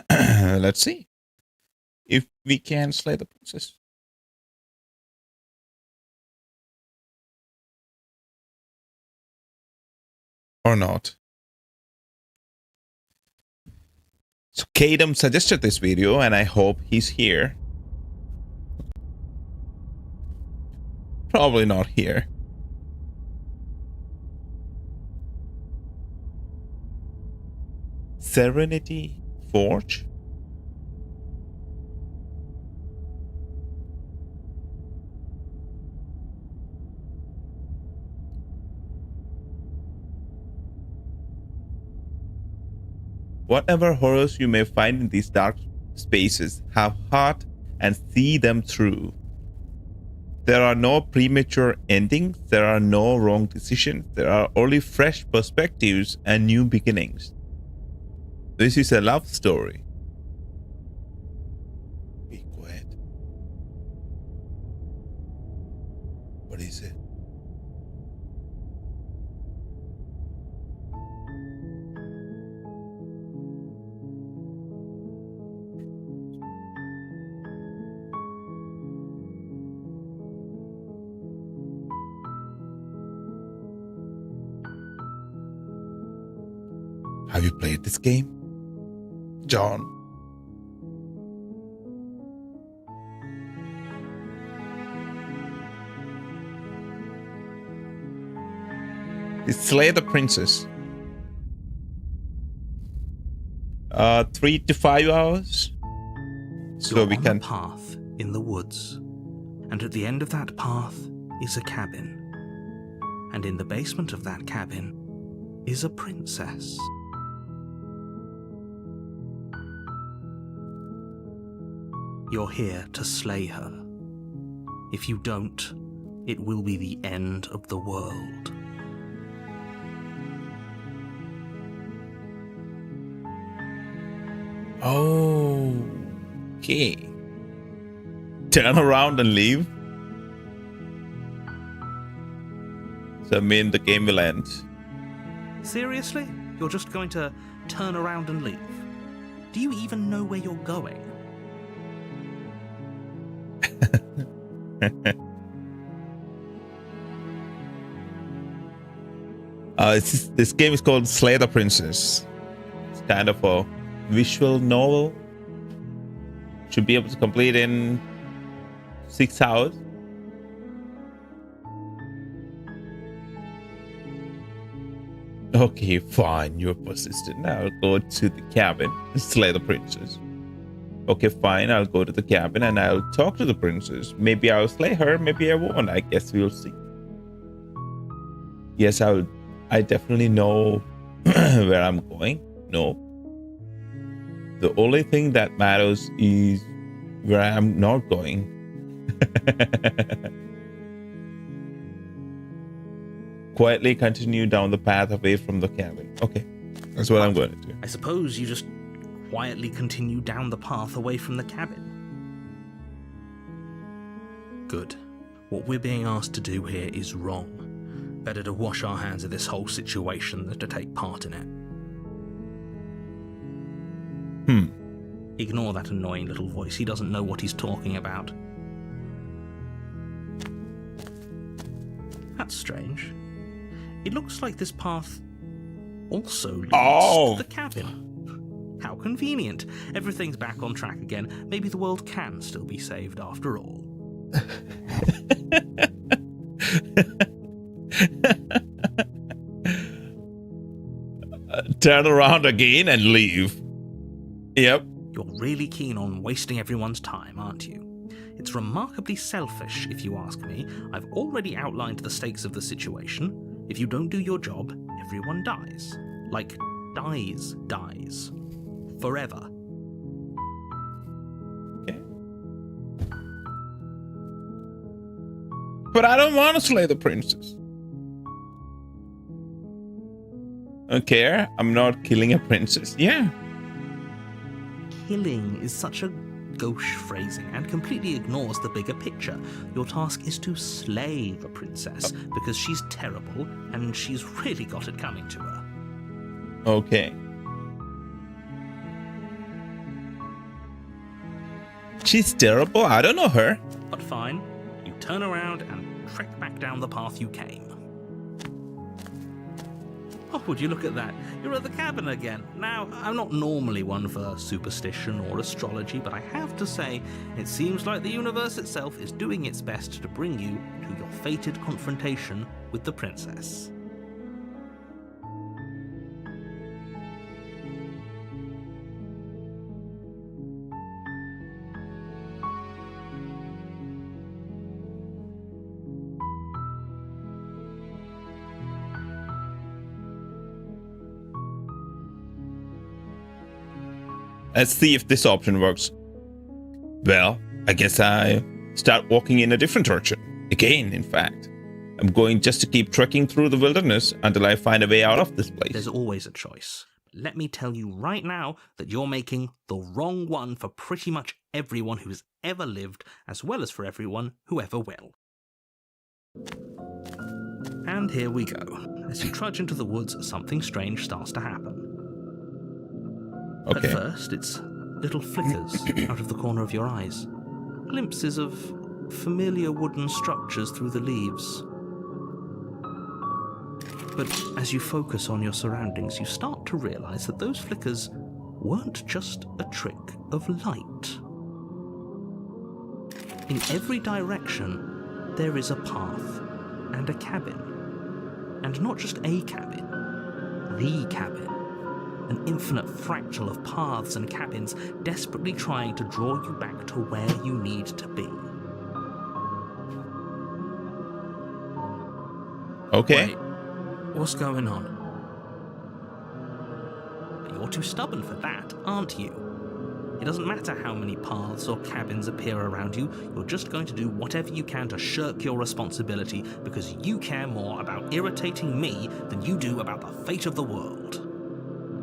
Let's see if we can slay the princess. Or not. So Kadam suggested this video and I hope he's here. Probably not here. Serenity Forge? Whatever horrors you may find in these dark spaces, have heart and see them through. There are no premature endings, there are no wrong decisions, there are only fresh perspectives and new beginnings. This is a love story. Be quiet. What is it? Have you played this game, John? Slay the princess. 3 to 5 hours. So You're we on can a path in the woods, and at the end of that path is a cabin, and in the basement of that cabin is a princess. You're here to slay her. If you don't, it will be the end of the world. Okay. Turn around and leave. So I mean the game will end. Seriously? You're just going to turn around and leave? Do you even know where you're going? This game is called Slay the Princess. It's kind of a visual novel. Should be able to complete in 6 hours. Okay, fine. You're persistent. I'll go to the cabin and slay the princess. Okay, fine. I'll go to the cabin and I'll talk to the princess. Maybe I'll slay her. Maybe I won't. I guess we'll see. Yes, I definitely know where I'm going. No. The only thing that matters is where I'm not going. Quietly continue down the path away from the cabin. Okay, that's what I'm going to do. I suppose you just quietly continue down the path away from the cabin. Good. What we're being asked to do here is wrong. Better to wash our hands of this whole situation than to take part in it. Ignore that annoying little voice. He doesn't know what he's talking about. That's strange. It looks like this path also leads to the cabin. How convenient. Everything's back on track again. Maybe the world can still be saved after all. Turn around again and leave. Yep. You're really keen on wasting everyone's time, aren't you? It's remarkably selfish, if you ask me. I've already outlined the stakes of the situation. If you don't do your job, everyone dies. Like, dies. Forever. Okay. But I don't want to slay the princess. Okay, I'm not killing a princess. Yeah. Killing is such a gauche phrasing and completely ignores the bigger picture. Your task is to slay the princess because she's terrible and she's really got it coming to her. Okay. She's terrible. I don't know her. But fine, you turn around and trek back down the path you came. Oh, would you look at that? You're at the cabin again. Now, I'm not normally one for superstition or astrology, but I have to say, it seems like the universe itself is doing its best to bring you to your fated confrontation with the princess. Let's see if this option works. Well, I guess I start walking in a different direction. Again, in fact. I'm going just to keep trekking through the wilderness until I find a way out of this place. There's always a choice. Let me tell you right now that you're making the wrong one for pretty much everyone who's ever lived, as well as for everyone who ever will. And here we go. As you trudge into the woods, something strange starts to happen. Okay. At first, it's little flickers out of the corner of your eyes. Glimpses of familiar wooden structures through the leaves. But as you focus on your surroundings, you start to realize that those flickers weren't just a trick of light. In every direction, there is a path and a cabin. And not just a cabin, the cabin. An infinite fractal of paths and cabins desperately trying to draw you back to where you need to be. Okay. Wait, what's going on? You're too stubborn for that, aren't you? It doesn't matter how many paths or cabins appear around you, you're just going to do whatever you can to shirk your responsibility because you care more about irritating me than you do about the fate of the world.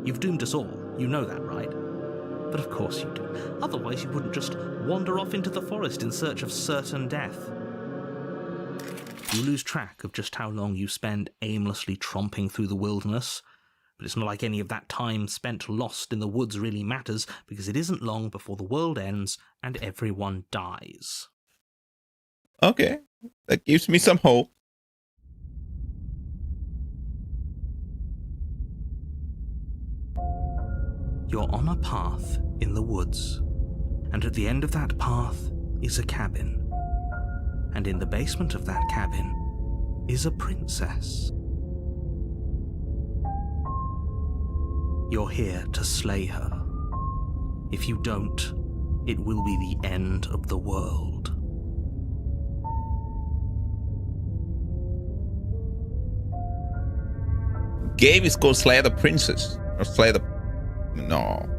You've doomed us all, you know that, right? But of course you do. Otherwise you wouldn't just wander off into the forest in search of certain death. You lose track of just how long you spend aimlessly tromping through the wilderness, but it's not like any of that time spent lost in the woods really matters, because it isn't long before the world ends and everyone dies. Okay. That gives me some hope. You're on a path in the woods, and at the end of that path is a cabin. And in the basement of that cabin is a princess. You're here to slay her. If you don't, it will be the end of the world. Game is called Slay the Princess. Or Slay the... No.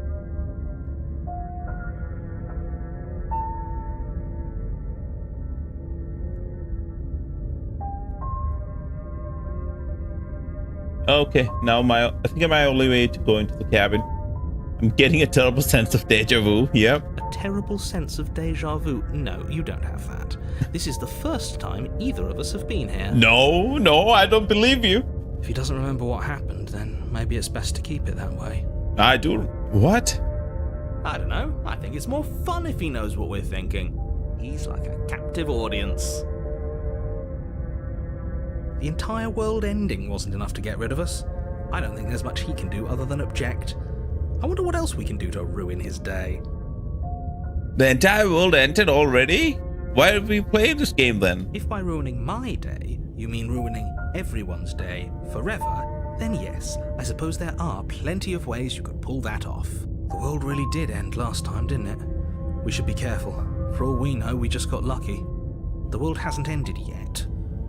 Okay, now I think my only way to go into the cabin. I'm getting a terrible sense of deja vu. Yep. A terrible sense of deja vu? No, you don't have that. This is the first time either of us have been here. No, I don't believe you. If he doesn't remember what happened, then maybe it's best to keep it that way. I do. What? I don't know. I think it's more fun if he knows what we're thinking. He's like a captive audience. The entire world ending wasn't enough to get rid of us. I don't think there's much he can do other than object. I wonder what else we can do to ruin his day. The entire world ended already? Why did we play this game then? If by ruining my day, you mean ruining everyone's day forever, then yes, I suppose there are plenty of ways you could pull that off. The world really did end last time, didn't it? We should be careful. For all we know, we just got lucky. The world hasn't ended yet.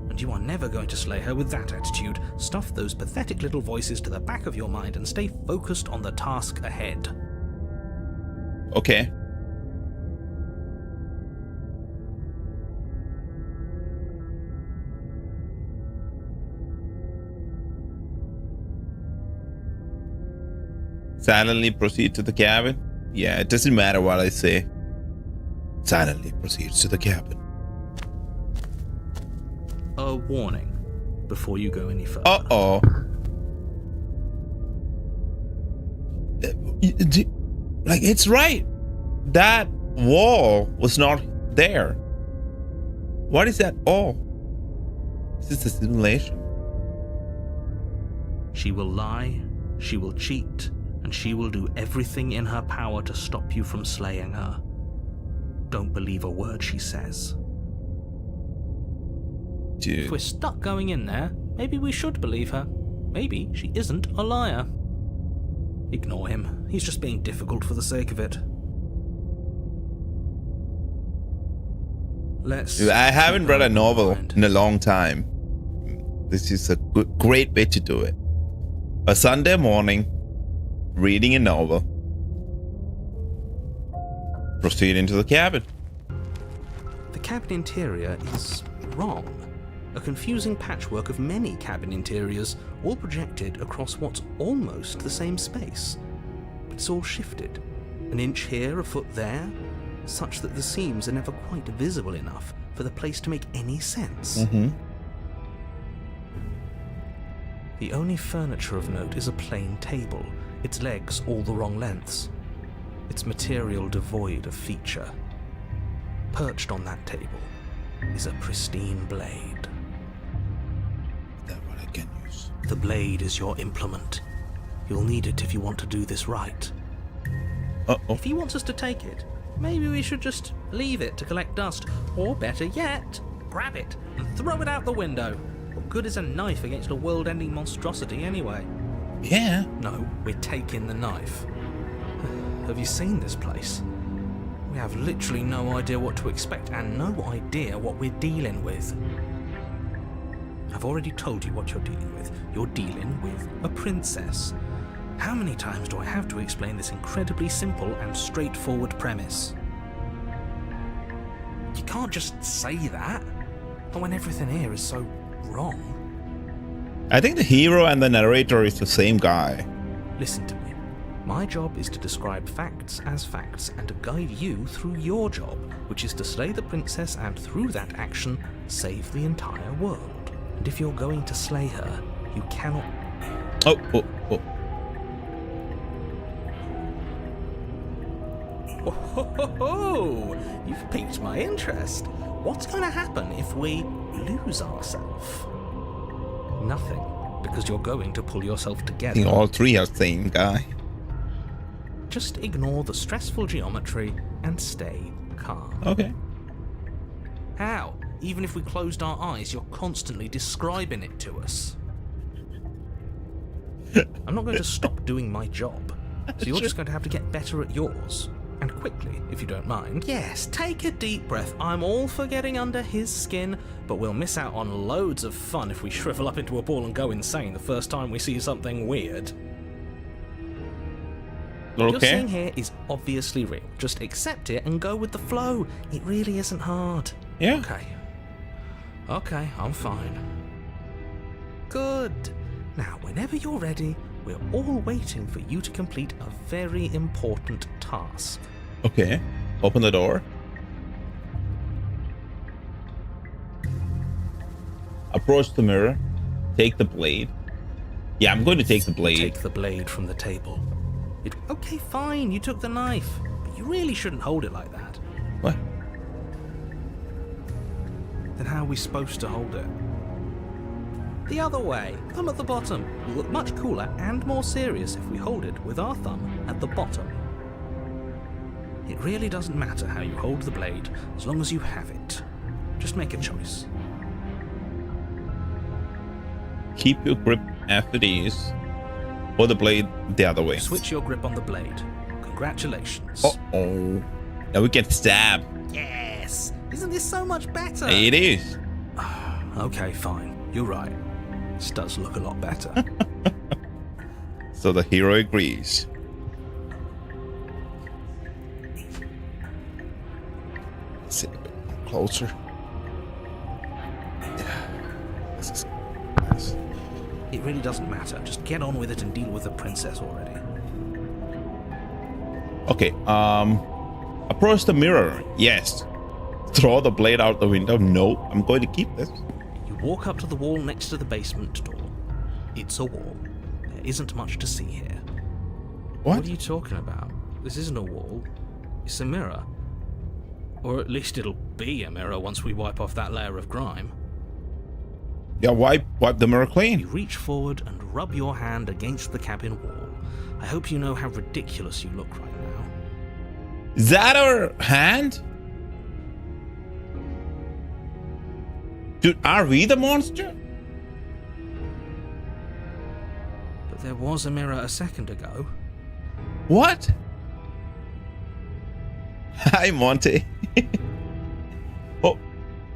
And you are never going to slay her with that attitude. Stuff those pathetic little voices to the back of your mind and stay focused on the task ahead. Okay. Silently proceed to the cabin? Yeah, it doesn't matter what I say. Silently proceeds to the cabin. A warning before you go any further. Uh-oh. Like, it's right. That wall was not there. What is that all? Is this a simulation? She will lie, she will cheat, and she will do everything in her power to stop you from slaying her. Don't believe a word she says. Dude. If we're stuck going in there, maybe we should believe her. Maybe she isn't a liar. Ignore him. He's just being difficult for the sake of it. I haven't read a novel in a long time. This is a great way to do it. A Sunday morning, reading a novel. Proceed into the cabin. The cabin interior is wrong. A confusing patchwork of many cabin interiors, all projected across what's almost the same space. But it's all shifted. An inch here, a foot there, such that the seams are never quite visible enough for the place to make any sense. Mm-hmm. The only furniture of note is a plain table, its legs all the wrong lengths, its material devoid of feature. Perched on that table is a pristine blade. That's what I can use. The blade is your implement. You'll need it if you want to do this right. Uh-oh. If he wants us to take it, maybe we should just leave it to collect dust, or better yet, grab it and throw it out the window. What good is a knife against a world-ending monstrosity anyway? Yeah. No, we're taking the knife. Have you seen this place? We have literally no idea what to expect and no idea what we're dealing with. I've already told you what you're dealing with. You're dealing with a princess. How many times do I have to explain this incredibly simple and straightforward premise? You can't just say that, but when everything here is so wrong. I think the hero and the narrator is the same guy. Listen to me. My job is to describe facts as facts and to guide you through your job, which is to slay the princess and through that action, save the entire world. And if you're going to slay her, you cannot... Oh. Oh, you've piqued my interest. What's going to happen if we lose ourselves? Nothing, because you're going to pull yourself I together. think all three are the same guy. Just ignore the stressful geometry and stay calm. Okay. How? Even if we closed our eyes, you're constantly describing it to us. I'm not going to stop doing my job, so you're just going to have to get better at yours. And quickly, if you don't mind. Yes, take a deep breath. I'm all for getting under his skin, but we'll miss out on loads of fun if we shrivel up into a ball and go insane the first time we see something weird. What you're seeing here is obviously real. Just accept it and go with the flow. It really isn't hard. Yeah. Okay, I'm fine. Good. Now, whenever you're ready, we're all waiting for you to complete a very important task. Okay. Open the door. Approach the mirror. Take the blade. Yeah, I'm going to take the blade. Take the blade from the table. Okay, fine, you took the knife. But you really shouldn't hold it like that. What? Then how are we supposed to hold it? The other way. Thumb at the bottom. We'll look much cooler and more serious if we hold it with our thumb at the bottom. It really doesn't matter how you hold the blade, as long as you have it. Just make a choice. Keep your grip as it is, or the blade the other way. Switch your grip on the blade. Congratulations. Uh-oh. Now we can stab. Yes! Isn't this so much better? It is. Okay, fine. You're right. This does look a lot better. So the hero agrees. Sit a bit closer. This is nice. It really doesn't matter. Just get on with it and deal with the princess already. Okay, approach the mirror. Yes. Throw the blade out the window. No, I'm going to keep this. You walk up to the wall next to the basement door. It's a wall. There isn't much to see here. What? What are you talking about? This isn't a wall. It's a mirror. Or at least it'll be a mirror once we wipe off that layer of grime. Yeah, wipe the mirror You clean. reach forward and rub your hand against the cabin wall. I hope you know how ridiculous you look right now. Is that our hand? Dude, are we the monster? But there was a mirror a second ago. What? Hi, Monty. Oh,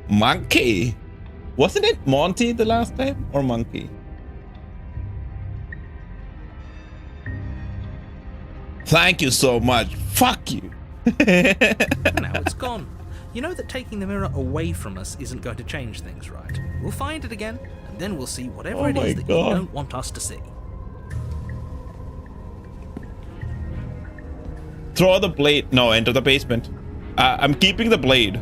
monkey. Wasn't it Monty the last time? Or monkey? Thank you so much. Fuck you. Now it's gone. You know that taking the mirror away from us isn't going to change things, right? We'll find it again, and then we'll see whatever it is that you don't want us to see. Throw the blade. No, enter the basement. I'm keeping the blade.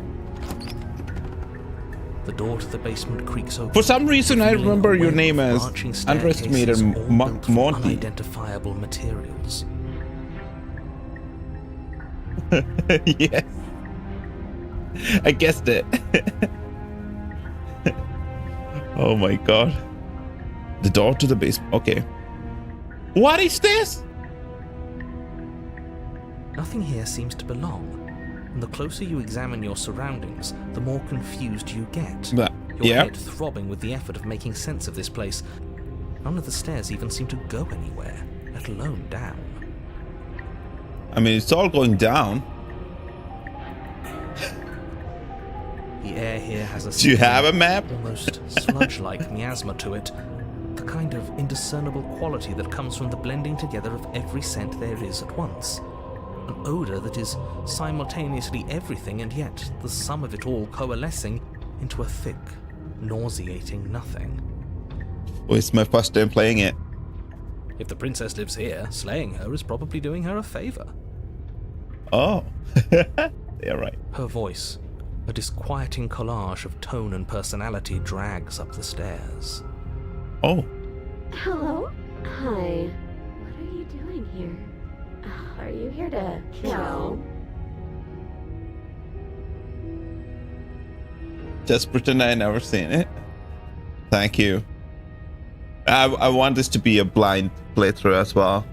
The door to the basement creaks open. For some reason, I revealing remember a your web name of as branching underestimated staircases all built from Monty. unidentifiable materials. Yes. I guessed it. Oh my god. The door to the basement. Okay. What is this? Nothing here seems to belong, and the closer you examine your surroundings, the more confused you get. Your Yeah. head throbbing with the effort of making sense of this place. None of the stairs even seem to go anywhere, let alone down. I mean, it's all going down. The air here has a Do you have a map? almost sludge-like miasma to it, the kind of indiscernible quality that comes from the blending together of every scent there is at once. An odor that is simultaneously everything and yet the sum of it all coalescing into a thick, nauseating nothing. Oh, it's my first time playing it. If the princess lives here, slaying her is probably doing her a favor. Oh. Yeah, right. Her voice, a disquieting collage of tone and personality, drags up the stairs. Oh. Hello? Hi. What are you doing here? Are you here to kill? Just pretend I never seen it. Thank you. I want this to be a blind playthrough as well.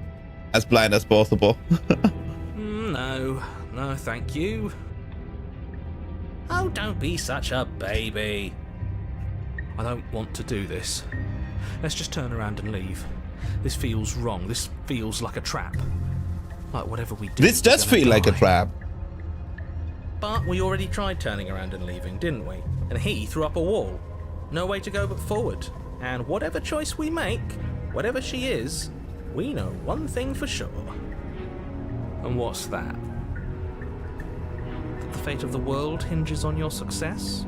As blind as possible. No, thank you. Oh, don't be such a baby. I don't want to do this. Let's just turn around and leave. This feels wrong. This feels like a trap. Like whatever we do. This does feel like a trap. But we already tried turning around and leaving, didn't we? And he threw up a wall. No way to go but forward. And whatever choice we make, whatever she is, we know one thing for sure. And what's that? That the fate of the world hinges on your success?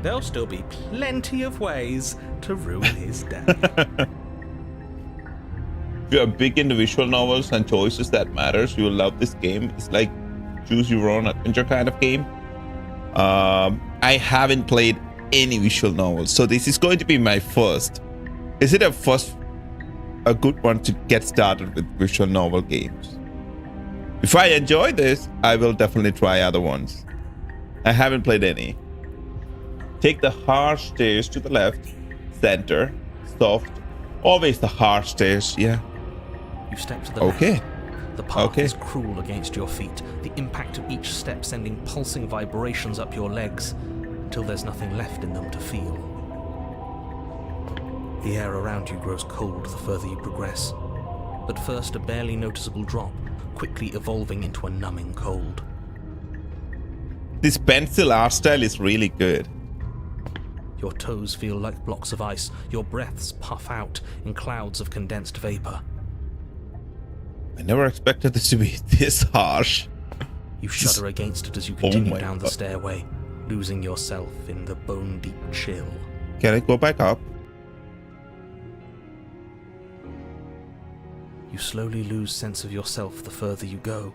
There'll still be plenty of ways to ruin his day. If you're big into visual novels and choices that matters, you will love this game. It's like choose your own adventure kind of game. I haven't played any visual novels, so this is going to be my first. Is it a good one to get started with visual novel games? If I enjoy this, I will definitely try other ones. I haven't played any. Take the harsh stairs to the left, center, soft, always the harsh stairs, yeah. You step to the Okay. left. The path Okay. is cruel against your feet, the impact of each step sending pulsing vibrations up your legs until there's nothing left in them to feel. The air around you grows cold the further you progress. At first, a barely noticeable drop, quickly evolving into a numbing cold. This pencil art style is really good. Your toes feel like blocks of ice, your breaths puff out in clouds of condensed vapor. I never expected this to be this harsh. You shudder against it as you continue my down the God. stairway, losing yourself in the bone-deep chill. Can I go back up? You slowly lose sense of yourself the further you go.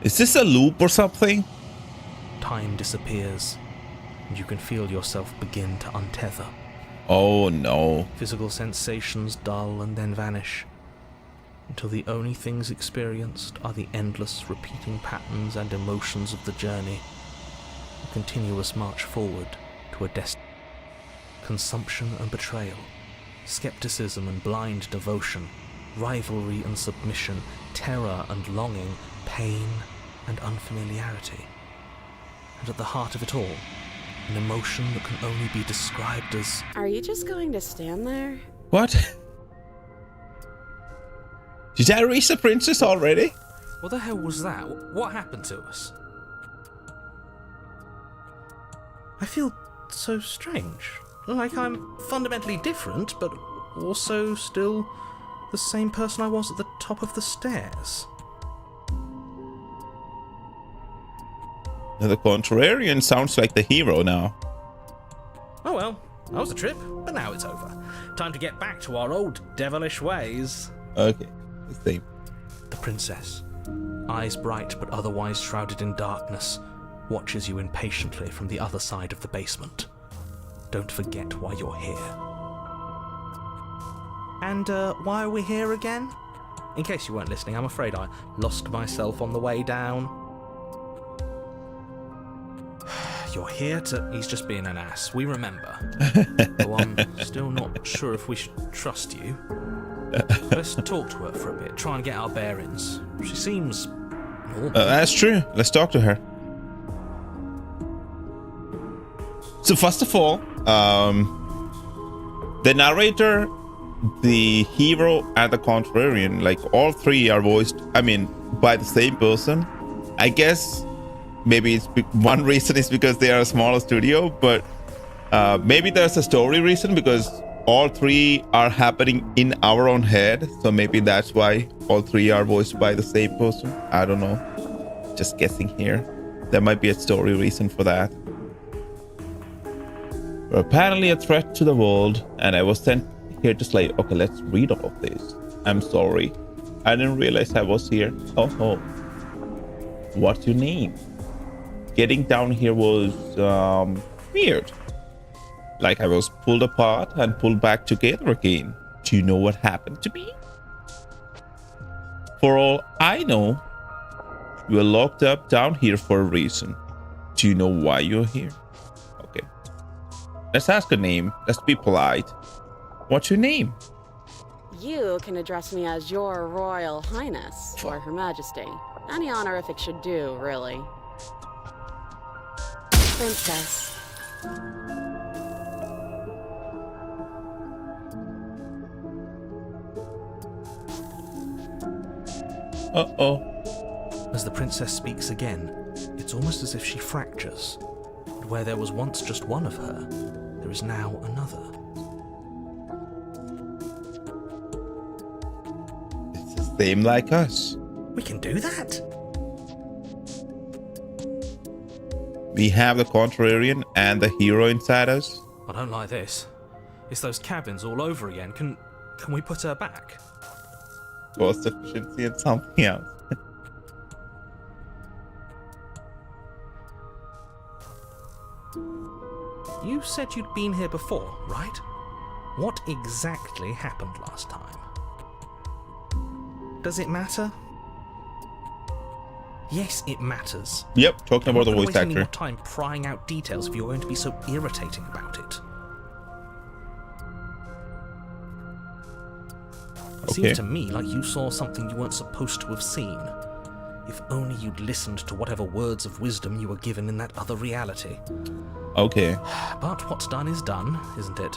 Is this a loop or something? Time disappears, and you can feel yourself begin to untether. Oh no. Physical sensations dull and then vanish. until the only things experienced are the endless repeating patterns and emotions of the journey, a continuous march forward to a destiny. Consumption and betrayal, skepticism and blind devotion, rivalry and submission, terror and longing, pain and unfamiliarity. And at the heart of it all, an emotion that can only be described as... Are you just going to stand there? What? Did I reach the princess already? What the hell was that? What happened to us? I feel so strange. Like I'm fundamentally different, but also still the same person I was at the top of the stairs. The contrarian sounds like the hero now. Oh well, that was a trip, but now it's over. Time to get back to our old devilish ways. Okay, the same. The princess, eyes bright but otherwise shrouded in darkness, watches you impatiently from the other side of the basement. Don't forget why you're here. And why are we here again? In case you weren't listening, I'm afraid I lost myself on the way down. You're here to... He's just being an ass. We remember. Though I'm still not sure if we should trust you. Let's talk to her for a bit. Try and get our bearings. She seems normal. That's true. Let's talk to her. So first of all, the narrator, the hero, and the contrarian, like all three are voiced, by the same person. I guess maybe one reason is because they are a smaller studio, but maybe there's a story reason because all three are happening in our own head. So maybe that's why all three are voiced by the same person. I don't know. Just guessing here. There might be a story reason for that. We're apparently a threat to the world, and I was sent here to slay. Okay, let's read all of this. I'm sorry. I didn't realize I was here. Oh. What's your name? Getting down here was weird. Like I was pulled apart and pulled back together again. Do you know what happened to me? For all I know, you were locked up down here for a reason. Do you know why you're here? Okay. Let's ask a name. Let's be polite. What's your name? You can address me as Your Royal Highness, or Her Majesty. Any honorific should do, really. Princess. Uh-oh. As the princess speaks again, it's almost as if she fractures. And where there was once just one of her, there is now another. It's the same like us. We can do that? We have the contrarian and the hero inside us. I don't like this. It's those cabins all over again. Can we put her back? Cost efficiency and something else. You said you'd been here before, right? What exactly happened last time? Does it matter? Yes, it matters. Yep, talking about the voice Waste any more actor. time prying out details if you're going to be so irritating about it. It Okay. seems to me like you saw something you weren't supposed to have seen. If only you'd listened to whatever words of wisdom you were given in that other reality. Okay. But what's done is done, isn't it?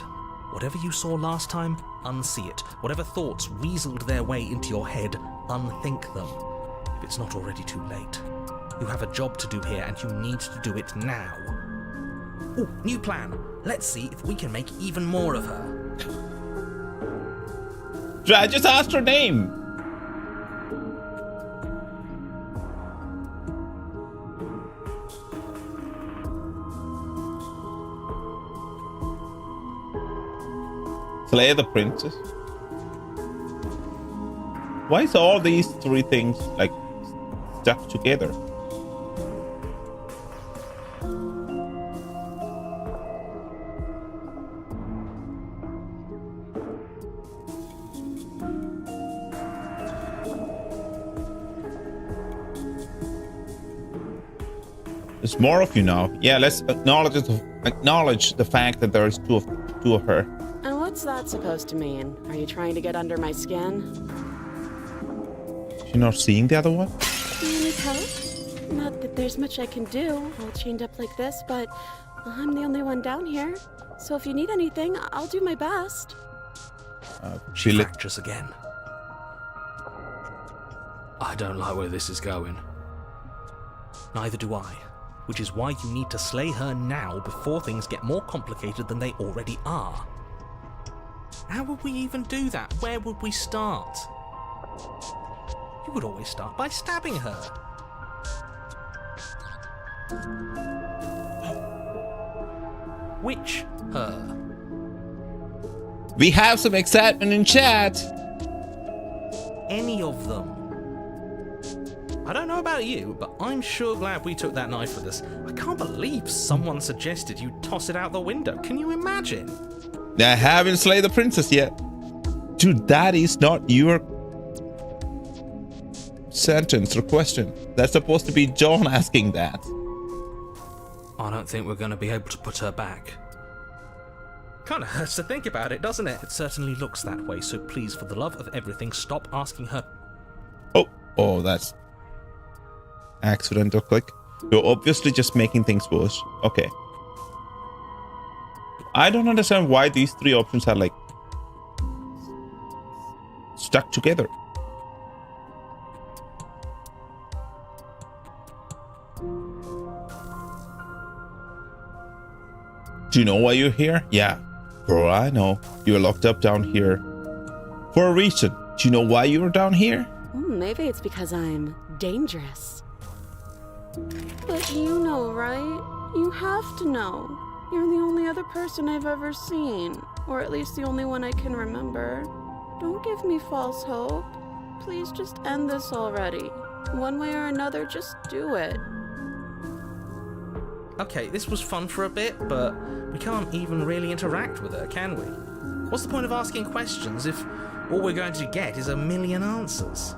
Whatever you saw last time, unsee it. Whatever thoughts weaseled their way into your head, unthink them. If it's not already too late. You have a job to do here, and you need to do it now. Ooh, new plan. Let's see if we can make even more of her. I just asked her name. Slay the princess. Why is all these three things like stuck together? There's more of you now. Yeah, let's acknowledge the fact that there's two of her. And what's that supposed to mean? Are you trying to get under my skin? You're not seeing the other one? Do you need help? Not that there's much I can do, all chained up like this, but I'm the only one down here. So if you need anything, I'll do my best. She fractures again. I don't like where this is going. Neither do I, which is why you need to slay her now before things get more complicated than they already are. How would we even do that? Where would we start? You would always start by stabbing her. Which her? We have some excitement in chat. Any of them. I don't know about you, but I'm sure glad we took that knife with us. I can't believe someone suggested you toss it out the window. Can you imagine? I haven't slayed the princess yet. Dude, that is not your sentence or question. That's supposed to be John asking that. I don't think we're going to be able to put her back. Kind of hurts to think about it, doesn't it? It certainly looks that way, so please, for the love of everything, stop asking her. Oh, that's accidental click. You're obviously just making things worse. Okay. I don't understand why these three options are like stuck together. Do you know why you're here? Yeah. Bro, I know. You're locked up down here for a reason. Do you know why you're down here? Maybe it's because I'm dangerous. But you know, right? You have to know. You're the only other person I've ever seen. Or at least the only one I can remember. Don't give me false hope. Please just end this already. One way or another, just do it. Okay, this was fun for a bit, but we can't even really interact with her, can we? What's the point of asking questions if all we're going to get is a million answers?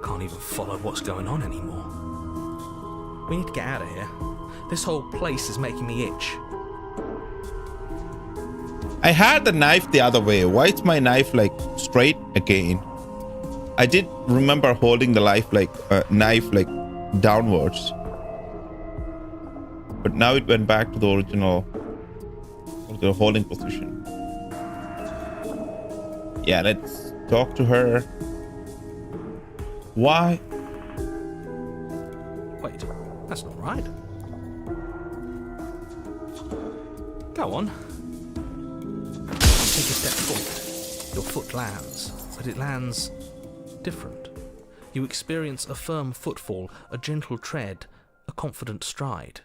Can't even follow what's going on anymore. We need to get out of here. This whole place is making me itch. I had the knife the other way. Why is my knife like straight again? I did remember holding the knife like downwards. But now it went back to the original holding position. Yeah, let's talk to her. Why? Wait, that's not right. Go on. Take a step forward. Your foot lands, but it lands different. You experience a firm footfall, a gentle tread, a confident stride.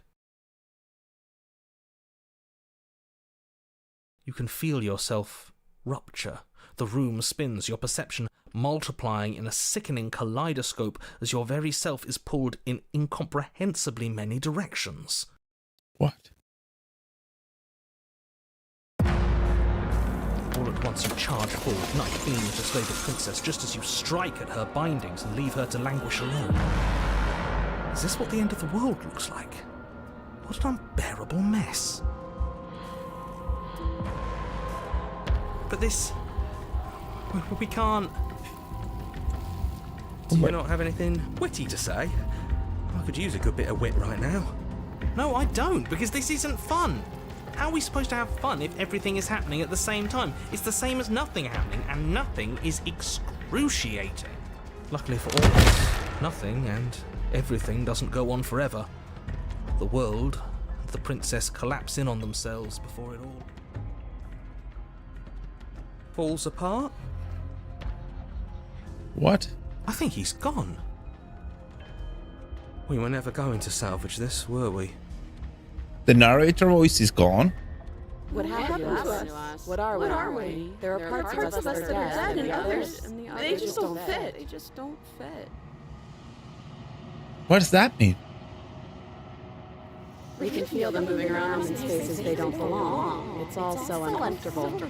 You can feel yourself rupture. The room spins, your perception multiplying in a sickening kaleidoscope as your very self is pulled in incomprehensibly many directions. What? All at once you charge forward, knife aiming to slay the princess just as you strike at her bindings and leave her to languish alone. Is this what the end of the world looks like? What an unbearable mess. But this... we can't... Do you not have anything witty to say? I could use a good bit of wit right now. No, I don't, because this isn't fun. How are we supposed to have fun if everything is happening at the same time? It's the same as nothing happening, and nothing is excruciating. Luckily for all of us, nothing and everything doesn't go on forever. The world and the princess collapse in on themselves before it all falls apart. What? I think he's gone. We were never going to salvage this, were we? The narrator voice is gone. What happened to us? What are we? There are parts of us that are dead, and others, they just don't fit. They just don't fit. What does that mean? We can feel them moving around in spaces they don't belong. It's all so uncomfortable.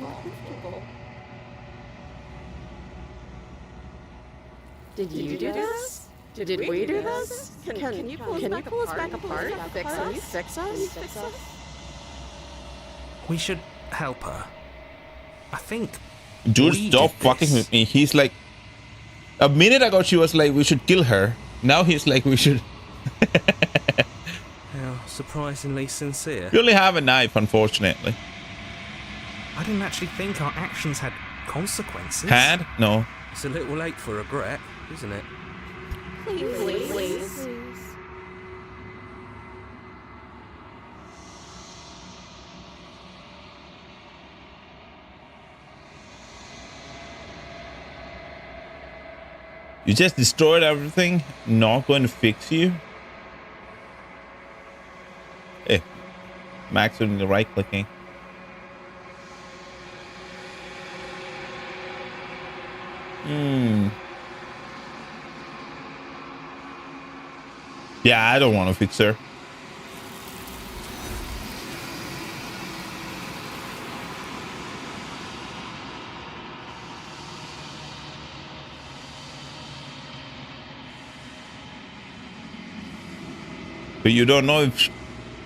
Did you do this? Did we do this? Can you pull us back apart? Fix us? We should help her. I think. Dude, we stop did fucking this. with me. He's like, a minute ago she was like, we should kill her. Now he's like, we should. How surprisingly sincere. You only have a knife, unfortunately. I didn't actually think our actions had consequences. Had? No. It's a little late for regret, isn't it? Please. You just destroyed everything. Not going to fix you. Hey, Max doing the right clicking. Yeah, I don't want to fix her. But you don't know if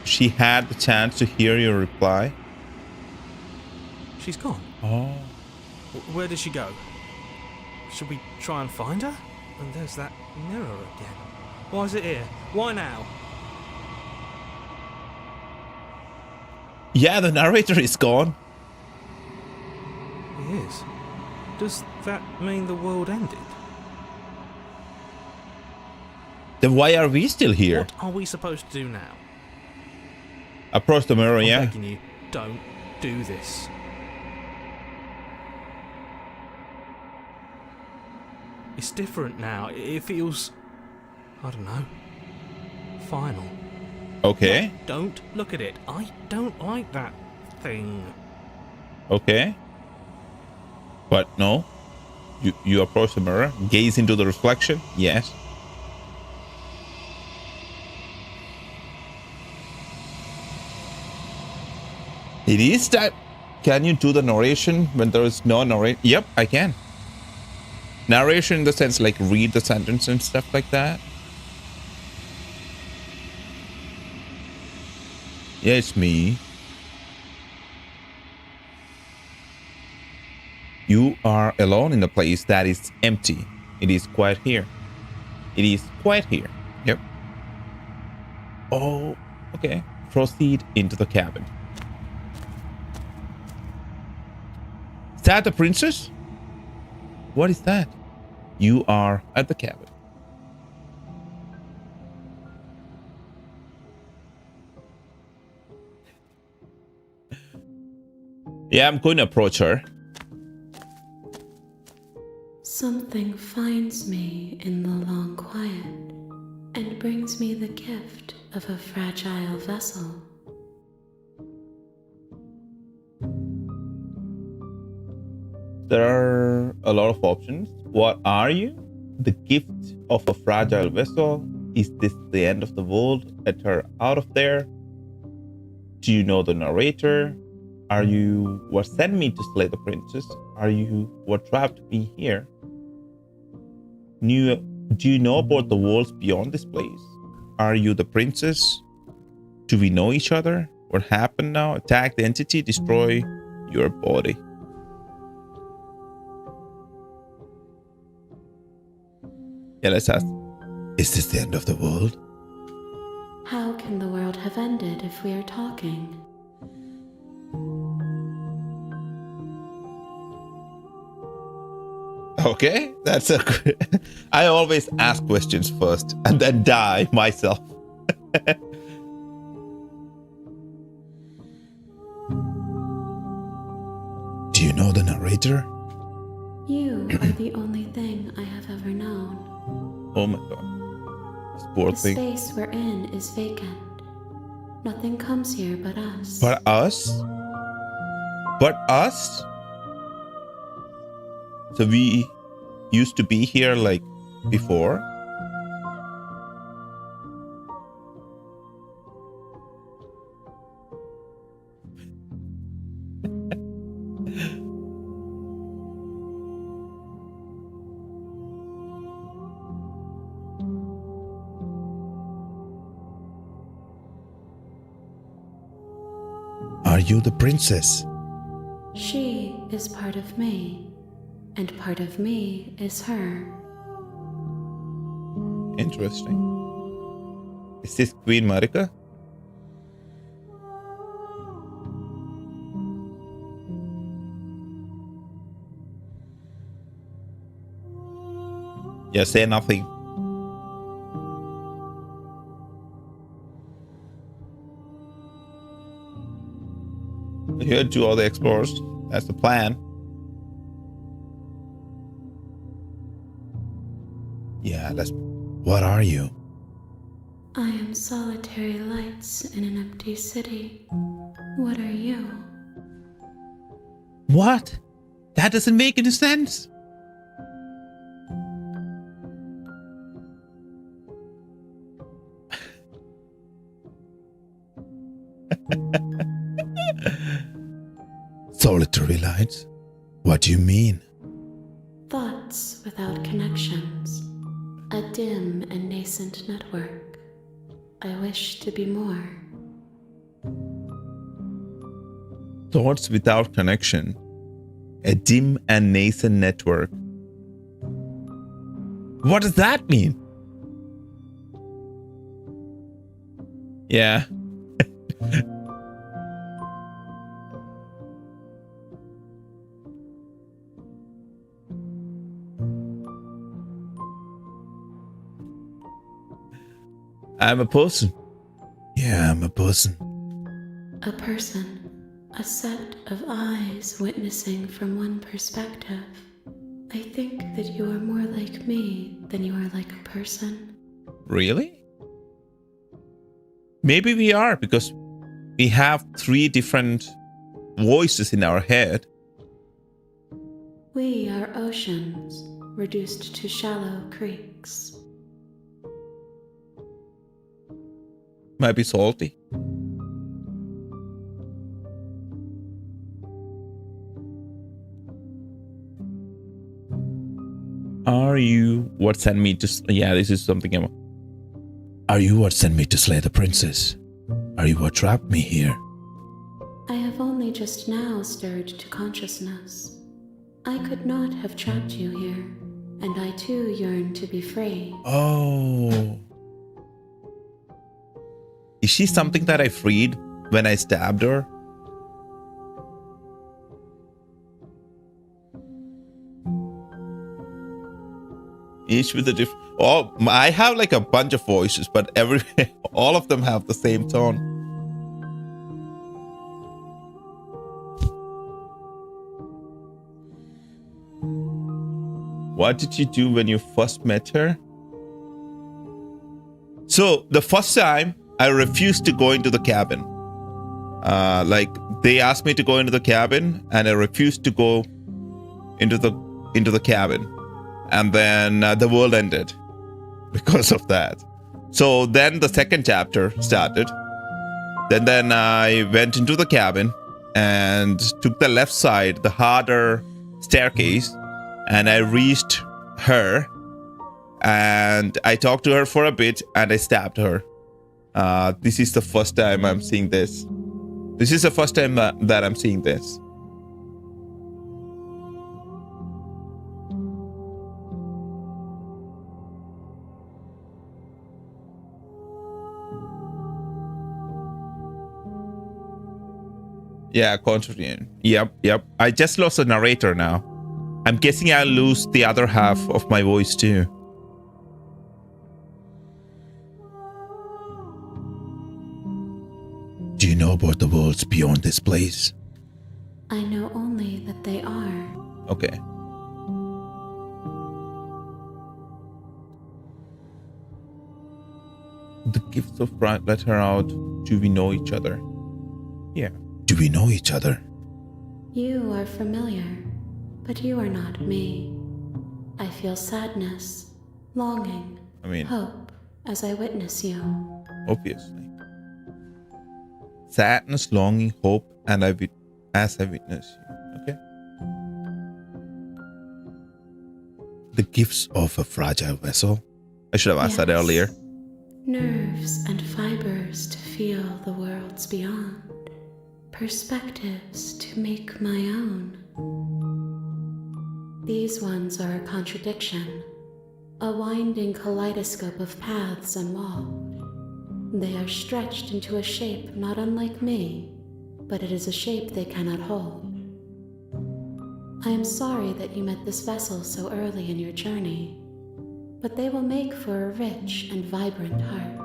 she had the chance to hear your reply. She's gone. Oh. Where did she go? Should we try and find her? And there's that mirror again. Why is it here? Why now? Yeah, the narrator is gone. He is. Does that mean the world ended? Then why are we still here? What are we supposed to do now? Approach the mirror, I'm yeah. begging you, don't do this. It's different now. It feels, I don't know, final. Okay. Don't look at it. I don't like that thing. Okay. But no. You approach the mirror, gaze into the reflection. Yes. It is that. Can you do the narration when there is no narration? Yep, I can. Narration in the sense like read the sentence and stuff like that. Yeah, it's me. You are alone in a place that is empty. It is quiet here. It is quiet here. Yep. Oh, okay. Proceed into the cabin. Is that the princess? What is that? You are at the cabin. Yeah, I'm going to approach her. Something finds me in the long quiet and brings me the gift of a fragile vessel. There are a lot of options. What are you? The gift of a fragile vessel. Is this the end of the world? Get her out of there. Do you know the narrator? Are you what sent me to slay the princess? Are you what trapped me here? Do you know about the worlds beyond this place? Are you the princess? Do we know each other? What happened now? Attack the entity, destroy your body. Yeah, let's ask. Is this the end of the world? How can the world have ended if we are talking? Okay, that's a good. I always ask questions first and then die myself. Do you know the narrator? You are the only thing I have ever known. Oh my god. This poor The thing. space we're in is vacant. Nothing comes here but us. But us? But us? So we used to be here like before? you the princess? She is part of me, and part of me is her. Interesting. Is this Queen Marika? Yeah, say nothing. Here to all the explorers. That's the plan. Yeah, that's... What are you? I am solitary lights in an empty city. What are you? What? That doesn't make any sense. Solitary lights? What do you mean? Thoughts without connections. A dim and nascent network. I wish to be more. Thoughts without connection. A dim and nascent network. What does that mean? Yeah. I'm a person. Yeah, I'm a person. A person. A set of eyes witnessing from one perspective. I think that you are more like me than you are like a person. Really? Maybe we are, because we have 3 different voices in our head. We are oceans, reduced to shallow creeks. Might be salty. Are you what sent me to... Yeah, this is something I'm... Are you what sent me to slay the princess? Are you what trapped me here? I have only just now stirred to consciousness. I could not have trapped you here, and I too yearn to be free. Oh. Is she something that I freed when I stabbed her? Each with a different... Oh, I have like a bunch of voices, but all of them have the same tone. What did you do when you first met her? So the first time I refused to go into the cabin. Like they asked me to go into the cabin, and I refused to go into the cabin. And then the world ended because of that. So then the second chapter started. Then I went into the cabin and took the left side, the harder staircase, and I reached her. And I talked to her for a bit, and I stabbed her. This is the first time I'm seeing this. This is the first time that I'm seeing this. Yeah, contrarian. Yep. I just lost a narrator now. I'm guessing I'll lose the other half of my voice too. Do you know about the worlds beyond this place? I know only that they are. Okay. The gifts of Bright let her out. Do we know each other? Yeah. Do we know each other? You are familiar, but you are not me. I feel sadness, longing, hope as I witness you. Obviously. Sadness, longing, hope, and as I witness you. Okay. The gifts of a fragile vessel. I should have asked that earlier. Nerves and fibers to feel the worlds beyond. perspectives to make my own. These ones are a contradiction, a winding kaleidoscope of paths and walls. They are stretched into a shape not unlike me, but it is a shape they cannot hold. I am sorry that you met this vessel so early in your journey, but they will make for a rich and vibrant heart.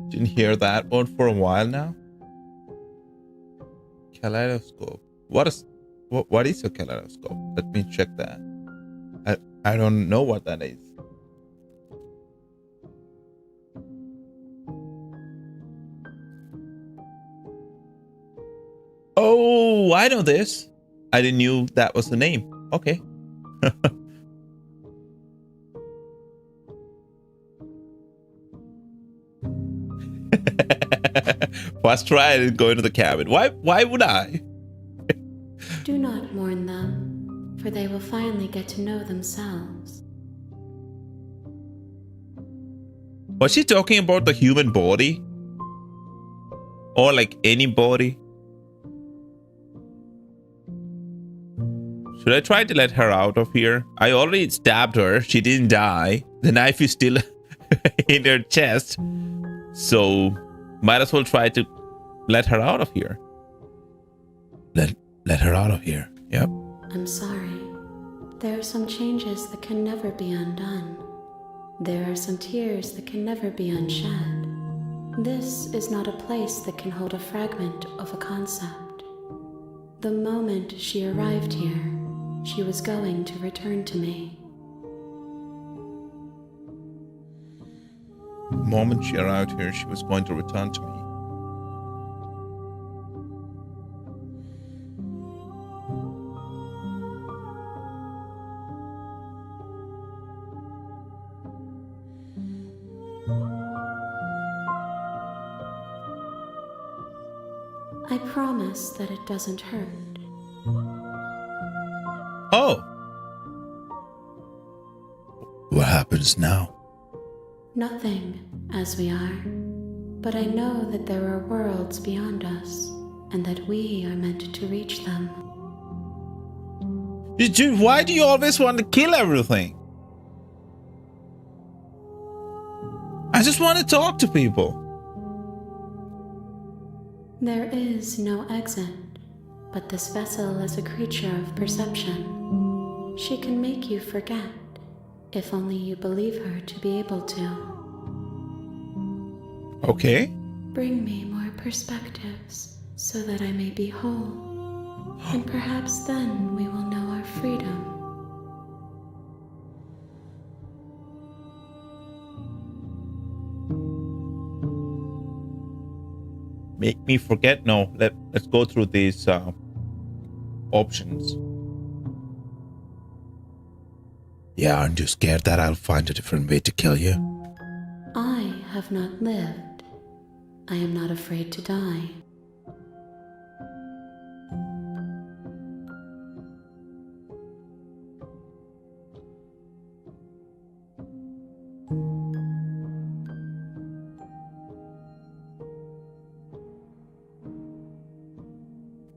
Didn't hear that word for a while now. Kaleidoscope. What is a kaleidoscope? Let me check that. I don't know what that is. Oh, I know this. I didn't knew that was the name. Okay. First try and go into the cabin. Why would I? Do not mourn them, for they will finally get to know themselves. Was she talking about the human body? Or like any body? Should I try to let her out of here? I already stabbed her. She didn't die. The knife is still in her chest. So might as well try to let her out of here. Let her out of here. Yep. I'm sorry. There are some changes that can never be undone. There are some tears that can never be unshed. This is not a place that can hold a fragment of a concept. The moment she arrived here, she was going to return to me. The moment she arrived here, she was going to return to me. I promise that it doesn't hurt. Oh. What happens now? Nothing, as we are. But I know that there are worlds beyond us, and that we are meant to reach them. Dude, why do you always want to kill everything? I just want to talk to people. There is no exit, but this vessel is a creature of perception. She can make you forget, if only you believe her to be able to. Okay. Bring me more perspectives, so that I may be whole, and perhaps then we will know our freedom. Make me forget? No, let's go through these options. Yeah, aren't you scared that I'll find a different way to kill you? I have not lived. I am not afraid to die.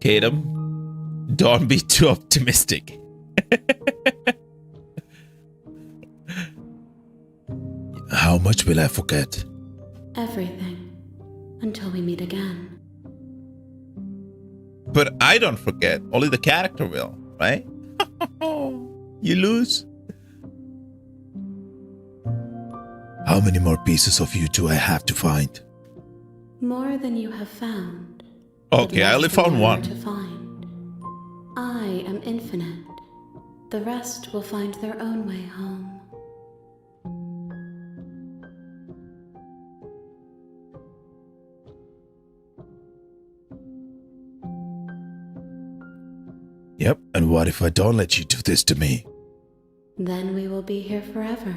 Tatum, don't be too optimistic. How much will I forget? Everything, until we meet again. But I don't forget. Only the character will, right? You lose. How many more pieces of you do I have to find? More than you have found. Okay, I only found one. To find. I am infinite. The rest will find their own way home. Yep, and what if I don't let you do this to me? Then we will be here forever,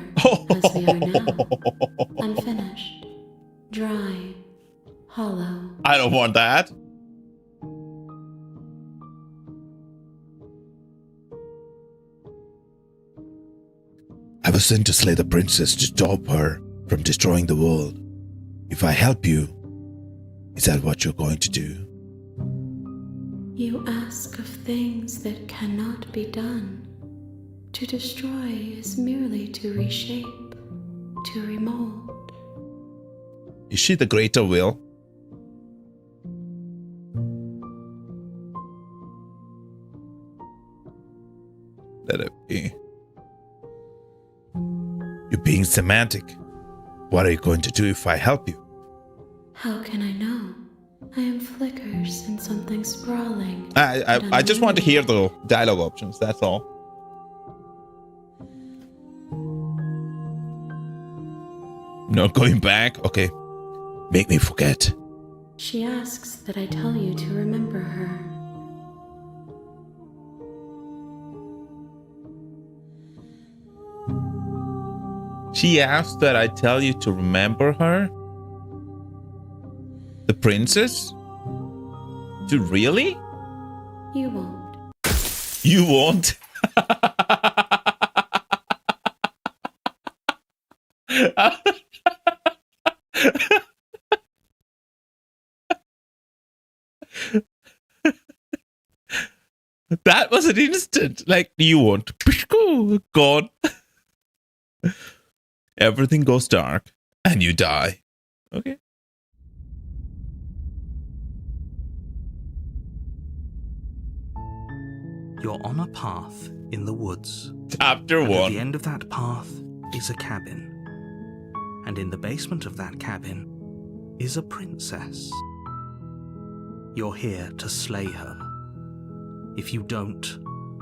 as we are now. Unfinished, dry, hollow. I don't want that. I was sent to slay the princess to stop her from destroying the world. If I help you, is that what you're going to do? You ask of things that cannot be done. To destroy is merely to reshape, to remold. Is she the greater will? Let it be. You're being semantic. What are you going to do if I help you? How can I know? I am flickers in something sprawling. I just want to hear the dialogue options, that's all. Not going back? Okay. Make me forget. She asks that I tell you to remember her. She asked that I tell you to remember her? The princess? Really? You won't. You won't? That was an instant. Like, you won't. Gone. Everything goes dark and you die. Okay. You're on a path in the woods. Chapter And 1. at the end of that path is a cabin. And in the basement of that cabin is a princess. You're here to slay her. If you don't,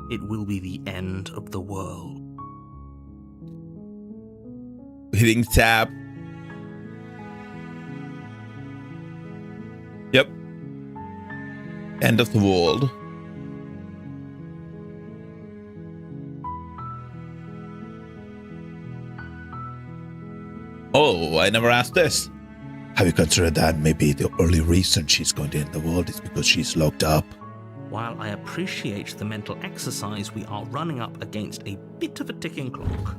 it will be the end of the world. Hitting tab. Yep. End of the world. Oh, I never asked this. Have you considered that maybe the only reason she's going to end the world is because she's locked up? While I appreciate the mental exercise, we are running up against a bit of a ticking clock.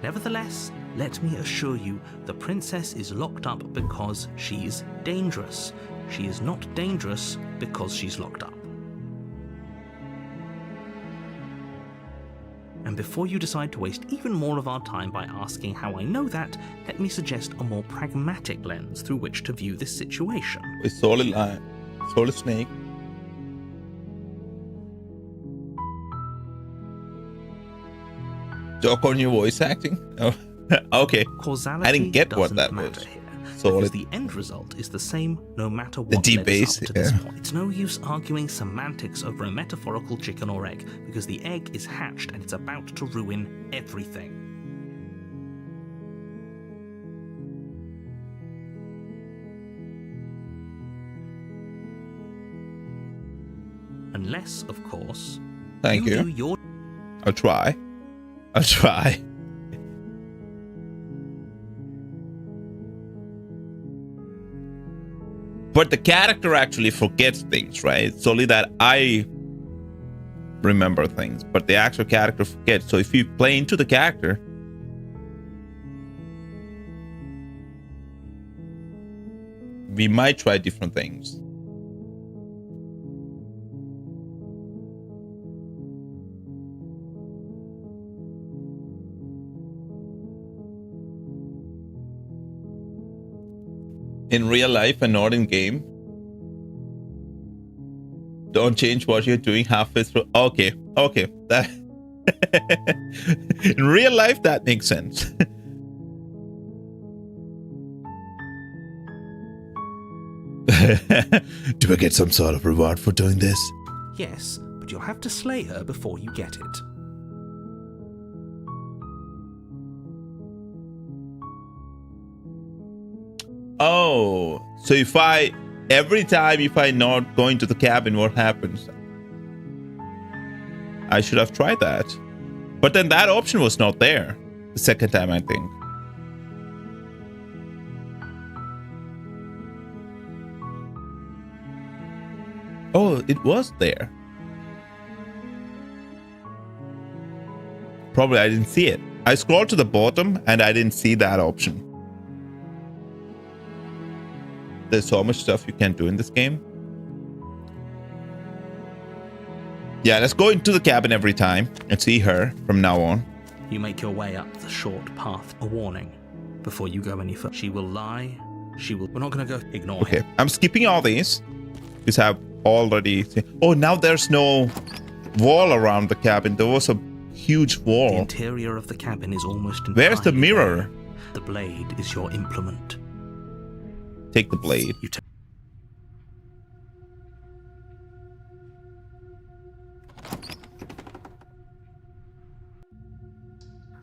Nevertheless, let me assure you, the princess is locked up because she's dangerous. She is not dangerous because she's locked up. And before you decide to waste even more of our time by asking how I know that, let me suggest a more pragmatic lens through which to view this situation. With solid snake. Joke on your voice acting? Oh, okay. Causality I didn't get what that matter was. here, Solid. because the end result is the same no matter The what deep led us base, up to this yeah. point. It's no use arguing semantics over a metaphorical chicken or egg, because the egg is hatched and it's about to ruin everything. Unless, of course, Thank do you. your I'll try. I'll try. But the character actually forgets things, right? It's only that I remember things, but the actual character forgets. So if you play into the character, we might try different things. In real life and not in game. Don't change what you're doing halfway through. Okay. That in real life that makes sense. Do I get some sort of reward for doing this? yes, but you'll have to slay her before you get it. Oh, so every time if I not going to the cabin, what happens? I should have tried that. But then that option was not there the second time, I think. Oh, it was there. Probably I didn't see it. I scrolled to the bottom and I didn't see that option. There's so much stuff you can do in this game. Yeah, let's go into the cabin every time and see her from now on. You make your way up the short path. A warning before you go any further. She will lie. We're not going to go. Ignore Okay, him. I'm skipping all these because I've already seen. Oh, now there's no wall around the cabin. There was a huge wall. The interior of the cabin is almost entirely Where's the mirror? bare. The blade is your implement. Take the blade. You take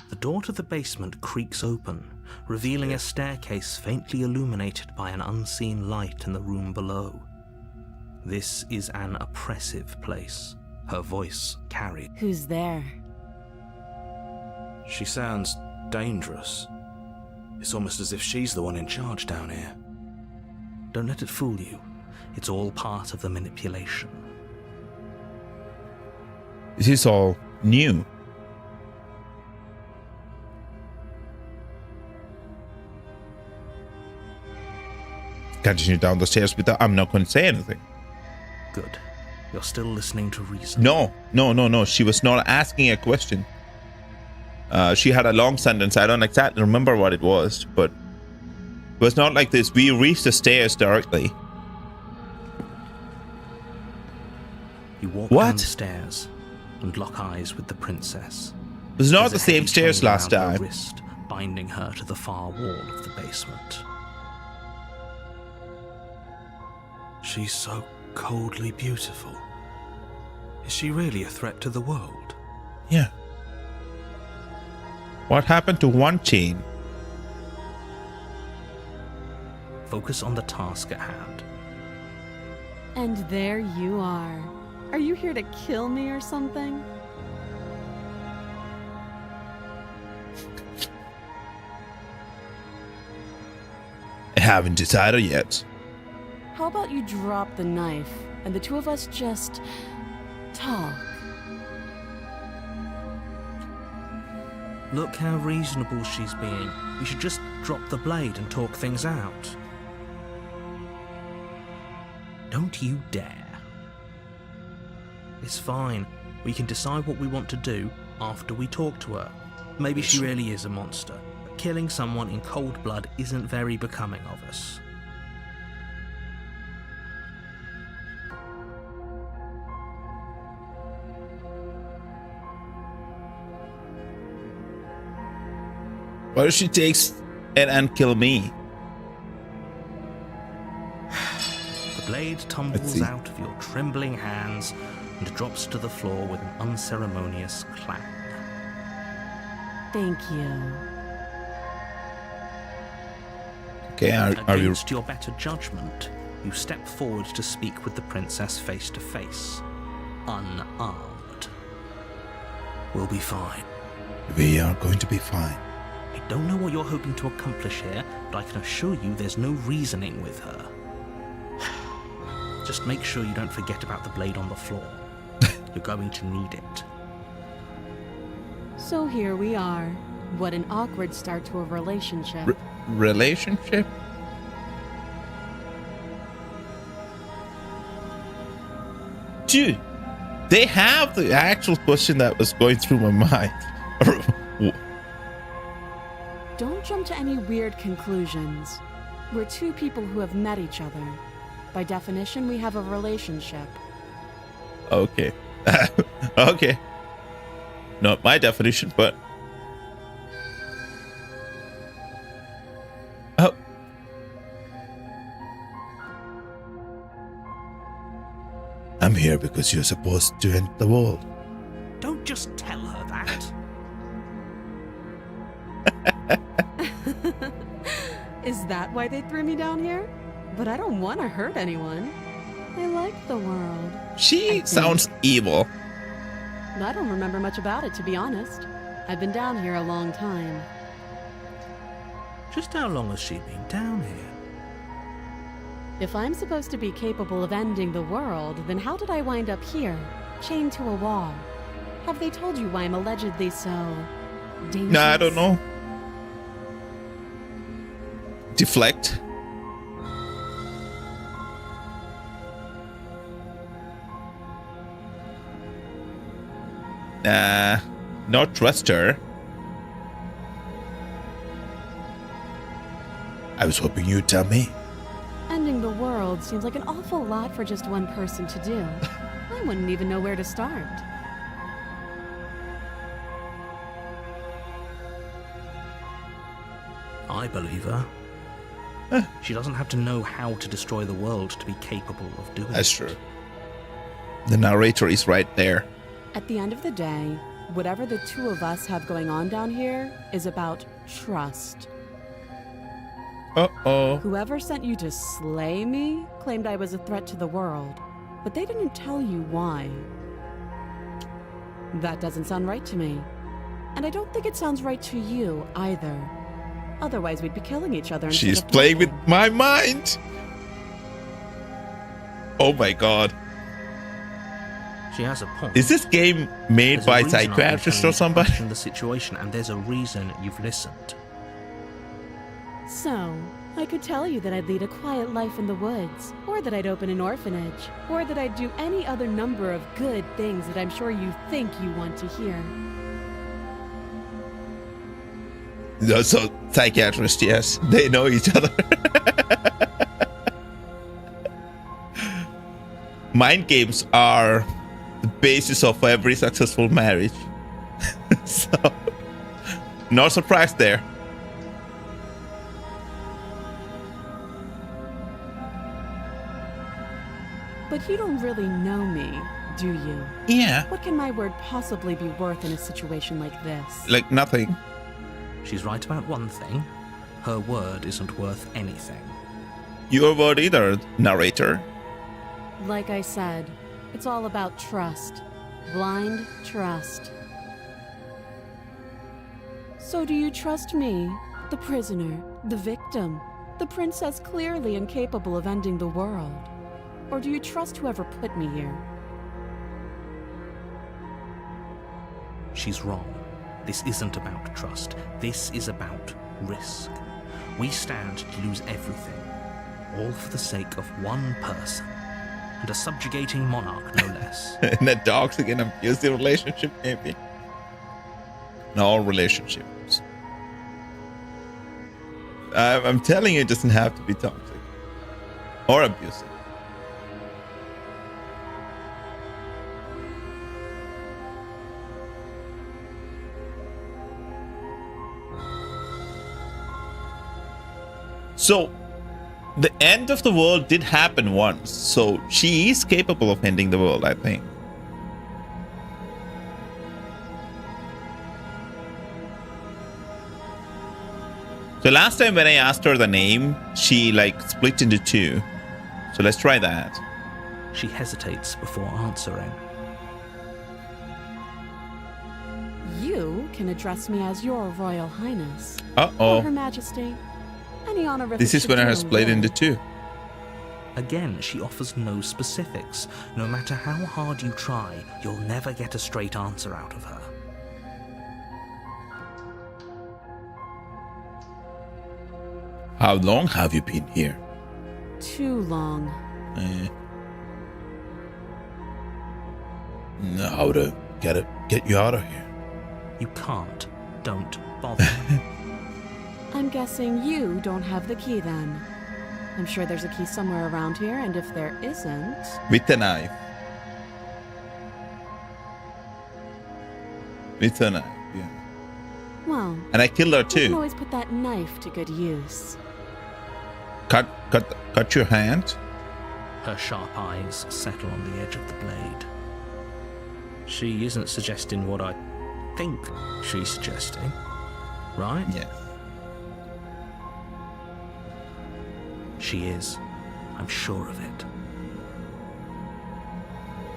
The door to the basement creaks open, revealing a staircase faintly illuminated by an unseen light in the room below. This is an oppressive place. Her voice carried. Who's there? She sounds dangerous. It's almost as if she's the one in charge down here. Don't let it fool you. It's all part of the manipulation. This is all new. Continue down the stairs without. I'm not going to say anything. Good. You're still listening to reason. No. She was not asking a question. She had a long sentence. I don't exactly remember what it was, but it was not like this. We reached the stairs directly. You walk What? down the stairs and lock eyes with the princess. It was not There's the a same heavy stairs chain last around her time. wrist, binding her to the far wall of the basement. She's so coldly beautiful. Is she really a threat to the world? Yeah. What happened to one chain? Focus on the task at hand. And there you are. Are you here to kill me or something? I haven't decided yet. How about you drop the knife and the two of us just talk? Look how reasonable she's being. We should just drop the blade and talk things out. Don't you dare. It's fine. We can decide what we want to do after we talk to her. Maybe she really is a monster. But killing someone in cold blood isn't very becoming of us. What if she takes it and kill me? The blade tumbles out of your trembling hands and drops to the floor with an unceremonious clang. Thank you. Okay, are you... Against your better judgment, you step forward to speak with the princess face to face, unarmed. We'll be fine. We are going to be fine. I don't know what you're hoping to accomplish here, but I can assure you there's no reasoning with her. Just make sure you don't forget about the blade on the floor. You're going to need it. So here we are. What an awkward start to a relationship. Relationship? Dude, they have the actual question that was going through my mind. Don't jump to any weird conclusions. We're two people who have met each other. By definition, we have a relationship. Okay. Okay. Not my definition, but... Oh. I'm here because you're supposed to end the world. Don't just tell her that. Is that why they threw me down here? But I don't want to hurt anyone. I like the world. She sounds evil. I don't remember much about it, to be honest. I've been down here a long time. Just how long has she been down here? If I'm supposed to be capable of ending the world, then how did I wind up here, chained to a wall? Have they told you why I'm allegedly so dangerous? Nah, I don't know. Deflect. Nah, not trust her. I was hoping you'd tell me. Ending the world seems like an awful lot for just one person to do. I wouldn't even know where to start. I believe her. She doesn't have to know how to destroy the world to be capable of doing That's it. true. The narrator is right there. At the end of the day, whatever the two of us have going on down here is about trust. Uh-oh. Whoever sent you to slay me claimed I was a threat to the world, but they didn't tell you why. That doesn't sound right to me. And I don't think it sounds right to you either. Otherwise, we'd be killing each other. She's playing with my mind. Oh my god. She has a point. Is this game made There's a by reason I've been psychiatrists telling or you to somebody? question the situation, and there's a reason you've listened. So, I could tell you that I'd lead a quiet life in the woods, or that I'd open an orphanage, or that I'd do any other number of good things that I'm sure you think you want to hear. So, psychiatrists, yes. They know each other. Mind games are the basis of every successful marriage. So, no surprise there. But you don't really know me, do you? Yeah. What can my word possibly be worth in a situation like this? Like nothing. She's right about one thing. Her word isn't worth anything. Your word either, narrator. Like I said, it's all about trust. Blind trust. So do you trust me, the prisoner, the victim, the princess clearly incapable of ending the world? Or do you trust whoever put me here? She's wrong. This isn't about trust. This is about risk. We stand to lose everything, all for the sake of one person, and a subjugating monarch, no less. And a toxic and abusive relationship, maybe. In all relationships. I'm telling you, it doesn't have to be toxic or abusive. So, the end of the world did happen once, so she is capable of ending the world, I think. So last time when I asked her the name, she like split into two. So let's try that. She hesitates before answering. You can address me as your Royal Highness. Uh-oh. Or Her Majesty. Any honorific This is when I should have do split will. into two. Again, she offers no specifics. No matter how hard you try, you'll never get a straight answer out of her. How long have you been here? Too long. How to get you out of here? You can't. Don't bother. I'm guessing you don't have the key then. I'm sure there's a key somewhere around here, and if there isn't... With a knife. With a knife, yeah. Well, And I killed her you can too. always put that knife to good use. Cut your hand. Her sharp eyes settle on the edge of the blade. She isn't suggesting what I think she's suggesting, right? Yeah. She is. I'm sure of it.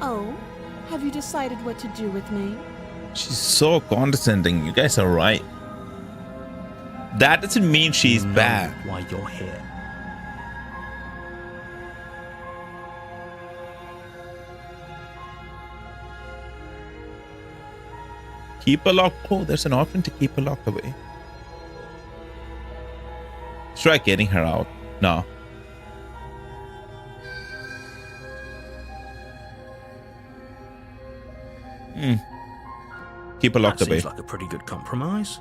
Oh, have you decided what to do with me? She's so condescending. You guys are right. That doesn't mean she's You know bad. why you're here. Keep her locked. Oh, there's an option to keep her locked away. Try getting her out. No. Keep her locked away. Seems like a pretty good compromise.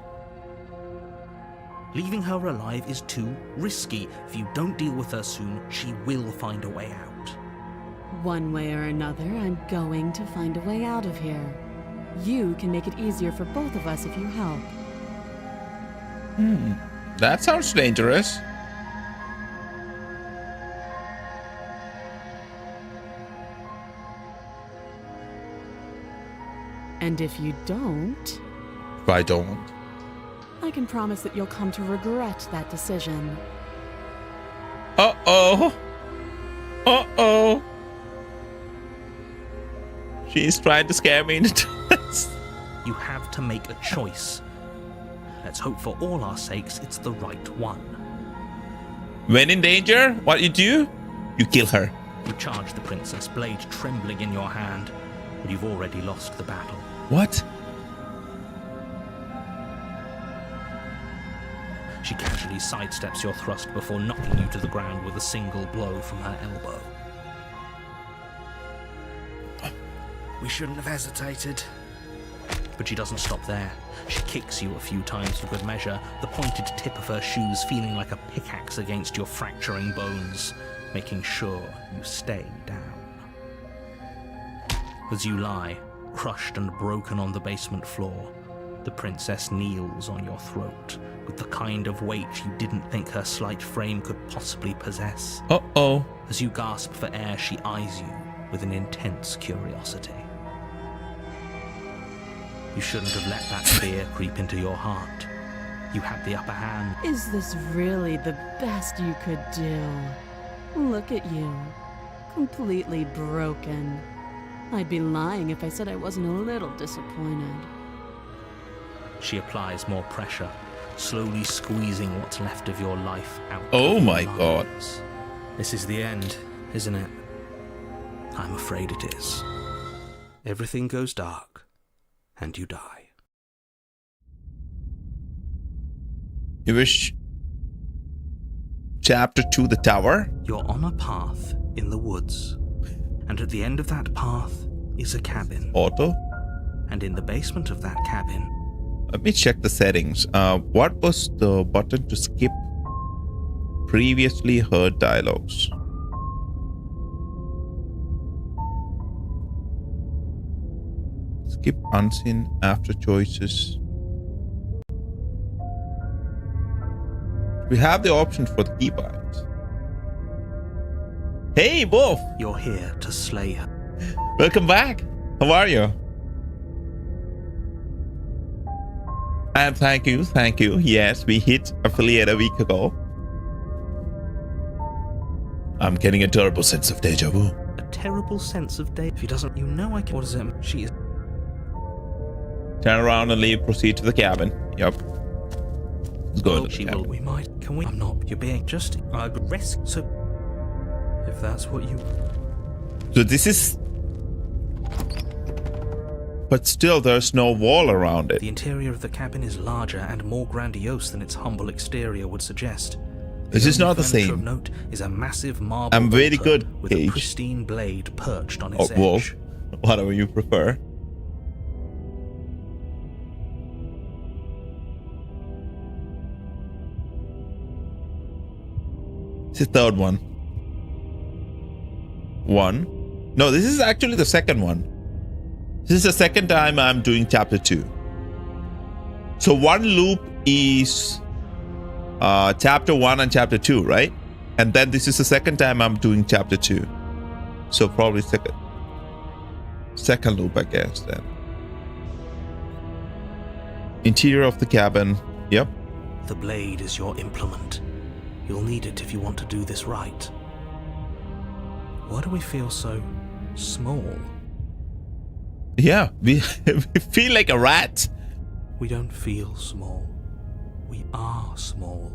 Leaving her alive is too risky. If you don't deal with her soon, she will find a way out. One way or another, I'm going to find a way out of here. You can make it easier for both of us if you help. That sounds dangerous. And if you don't, If I don't. I can promise that you'll come to regret that decision. Uh-oh. Uh-oh. She's trying to scare me into this. You have to make a choice. Let's hope for all our sakes it's the right one. When in danger, what you do? You kill her. You charge the princess, blade trembling in your hand, but you've already lost the battle. What? She casually sidesteps your thrust before knocking you to the ground with a single blow from her elbow. We shouldn't have hesitated. But she doesn't stop there. She kicks you a few times for good measure, the pointed tip of her shoes feeling like a pickaxe against your fracturing bones, making sure you stay down. As you lie, crushed and broken on the basement floor, the princess kneels on your throat with the kind of weight you didn't think her slight frame could possibly possess. Uh-oh. As you gasp for air, she eyes you with an intense curiosity. You shouldn't have let that fear creep into your heart. You had the upper hand. Is this really the best you could do? Look at you. Completely broken. I'd be lying if I said I wasn't a little disappointed. She applies more pressure, slowly squeezing what's left of your life out. Oh of my your God. lungs. This is the end, isn't it? I'm afraid it is. Everything goes dark, and you die. You wish... Chapter 2, the tower? You're on a path in the woods, and at the end of that path is a cabin. Auto? And in the basement of that cabin, Let me check the settings. What was the button to skip previously heard dialogues? Skip unseen after choices. We have the option for the keybind. Hey, Wolf! you're here to slay her. Welcome back. How are you? And thank you, thank you. Yes, we hit affiliate a week ago. I'm getting a terrible sense of deja vu. A terrible sense of day. If he doesn't, you know I can. What is it? She is. Turn around and leave. Proceed to the cabin. Yep. Let's go Well, to the she cabin. will. We might. Can we? I'm not. You're being just. I'd risk. So, if that's what you. So this is... But still, there's no wall around it. The interior of the cabin is larger and more grandiose than its humble exterior would suggest. This is not the furniture of same. note is a massive marble I'm very altar good, with a Paige. pristine blade perched on Or its Wolf. edge. Whatever you prefer. It's the third one. One. No, this is actually the second one. This is the second time I'm doing chapter 2. So one loop is chapter 1 and chapter 2, right? And then this is the second time I'm doing chapter 2. So probably second loop, I guess, then. Interior of the cabin. Yep. The blade is your implement. You'll need it if you want to do this right. Why do we feel so small? Yeah, we feel like a rat. We don't feel small. We are small.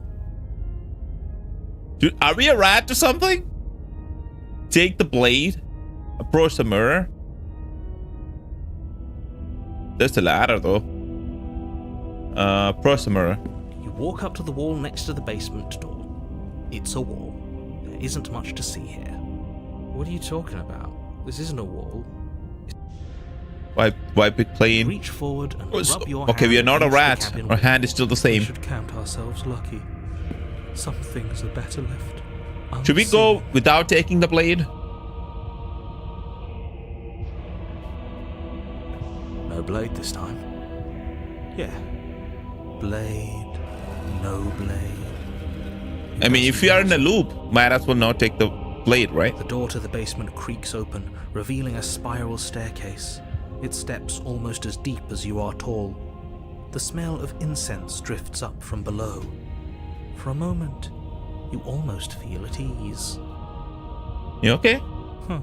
Dude, are we a rat or something? Take the blade. Approach the mirror. There's the ladder, though. Prosumer. You walk up to the wall next to the basement door. It's a wall. There isn't much to see here. What are you talking about? This isn't a wall. Wipe it clean. Reach forward and rub your Okay, hand we are not a against the rat. cabin Our wall. hand is still the We same. should count ourselves lucky. Some things are better left unseen. Should we go without taking the blade? No blade this time. Yeah. Blade. No blade. I mean, if we are in a loop, might as well not take the blade, right? The door to the basement creaks open, revealing a spiral staircase. Its steps almost as deep as you are tall. The smell of incense drifts up from below. For a moment, you almost feel at ease. You okay? Huh.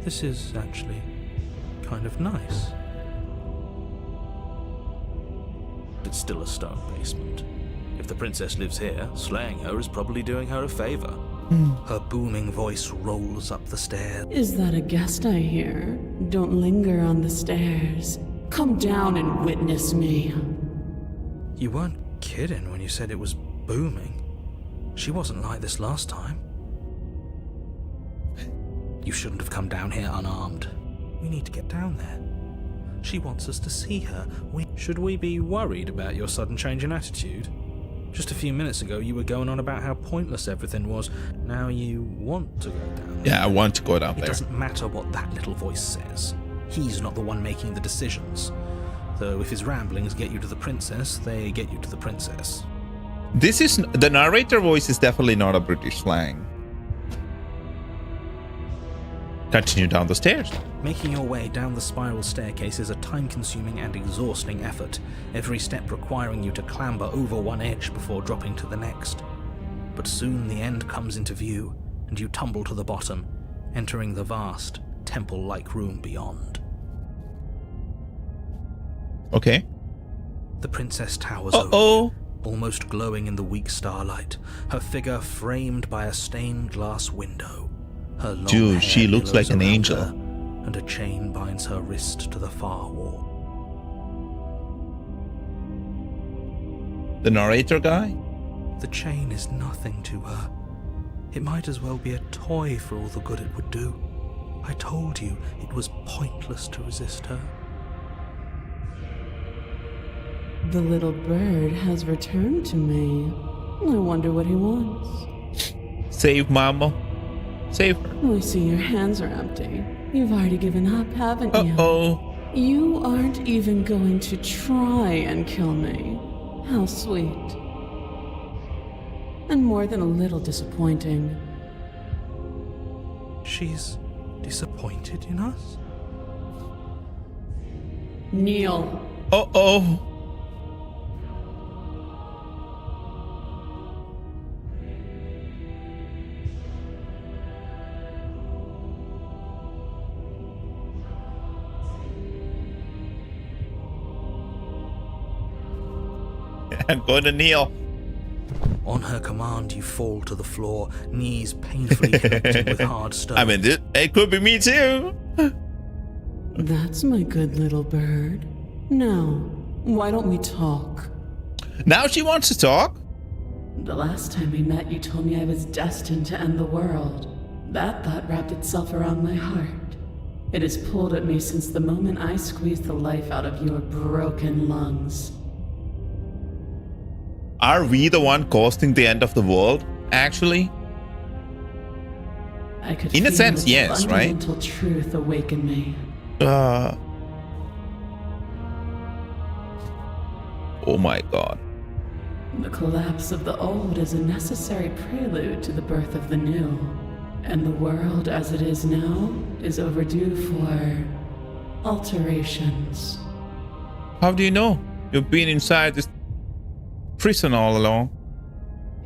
This is actually kind of nice. It's still a stone basement. If the princess lives here, slaying her is probably doing her a favor. Her booming voice rolls up the stairs. Is that a guest I hear? Don't linger on the stairs. Come down and witness me. You weren't kidding when you said it was booming. She wasn't like this last time. You shouldn't have come down here unarmed. We need to get down there. She wants us to see her. Should we be worried about your sudden change in attitude? Just a few minutes ago, you were going on about how pointless everything was. Now you want to go down there. Yeah, I want to go down It there. doesn't matter what that little voice says. He's not the one making the decisions. Though if his ramblings get you to the princess, they get you to the princess. This is the narrator voice is definitely not a British slang. Continue down the stairs. Making your way down the spiral staircase is a time-consuming and exhausting effort, every step requiring you to clamber over one edge before dropping to the next. But soon the end comes into view, and you tumble to the bottom, entering the vast, temple-like room beyond. Okay. The princess towers over, Uh-oh. almost glowing in the weak starlight, her figure framed by a stained glass window. Her long Dude, hair she looks billows like an around angel. her, and a chain binds her wrist to the far wall. The narrator guy? The chain is nothing to her. It might as well be a toy for all the good it would do. I told you it was pointless to resist her. The little bird has returned to me. I wonder what he wants. Save Mama. Save her. I see your hands are empty. You've already given up, haven't you? Uh-oh. You aren't even going to try and kill me. How sweet. And more than a little disappointing. She's disappointed in us? Kneel. Uh-oh. I'm going to kneel. On her command, you fall to the floor, knees painfully connected with hard stone. I mean, it could be me too. That's my good little bird. Now, why don't we talk? Now she wants to talk. The last time we met, you told me I was destined to end the world. That thought wrapped itself around my heart. It has pulled at me since the moment I squeezed the life out of your broken lungs. Are we the one causing the end of the world, actually? I could In a feel sense, its yes, right? fundamental truth awaken me. Oh my god. The collapse of the old is a necessary prelude to the birth of the new. And the world as it is now is overdue for alterations. How do you know? You've been inside this prison all along.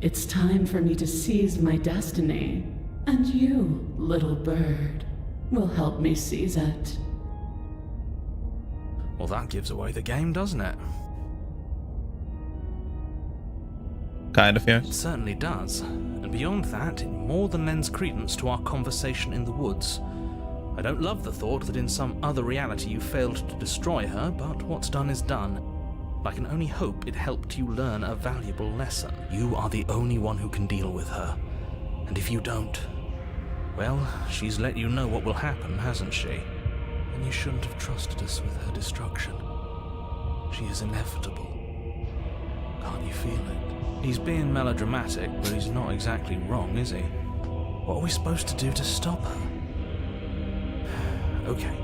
It's time for me to seize my destiny. And you, little bird, will help me seize it. Well, that gives away the game, doesn't it? Kind of, It yes. certainly does. And beyond that, it more than lends credence to our conversation in the woods. I don't love the thought that in some other reality you failed to destroy her, but what's done is done. I can only hope it helped you learn a valuable lesson. You are the only one who can deal with her. And if you don't, well, she's let you know what will happen, hasn't she? And you shouldn't have trusted us with her destruction. She is inevitable. Can't you feel it? He's being melodramatic, but he's not exactly wrong, is he? What are we supposed to do to stop her? Okay,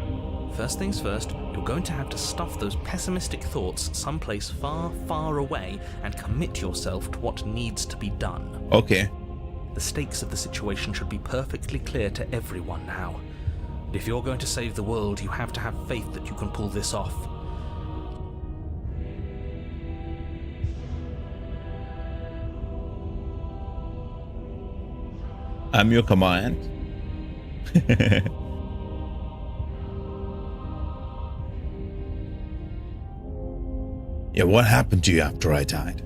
first things first, you're going to have to stuff those pessimistic thoughts someplace far, far away and commit yourself to what needs to be done. Okay. The stakes of the situation should be perfectly clear to everyone now. And if you're going to save the world, you have to have faith that you can pull this off. I'm your command. Yeah, what happened to you after I died?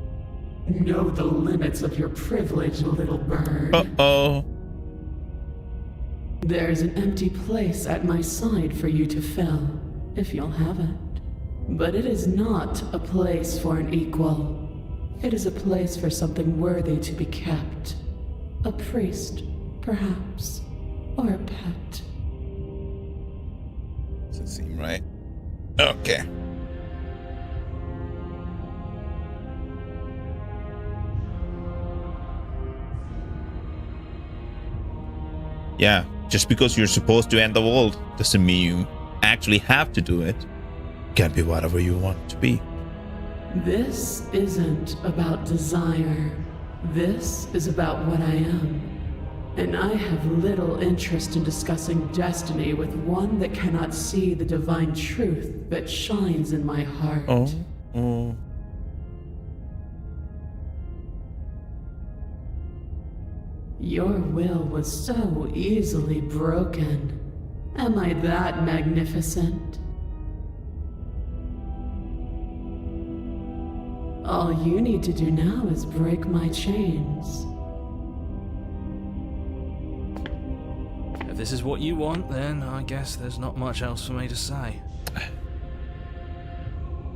Know the limits of your privilege, little bird. Uh-oh. There's an empty place at my side for you to fill, if you'll have it. But it is not a place for an equal. It is a place for something worthy to be kept. A priest, perhaps, or a pet. Doesn't seem right. Okay. Yeah, just because you're supposed to end the world doesn't mean you actually have to do it. You can be whatever you want to be. This isn't about desire. This is about what I am. And I have little interest in discussing destiny with one that cannot see the divine truth that shines in my heart. Oh. Your will was so easily broken. Am I that magnificent? All you need to do now is break my chains. If this is what you want, then I guess there's not much else for me to say.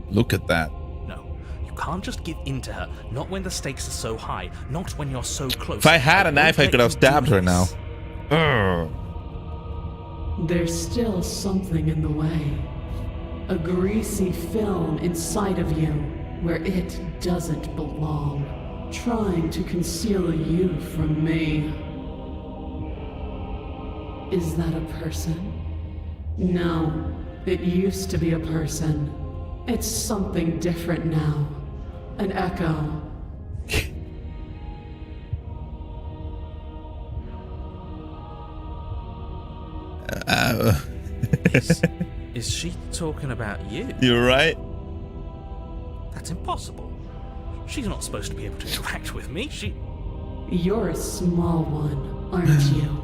Look at that. No, you can't just give in to her. Not when the stakes are so high. Not when you're so close. If I had a knife, I could have stabbed her now. Ugh. There's still something in the way. A greasy film inside of you where it doesn't belong, trying to conceal you from me. Is that a person? No, it used to be a person. It's something different now. An echo. Is she talking about you? You're right. That's impossible. She's not supposed to be able to interact with me. You're a small one, aren't you?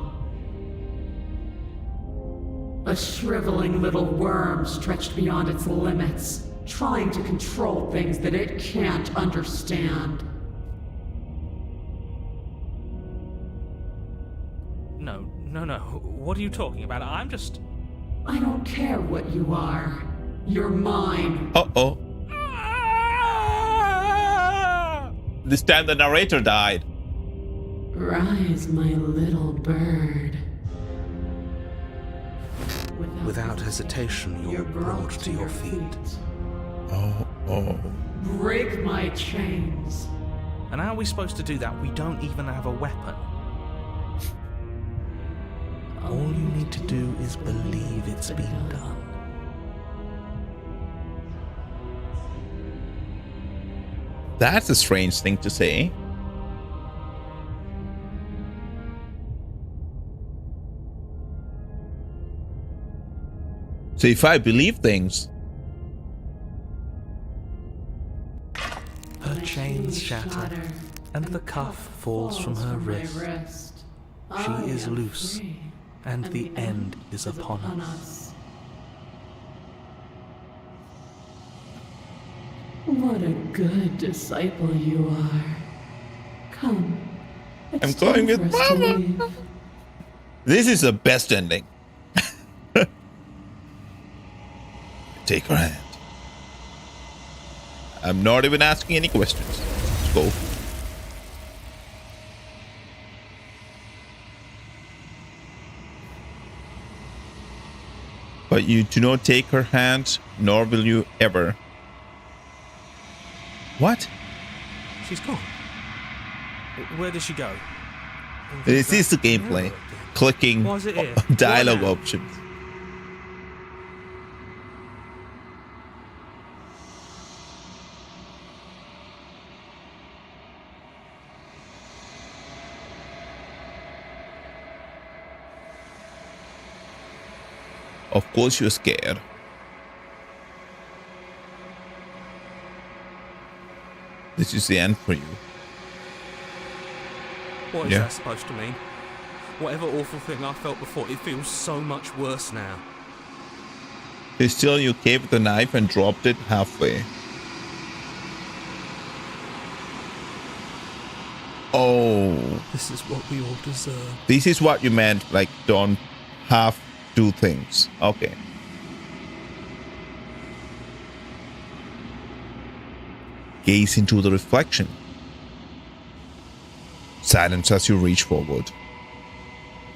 A shriveling little worm stretched beyond its limits, trying to control things that it can't understand. No. What are you talking about? I'm just... I don't care what you are. You're mine. Uh-oh. This time the narrator died. Rise, my little bird. Without hesitation, you're brought to your feet. Oh. Break my chains. And how are we supposed to do that? We don't even have a weapon. All you need to do is believe it's been done. That's a strange thing to say. So if I believe things... Her chains shatter, and the cuff falls from her wrist. She is loose, and the end is upon us. What a good disciple you are. Come. I'm going with Mama. This is the best ending. Take her hand. I'm not even asking any questions. Let's go. But you do not take her hand, nor will you ever. What? She's gone. Where did she go? This is the gameplay. Clicking Why is it here? dialogue Why now? options. Of course you're scared. This is the end for you. What is Yeah. that supposed to mean? Whatever awful thing I felt before, it feels so much worse now. Still, you gave the knife and dropped it halfway. Oh, This is what we all deserve. this is what you meant. Like, don't half do things. Okay. Gaze into the reflection. Silence as you reach forward.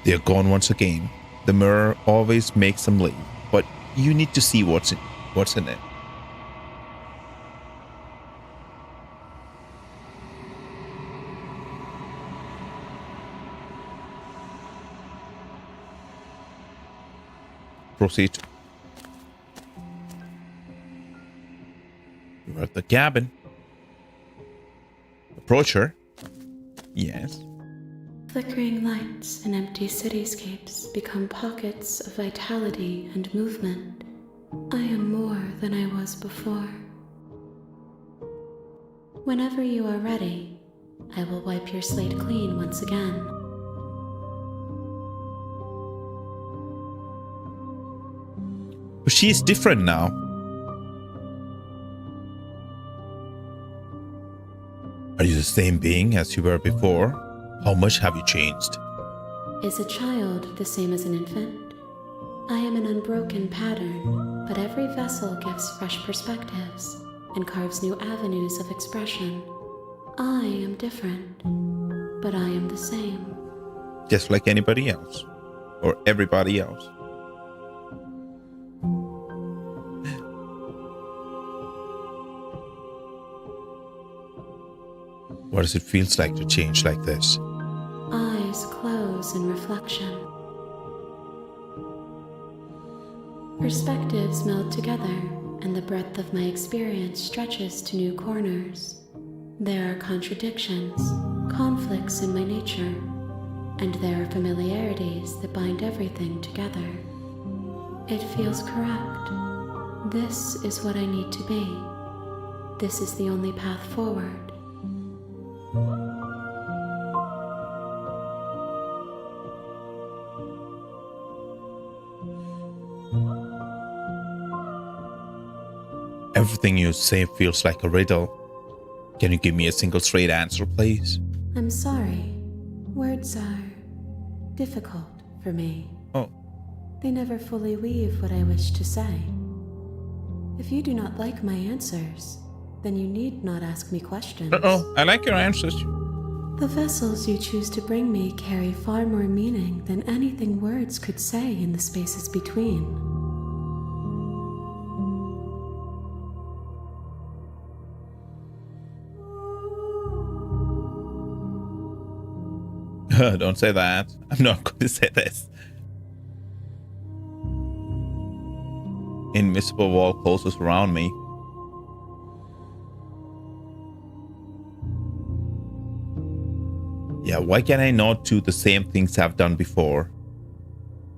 They're gone once again. The mirror always makes them leave, but you need to see what's in it. Proceed. You're at the cabin. Approach her. Yes. Flickering lights and empty cityscapes become pockets of vitality and movement. I am more than I was before. Whenever you are ready, I will wipe your slate clean once again. But she's different now. Are you the same being as you were before? How much have you changed? Is a child the same as an infant? I am an unbroken pattern, but every vessel gives fresh perspectives and carves new avenues of expression. I am different, but I am the same. Just like anybody else. Or everybody else. What does it feel like to change like this? Eyes close in reflection. Perspectives meld together, and the breadth of my experience stretches to new corners. There are contradictions, conflicts in my nature, and there are familiarities that bind everything together. It feels correct. This is what I need to be. This is the only path forward. Everything you say feels like a riddle. Can you give me a single straight answer, please? I'm sorry. Words are difficult for me. Oh, They never fully weave what I wish to say. If you do not like my answers, then you need not ask me questions. I like your answers. The vessels you choose to bring me carry far more meaning than anything words could say in the spaces between. Don't say that. I'm not going to say this. Invisible wall closes around me. Yeah, why can I not do the same things I've done before?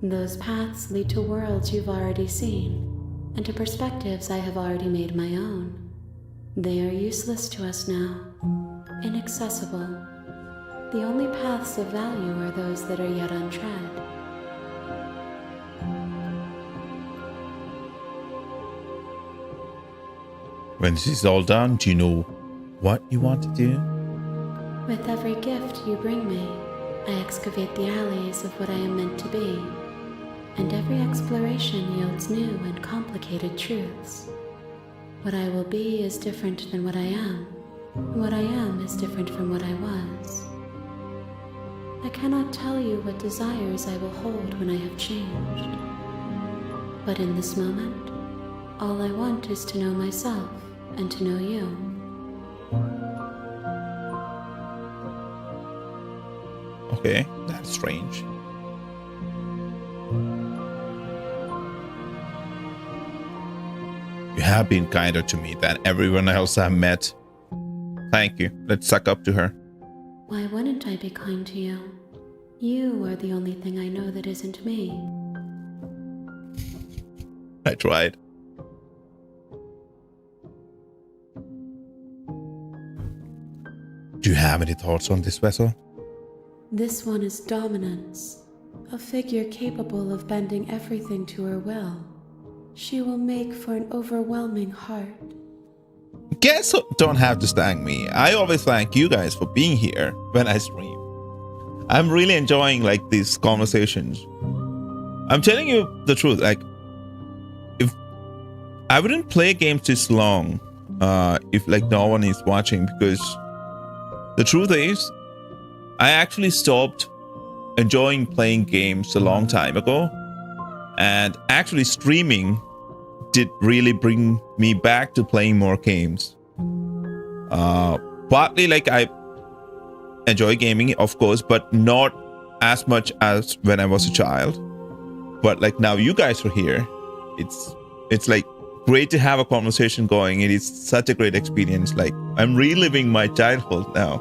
Those paths lead to worlds you've already seen, and to perspectives I have already made my own. They are useless to us now, inaccessible. The only paths of value are those that are yet untread. When this is all done, do you know what you want to do? With every gift you bring me, I excavate the alleys of what I am meant to be, and every exploration yields new and complicated truths. What I will be is different than what I am. And what I am is different from what I was. I cannot tell you what desires I will hold when I have changed. But in this moment, all I want is to know myself and to know you. Okay, that's strange. You have been kinder to me than everyone else I've met. Thank you. Let's suck up to her. Why wouldn't I be kind to you? You are the only thing I know that isn't me. I tried. Do you have any thoughts on this vessel? This one is dominance, a figure capable of bending everything to her will. She will make for an overwhelming heart. Guess don't have to thank me. I always thank you guys for being here when I stream. I'm really enjoying like these conversations. I'm telling you the truth. Like, if I wouldn't play games this long, if like no one is watching, because the truth is, I actually stopped enjoying playing games a long time ago, and actually streaming did really bring me back to playing more games. Partly like I enjoy gaming, of course, but not as much as when I was a child. But like now you guys are here, it's like great to have a conversation going. It is such a great experience. Like I'm reliving my childhood now,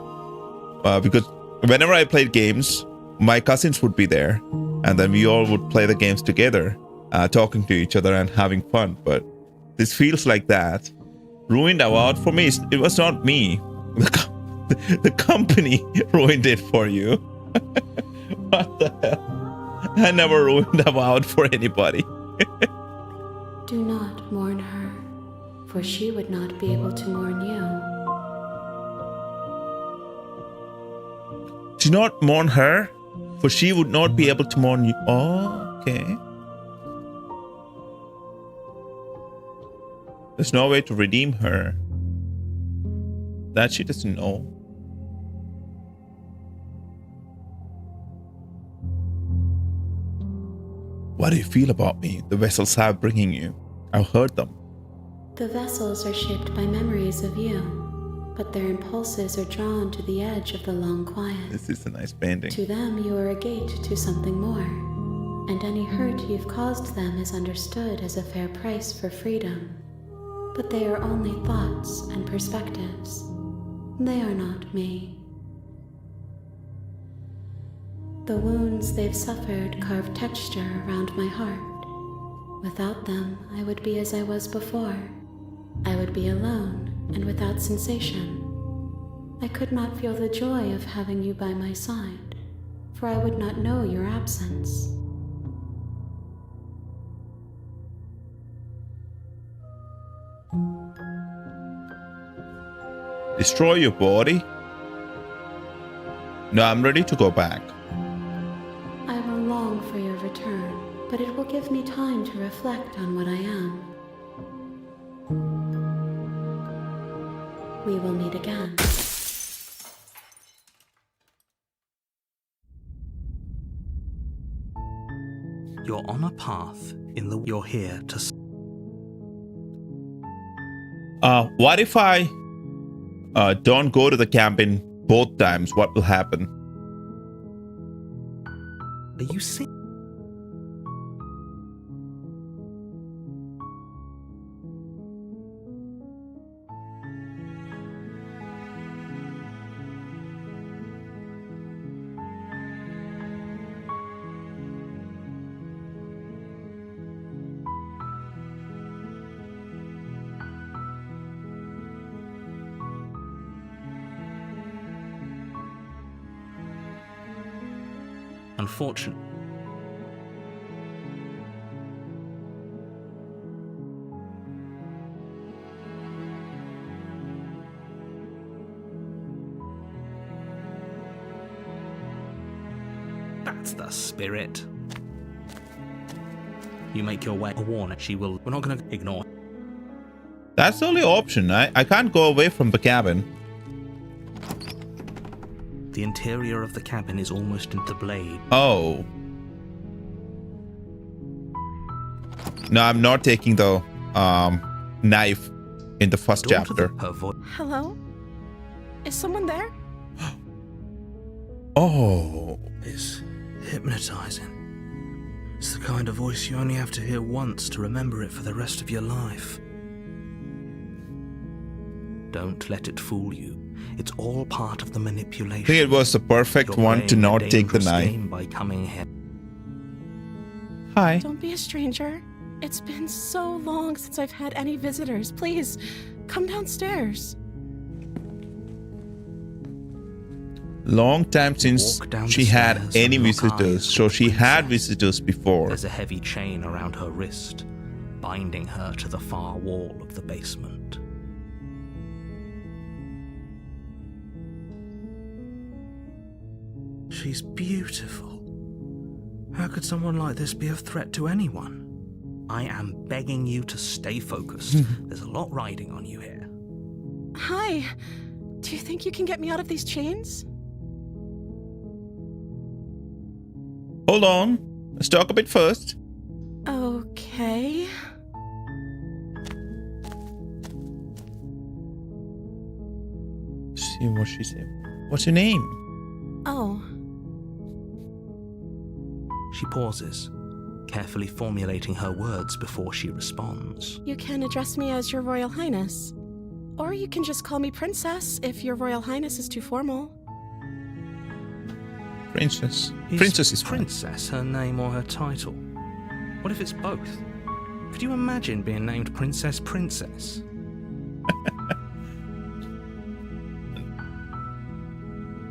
because whenever I played games, my cousins would be there, and then we all would play the games together, talking to each other and having fun. But this feels like that. Ruined Award for me, it was not me. The company ruined it for you. What the hell? I never ruined Award for anybody. Do not mourn her, for she would not be able to mourn you. Do not mourn her, for she would not be able to mourn you. Oh, okay. There's no way to redeem her. That she doesn't know. What do you feel about me? The vessels have bringing you. I've heard them. The vessels are shaped by memories of you, but their impulses are drawn to the edge of the long quiet. This is a nice painting. To them, you are a gate to something more, and any hurt you've caused them is understood as a fair price for freedom. But they are only thoughts and perspectives. They are not me. The wounds they've suffered carve texture around my heart. Without them, I would be as I was before. I would be alone and without sensation. I could not feel the joy of having you by my side, for I would not know your absence. Destroy your body? No, I'm ready to go back. I will long for your return, but it will give me time to reflect on what I am. We will meet again. You're on a path in the... You're here to... What if I don't go to the cabin both times? What will happen? Are you sick? Unfortunately. That's the spirit. You make your way. A warning. She will. We're not going to ignore. That's the only option. I can't go away from the cabin. The interior of the cabin is almost into blade. Oh. No, I'm not taking the knife in the first chapter. Hello? Is someone there? Oh. Is hypnotizing. It's the kind of voice you only have to hear once to remember it for the rest of your life. Don't let it fool you. It's all part of the manipulation. I think it was the perfect You're one to playing a not take the dangerous knife. game by coming here. Hi. Don't be a stranger. It's been so long since I've had any visitors. Please, come downstairs. Long time since Walk down she the had stairs any and lock visitors. eyes So with she the had princess. visitors before. There's a heavy chain around her wrist, binding her to the far wall of the basement. She's beautiful. How could someone like this be a threat to anyone? I am begging you to stay focused. There's a lot riding on you here. Hi. Do you think you can get me out of these chains? Hold on. Let's talk a bit first. Okay. See what she said. What's your name? Oh. She pauses, carefully formulating her words before she responds. You can address me as Your Royal Highness. Or you can just call me Princess if Your Royal Highness is too formal. Princess. Princess is fine. Princess her name or her title? What if it's both? Could you imagine being named Princess Princess?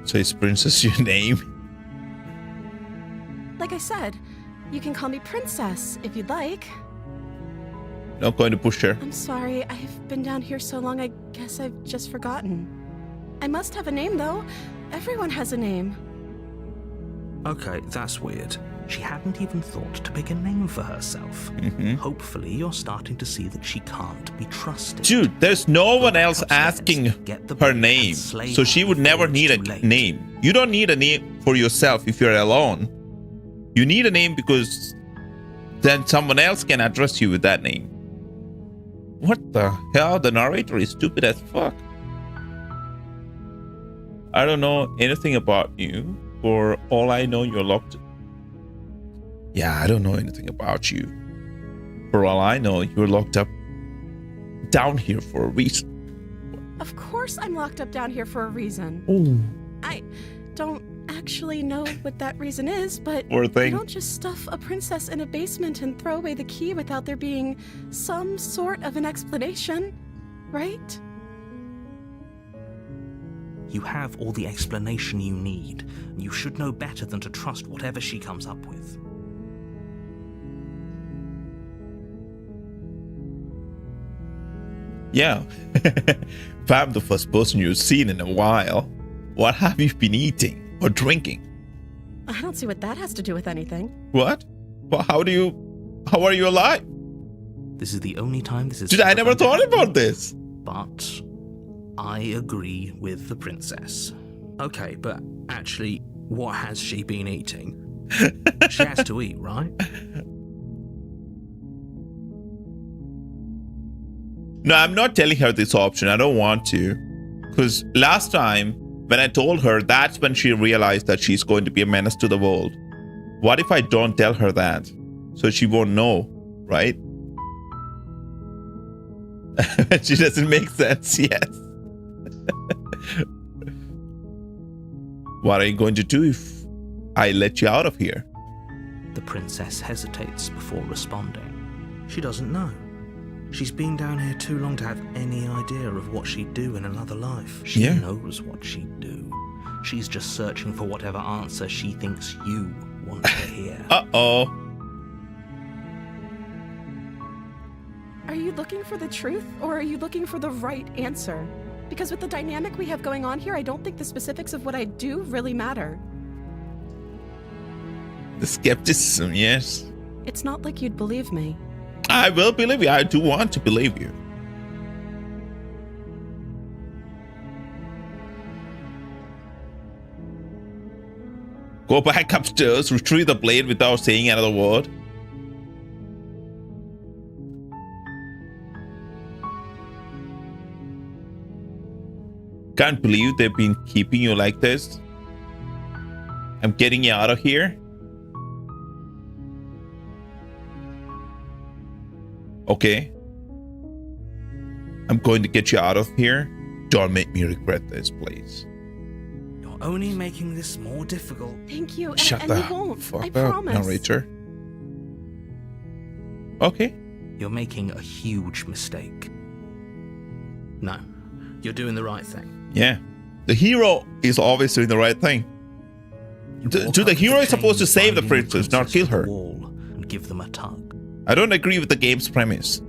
So is Princess your name? Like I said, you can call me Princess if you'd like. Not going to push her. I'm sorry, I've been down here so long I guess I've just forgotten. I must have a name though. Everyone has a name. Okay, that's weird. She hadn't even thought to pick a name for herself. Hopefully you're starting to see that she can't be trusted. Dude, there's no one else asking Get the her book name. and slay So she her would never before need it's a too late. name. You don't need a name for yourself if you're alone. You need a name because then someone else can address you with that name. What the hell? The narrator is stupid as fuck. I don't know anything about you. For all I know, you're locked. Yeah, I don't know anything about you. For all I know, you're locked up down here for a reason. Of course I'm locked up down here for a reason. Oh, I don't actually know what that reason is, but poor you thing. don't just stuff a princess in a basement and throw away the key without there being some sort of an explanation, right? You have all the explanation you need. You should know better than to trust whatever she comes up with. Yeah. If I'm the first person you've seen in a while, what have you been eating or drinking? I don't see what that has to do with anything. What? Well, how are you alive? This is the only time this is Dude, I ever never going to thought happen. about this. But I agree with the princess. Okay, but actually, what has she been eating? She has to eat, right? No, I'm not telling her this option. I don't want to. Because last time, when I told her, that's when she realized that she's going to be a menace to the world. What if I don't tell her that? So she won't know, right? She doesn't make sense, yes. What are you going to do if I let you out of here? The princess hesitates before responding. She doesn't know. She's been down here too long to have any idea of what she'd do in another life. She Yeah. knows what she'd do. She's just searching for whatever answer she thinks you want to hear. Uh-oh. Are you looking for the truth, or are you looking for the right answer? Because with the dynamic we have going on here, I don't think the specifics of what I do really matter. The skepticism, yes. It's not like you'd believe me. I will believe you. I do want to believe you. Go back upstairs, retrieve the blade without saying another word. Can't believe they've been keeping you like this. I'm getting you out of here. Okay. I'm going to get you out of here. Don't make me regret this, please. You're only making this more difficult. Thank you. Shut and the we won't. fuck I up, promise. narrator. Okay. You're making a huge mistake. No, you're doing the right thing. Yeah. The hero is always doing the right thing. The hero is supposed to save the princess, not kill her. Wall and give them a tug. I don't agree with the game's premise.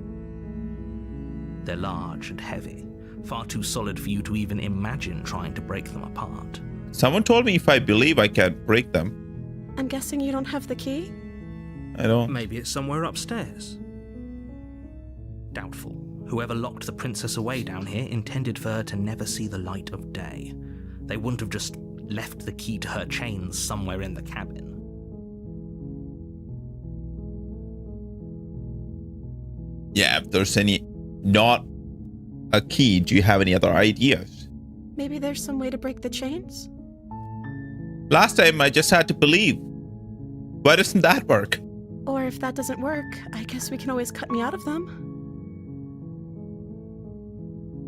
They're large and heavy, far too solid for you to even imagine trying to break them apart. Someone told me if I believe I can break them. I'm guessing you don't have the key? I don't. Maybe it's somewhere upstairs. Doubtful. Whoever locked the princess away down here intended for her to never see the light of day. They wouldn't have just left the key to her chains somewhere in the cabin. Yeah, if there's not a key, do you have any other ideas? Maybe there's some way to break the chains? Last time I just had to believe. Why doesn't that work? Or if that doesn't work, I guess we can always cut me out of them.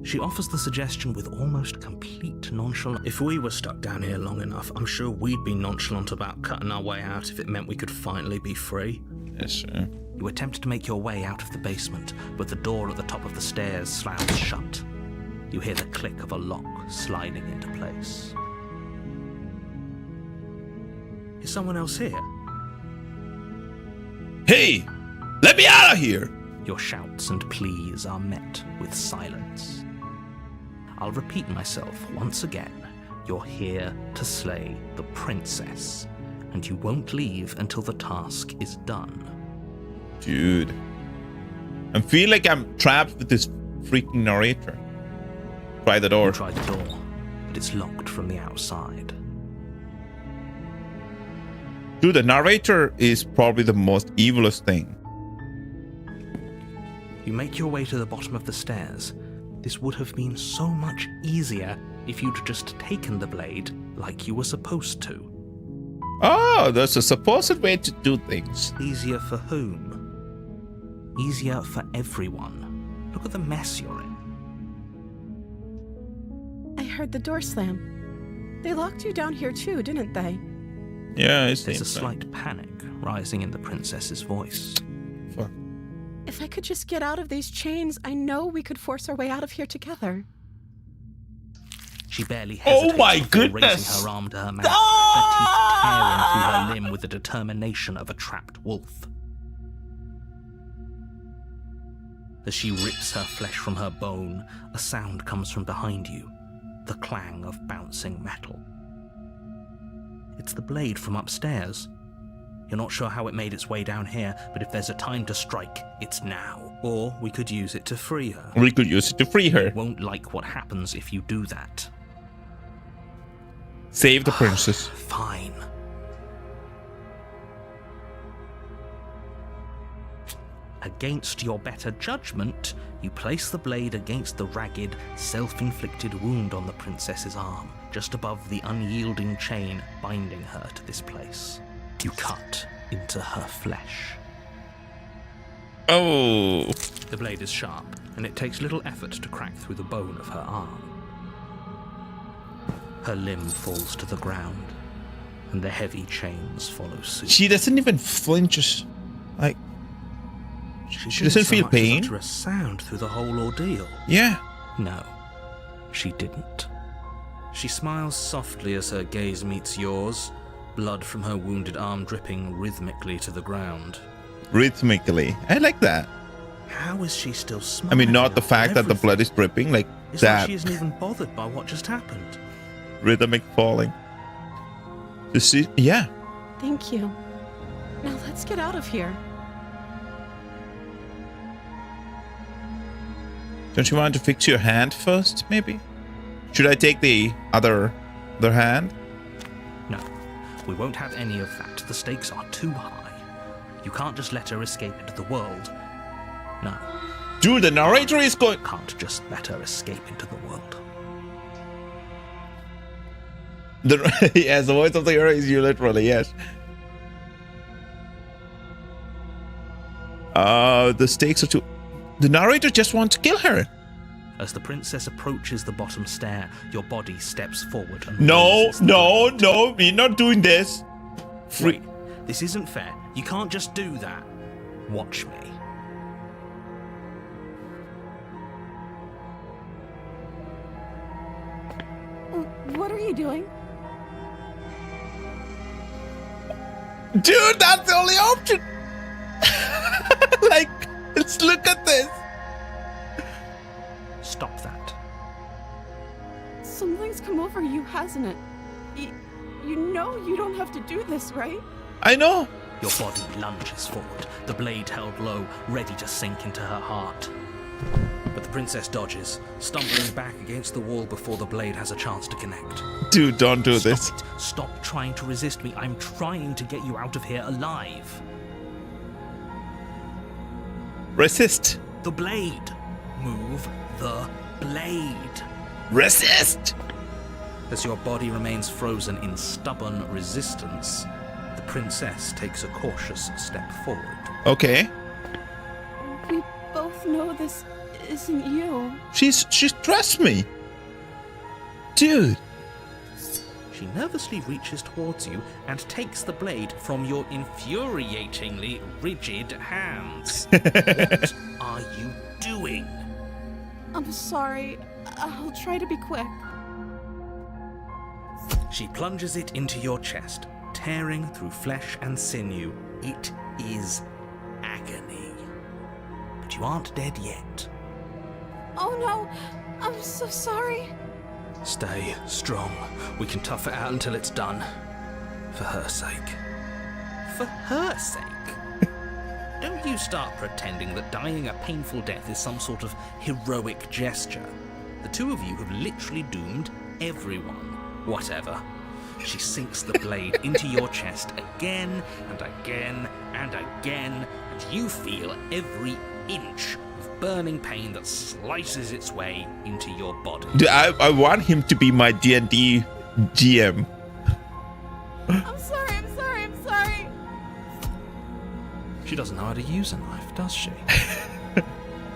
She offers the suggestion with almost complete nonchalance. If we were stuck down here long enough, I'm sure we'd be nonchalant about cutting our way out if it meant we could finally be free. Yes, sir. You attempt to make your way out of the basement, but the door at the top of the stairs slams shut. You hear the click of a lock sliding into place. Is someone else here? Hey! Let me out of here! Your shouts and pleas are met with silence. I'll repeat myself once again. You're here to slay the princess, and you won't leave until the task is done. Dude. I feel like I'm trapped with this freaking narrator. Try the door. You try the door, but it's locked from the outside. Dude, the narrator is probably the most evilest thing. You make your way to the bottom of the stairs. This would have been so much easier if you'd just taken the blade like you were supposed to. Oh, there's a supposed way to do things. Easier for whom? Easier for everyone. Look at the mess you're in. I heard the door slam. They locked you down here too, didn't they? Yeah, it There's a seems so. slight panic rising in the princess's voice. Fuck. If I could just get out of these chains, I know we could force our way out of here together. She barely Oh hesitates my before goodness! raising her arm to her mouth, her teeth tearing through her limb with the determination of a trapped wolf. As she rips her flesh from her bone, a sound comes from behind you, the clang of bouncing metal. It's the blade from upstairs. You're not sure how it made its way down here, but if there's a time to strike, it's now. Or we could use it to free her. We could use it to free her. You won't like what happens if you do that. Save the princess. Fine. Against your better judgment, you place the blade against the ragged, self-inflicted wound on the princess's arm, just above the unyielding chain binding her to this place. You cut into her flesh. Oh. The blade is sharp, and it takes little effort to crack through the bone of her arm. Her limb falls to the ground, and the heavy chains follow suit. She doesn't even flinch. Like, she doesn't didn't so feel much as pain. utter a sound through the whole ordeal. Yeah. No, she didn't. She smiles softly as her gaze meets yours, blood from her wounded arm dripping rhythmically to the ground. Rhythmically. I like that. How is she still I smiling? mean, not the after fact that the everything? blood is dripping, like It's like that. she isn't even bothered by what just happened. Rhythmic falling. You see? Yeah. Thank you. Now let's get out of here. Don't you want to fix your hand first, maybe? Should I take the other hand? No. We won't have any of that. The stakes are too high. You can't just let her escape into the world. No, Dude, the narrator is going. can't just let her escape into the world. Yes, the voice of the hero is you literally, yes. The stakes are too. The narrator just wants to kill her. As the princess approaches the bottom stair, your body steps forward and No, raises the no, blade. no, we're not doing this. Wait, this isn't fair. You can't just do that. Watch me. What are you doing? Dude, that's the only option. Like, let's look at this. Stop that. Something's come over you, hasn't it? You know you don't have to do this, right? I know. Your body lunges forward, the blade held low, ready to sink into her heart. But the princess dodges, stumbling back against the wall before the blade has a chance to connect. Dude, don't do Stop this. it. Stop trying to resist me. I'm trying to get you out of here alive. Resist. The blade. Move the blade. Resist. As your body remains frozen in stubborn resistance, the princess takes a cautious step forward. Okay. We both know this isn't you. She's trusts me. Dude. She nervously reaches towards you and takes the blade from your infuriatingly rigid hands. What are you doing? I'm sorry. I'll try to be quick. She plunges it into your chest, tearing through flesh and sinew. It is agony. But you aren't dead yet. Oh no, I'm so sorry. Stay strong. We can tough it out until it's done. For her sake. For her sake? Don't you start pretending that dying a painful death is some sort of heroic gesture. The two of you have literally doomed everyone. Whatever. She sinks the blade into your chest again and again and again, and you feel every inch of burning pain that slices its way into your body. Dude, I want him to be my D&D GM. I'm sorry, I'm sorry, I'm sorry. She doesn't know how to use a knife, does she?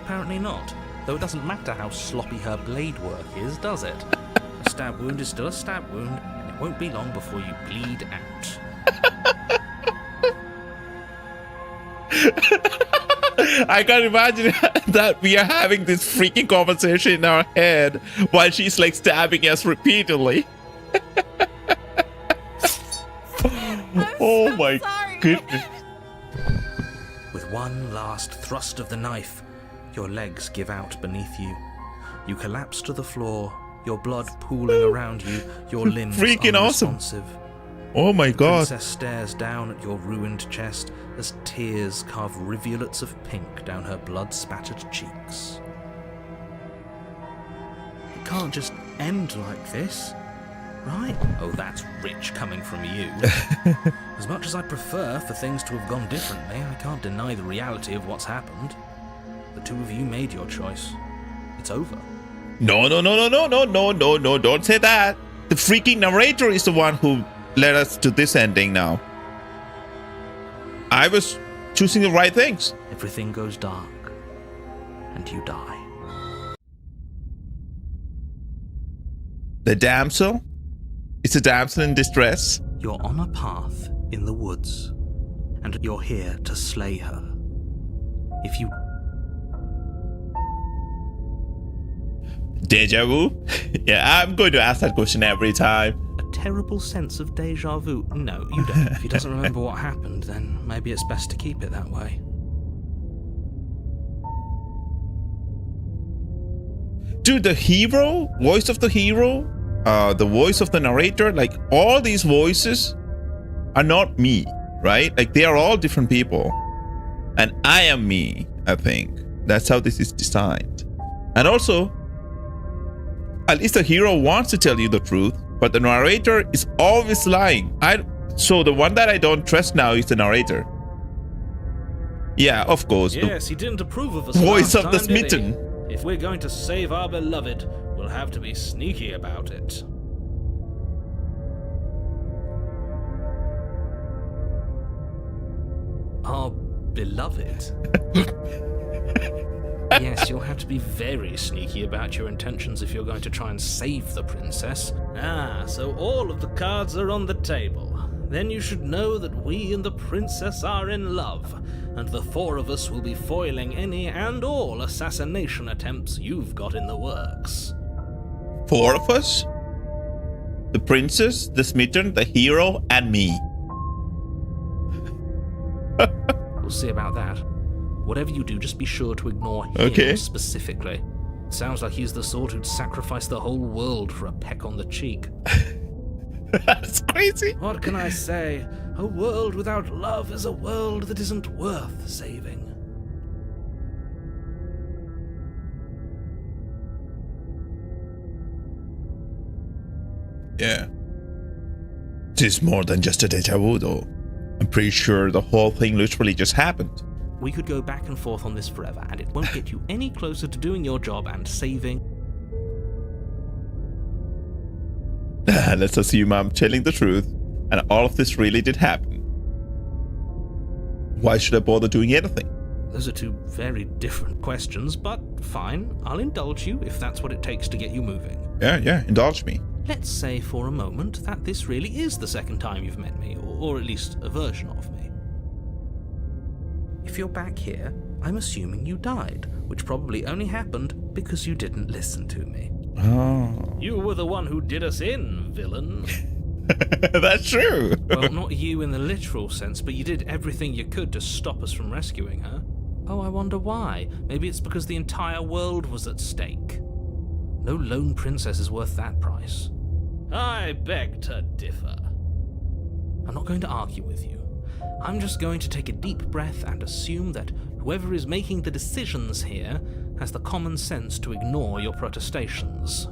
Apparently not. Though it doesn't matter how sloppy her blade work is, does it? A stab wound is still a stab wound, and it won't be long before you bleed out. I can imagine that we are having this freaking conversation in our head while she's like stabbing us repeatedly. Oh so my sorry. goodness. With one last thrust of the knife, your legs give out beneath you. You collapse to the floor, your blood pooling around you, your limbs Freaking awesome. unresponsive. Oh my The god. princess stares down at your ruined chest as tears carve rivulets of pink down her blood-spattered cheeks. It can't just end like this, right? Oh, that's rich coming from you. As much as I'd prefer for things to have gone differently, I can't deny the reality of what's happened. The two of you made your choice. It's over. No, don't say that. The freaking narrator is the one who led us to this ending now. I was choosing the right things. Everything goes dark, and you die. The damsel? It's a damsel in distress. You're on a path in the woods, and you're here to slay her. If you... Deja vu? Yeah, I'm going to ask that question every time. A terrible sense of deja vu. No, you don't. If he doesn't remember what happened, then maybe it's best to keep it that way. Dude, the hero, voice of the hero, the voice of the narrator, like all these voices are not me, right? Like they are all different people. And I am me, I think. That's how this is designed. And also, at least the hero wants to tell you the truth, but the narrator is always lying. So the one that I don't trust now is the narrator. Yeah, of course. Yes, he didn't approve of us. Voice last of the time, did he? smitten. If we're going to save our beloved, we'll have to be sneaky about it. Our beloved? Yes, you'll have to be very sneaky about your intentions if you're going to try and save the princess. Ah, so all of the cards are on the table. Then you should know that we and the princess are in love, and the four of us will be foiling any and all assassination attempts you've got in the works. 4 of us? The princess, the smitten, the hero, and me. We'll see about that. Whatever you do, just be sure to ignore him Okay. specifically. Sounds like he's the sort who'd sacrifice the whole world for a peck on the cheek. That's crazy. What can I say? A world without love is a world that isn't worth saving. Yeah. This is more than just a deja vu, though. I'm pretty sure the whole thing literally just happened. We could go back and forth on this forever, and it won't get you any closer to doing your job and saving. Let's assume I'm telling the truth, and all of this really did happen. Why should I bother doing anything? Those are two very different questions, but fine, I'll indulge you if that's what it takes to get you moving. Yeah, indulge me. Let's say for a moment that this really is the second time you've met me, or at least a version of me. If you're back here, I'm assuming you died, which probably only happened because you didn't listen to me. Oh. You were the one who did us in, villain. That's true. Well, not you in the literal sense, but you did everything you could to stop us from rescuing her. Oh, I wonder why. Maybe it's because the entire world was at stake. No lone princess is worth that price. I beg to differ. I'm not going to argue with you. I'm just going to take a deep breath and assume that whoever is making the decisions here has the common sense to ignore your protestations.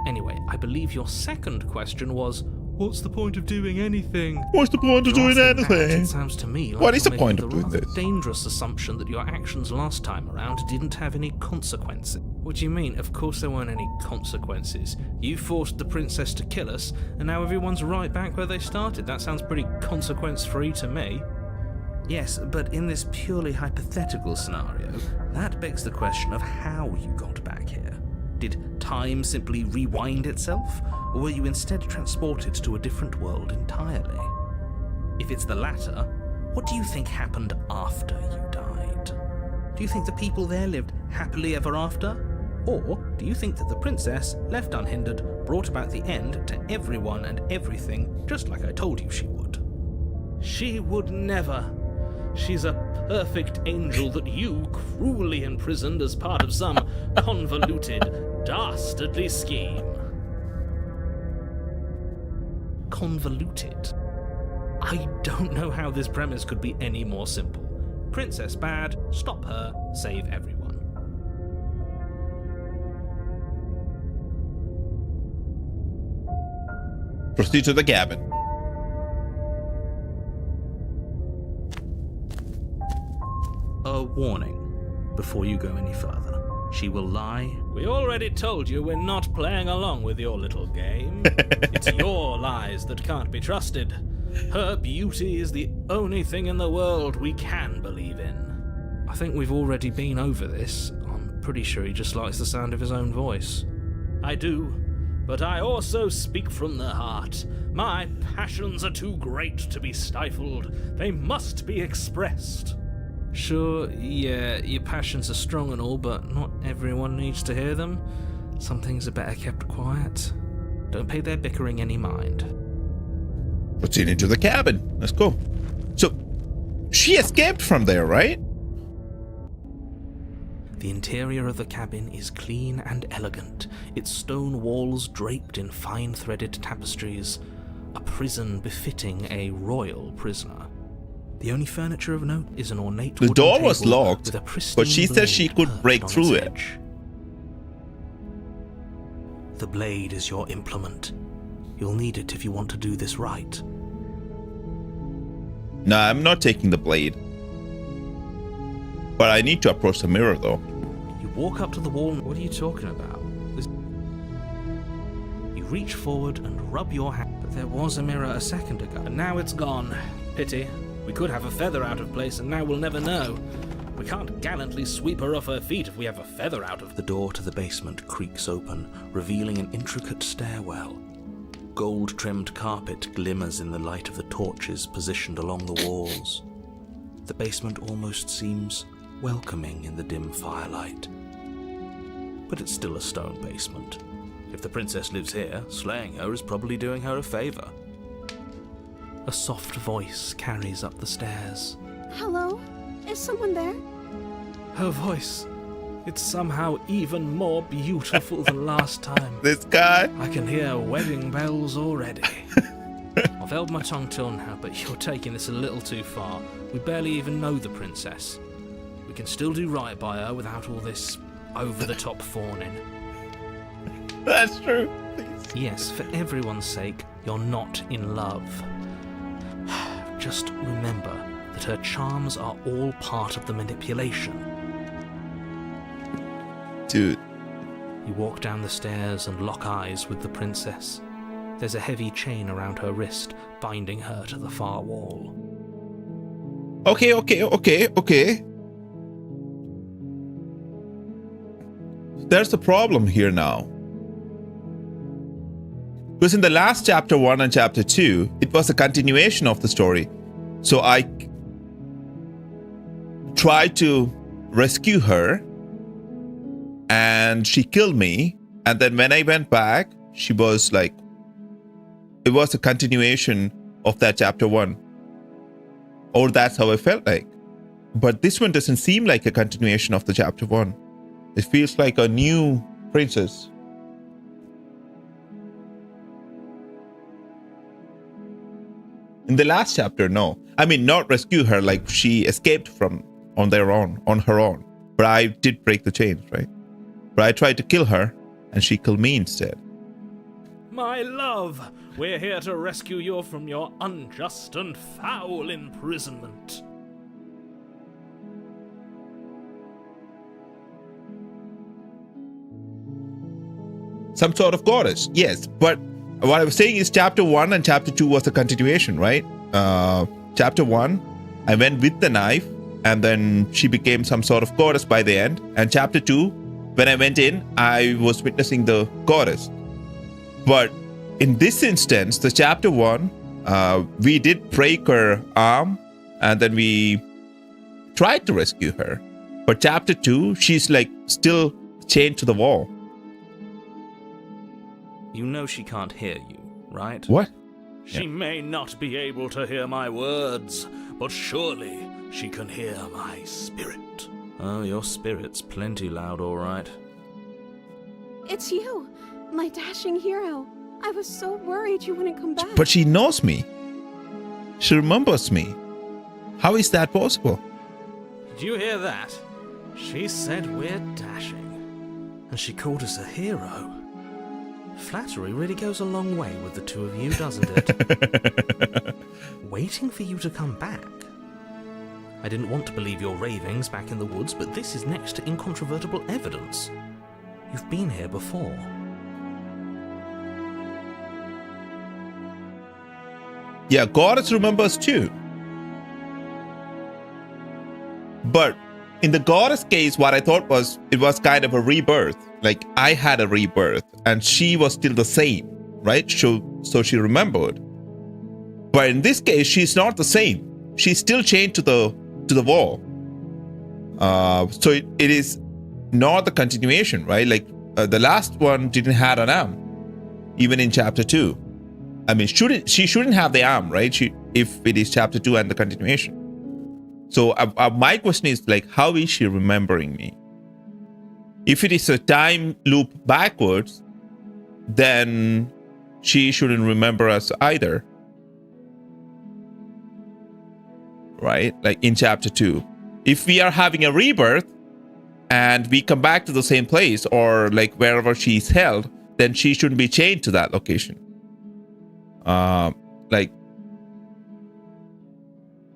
Anyway, I believe your second question was, what's the point of doing anything? What's the point of doing After that, anything? it sounds to me like What is you're the point making of the doing rather this? dangerous assumption that your actions last time around didn't have any consequences. What do you mean? Of course there weren't any consequences. You forced the princess to kill us, and now everyone's right back where they started. That sounds pretty consequence-free to me. Yes, but in this purely hypothetical scenario, that begs the question of how you got back here. Did time simply rewind itself, or were you instead transported to a different world entirely? If it's the latter, what do you think happened after you died? Do you think the people there lived happily ever after? Or do you think that the princess, left unhindered, brought about the end to everyone and everything, just like I told you she would? She would never. She's a perfect angel that you cruelly imprisoned as part of some convoluted, dastardly scheme. Convoluted? I don't know how this premise could be any more simple. Princess bad, stop her, save everyone. Proceed to the cabin. A warning before you go any further. She will lie. We already told you we're not playing along with your little game. It's your lies that can't be trusted. Her beauty is the only thing in the world we can believe in. I think we've already been over this. I'm pretty sure he just likes the sound of his own voice. I do, but I also speak from the heart. My passions are too great to be stifled. They must be expressed. Sure, yeah, your passions are strong and all, but not everyone needs to hear them. Some things are better kept quiet. Don't pay their bickering any mind. Proceed into the cabin. Let's go. So, she escaped from there, right? The interior of the cabin is clean and elegant, its stone walls draped in fine threaded tapestries, a prison befitting a royal prisoner. The only furniture of note is an ornate The wooden door table was locked, with a pristine but she said she blade could perched break on through its it. edge. The blade is your implement. You'll need it if you want to do this right. No, I'm not taking the blade. But I need to approach the mirror, though. You walk up to the wall. What are you talking about? You reach forward and rub your hand. But there was a mirror a second ago, and now it's gone. Pity. We could have a feather out of place, and now we'll never know. We can't gallantly sweep her off her feet if we have a feather out of... The door to the basement creaks open, revealing an intricate stairwell. Gold-trimmed carpet glimmers in the light of the torches positioned along the walls. The basement almost seems welcoming in the dim firelight. But it's still a stone basement. If the princess lives here, slaying her is probably doing her a favor. A soft voice carries up the stairs. Hello? Is someone there? Her voice. It's somehow even more beautiful than last time. This guy? I can hear wedding bells already. I've held my tongue till now, but you're taking this a little too far. We barely even know the princess. We can still do right by her without all this over-the-top fawning. That's true. Please. Yes, for everyone's sake, you're not in love. Just remember that her charms are all part of the manipulation. Dude. You walk down the stairs and lock eyes with the princess. There's a heavy chain around her wrist, binding her to the far wall. Okay. There's the problem here now. Because in the last chapter 1 and chapter 2, it was a continuation of the story. So I tried to rescue her, and she killed me. And then when I went back, she was like, it was a continuation of that chapter 1. Or that's how I felt like. But this one doesn't seem like a continuation of the chapter 1. It feels like a new princess. In the last chapter, no. I mean, not rescue her, like she escaped from on her own. But I did break the chains, right? But I tried to kill her, and she killed me instead. My love, we're here to rescue you from your unjust and foul imprisonment. Some sort of goddess, yes. But what I was saying is chapter 1 and chapter 2 was a continuation, right? Chapter 1, I went with the knife, and then she became some sort of goddess by the end. And chapter 2, when I went in, I was witnessing the goddess. But in this instance, the chapter 1, we did break her arm, and then we tried to rescue her. But chapter 2, she's like still chained to the wall. You know she can't hear you, right? What? She may not be able to hear my words, but surely she can hear my spirit. Oh, your spirit's plenty loud, all right. It's you, my dashing hero. I was so worried you wouldn't come back. But she knows me. She remembers me. How is that possible? Did you hear that? She said we're dashing. And she called us a hero. Flattery really goes a long way with the two of you, doesn't it? Waiting for you to come back. I didn't want to believe your ravings back in the woods, but this is next to incontrovertible evidence. You've been here before. Yeah, goddess remembers too. But in the goddess case, what I thought was it was kind of a rebirth. Like I had a rebirth and she was still the same, right? So she remembered. But in this case, she's not the same. She's still chained to the wall. So it is not the continuation, right? Like the last one didn't have an arm, even in chapter 2. I mean, she shouldn't have the arm, right? If it is chapter 2 and the continuation. So my question is like, how is she remembering me? If it is a time loop backwards, then she shouldn't remember us either. Right? Like in chapter 2. If we are having a rebirth and we come back to the same place or like wherever she's held, then she shouldn't be chained to that location.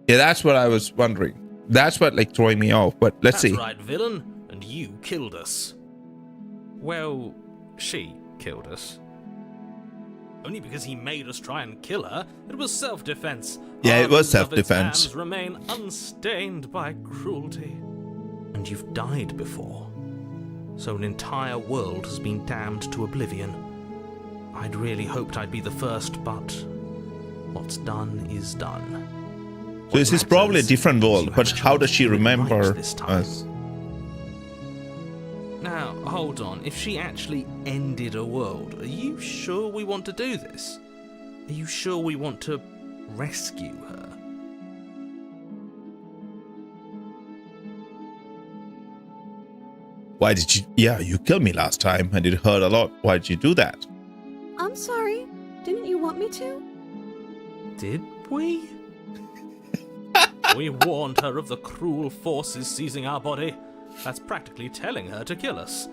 Yeah, that's what I was wondering. That's what like throwing me off. But let's see. That's right, villain. And you killed us. Well, she killed us. Only because he made us try and kill her. It was self-defense. Yeah, it was Our beloved self-defense. hands remain unstained by cruelty. And you've died before. So an entire world has been damned to oblivion. I'd really hoped I'd be the first, but what's done is done. So this is probably a different you world, have but a how chance does she to do it right remember this time. us? Now, hold on. If she actually ended a world, are you sure we want to do this? Are you sure we want to rescue her? Why did you? Yeah, you killed me last time and it hurt a lot. Why did you do that? I'm sorry. Didn't you want me to? Did we? We warned her of the cruel forces seizing our body. That's practically telling her to kill us.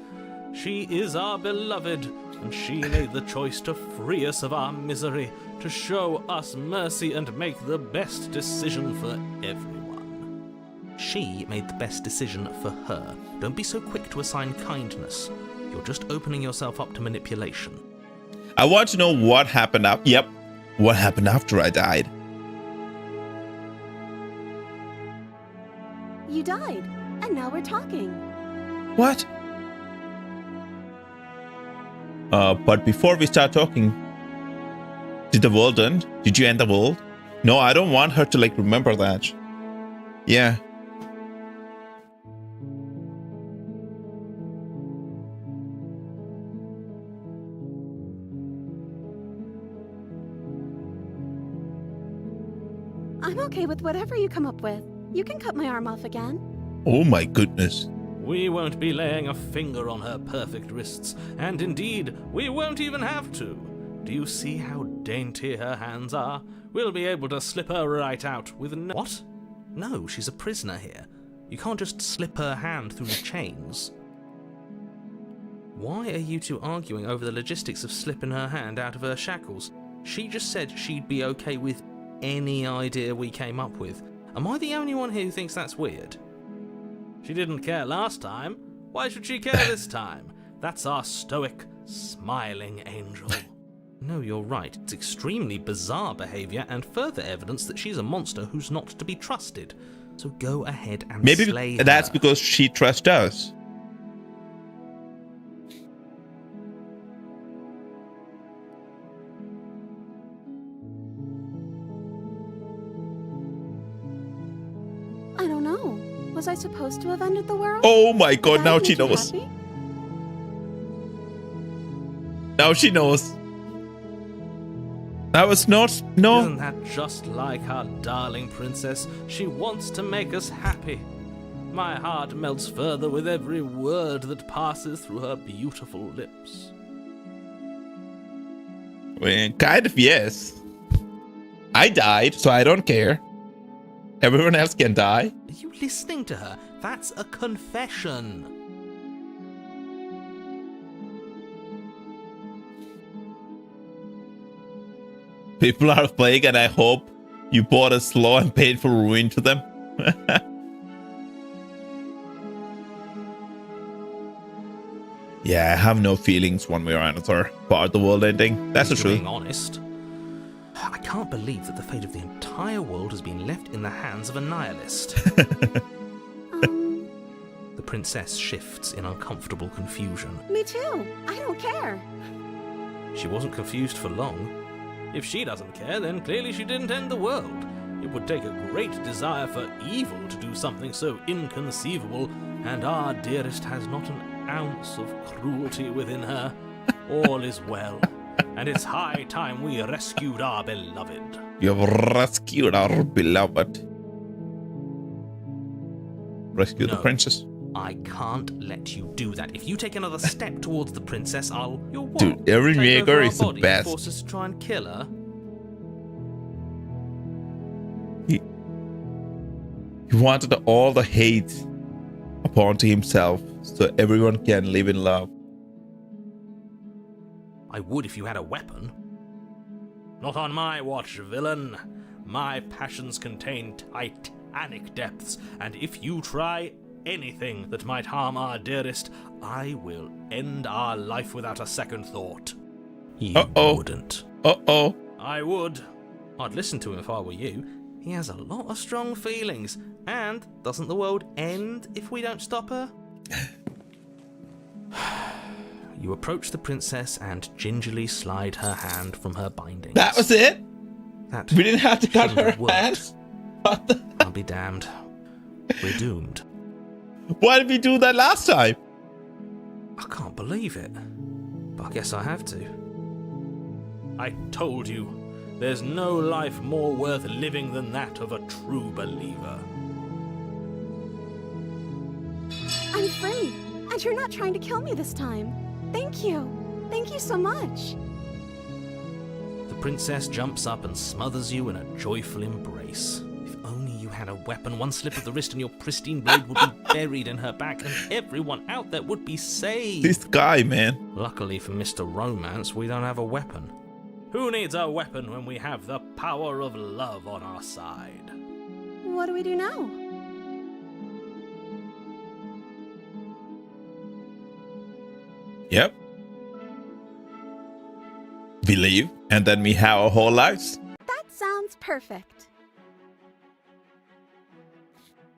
She is our beloved, and she made the choice to free us of our misery, to show us mercy and make the best decision for everyone. She made the best decision for her. Don't be so quick to assign kindness. You're just opening yourself up to manipulation. I want to know what happened up. Yep, what happened after I died? You died, and now we're talking. What? But before we start talking, did the world end? Did you end the world? No, I don't want her to like remember that. Yeah. I'm okay with whatever you come up with. You can cut my arm off again. Oh my goodness. We won't be laying a finger on her perfect wrists, and indeed, we won't even have to. Do you see how dainty her hands are? We'll be able to slip her right out with no— What? No, she's a prisoner here. You can't just slip her hand through the chains. Why are you two arguing over the logistics of slipping her hand out of her shackles? She just said she'd be okay with any idea we came up with. Am I the only one here who thinks that's weird? She didn't care last time. Why should she care this time? That's our stoic, smiling angel. No, you're right. It's extremely bizarre behaviour and further evidence that she's a monster who's not to be trusted. So go ahead and Maybe slay that's her. because she trusts us. I don't know. Was I supposed to have ended the world? Oh my god, Did now that she make you knows. happy? Now she knows. That was not. No. Isn't that just like our darling princess? She wants to make us happy. My heart melts further with every word that passes through her beautiful lips. Well, kind of, yes. I died, so I don't care. Everyone else can die. Are you listening to her? That's a confession. People are playing, and I hope you brought a slow and painful ruin to them. Yeah, I have no feelings one way or another about the world ending. That's the If you're truth. being honest, I can't believe that the fate of the entire world has been left in the hands of a nihilist. The princess shifts in uncomfortable confusion. Me too. I don't care. She wasn't confused for long. If she doesn't care, then clearly she didn't end the world. It would take a great desire for evil to do something so inconceivable, and our dearest has not an ounce of cruelty within her. All is well, and it's high time we rescued our beloved. You have rescued our beloved. Rescue the No. princess. I can't let you do that. If you take another step towards the princess, You're what? Dude, Eren Take over Yeager our is the body and best. force us to try and kill her? He wanted all the hate upon to himself so everyone can live in love. I would if you had a weapon. Not on my watch, villain. My passions contain titanic depths, and if you try anything that might harm our dearest, I will end our life without a second thought. You wouldn't. Uh-oh. I would. I'd listen to him if I were you. He has a lot of strong feelings. And doesn't the world end if we don't stop her? You approach the princess and gingerly slide her hand from her bindings. That was it? That We didn't have to cut shouldn't her have worked. hands? What the? I'll be damned. We're doomed. Why did we do that last time? I can't believe it. But I guess I have to. I told you, there's no life more worth living than that of a true believer. I'm free, and you're not trying to kill me this time. Thank you. Thank you so much. The princess jumps up and smothers you in a joyful embrace. If only you had a weapon, one slip of the wrist and your pristine blade would be buried in her back, and everyone out there would be saved. This guy, man. Luckily for Mr. Romance, we don't have a weapon. Who needs a weapon when we have the power of love on our side? What do we do now? Yep. We leave, and then we have our whole lives. That sounds perfect.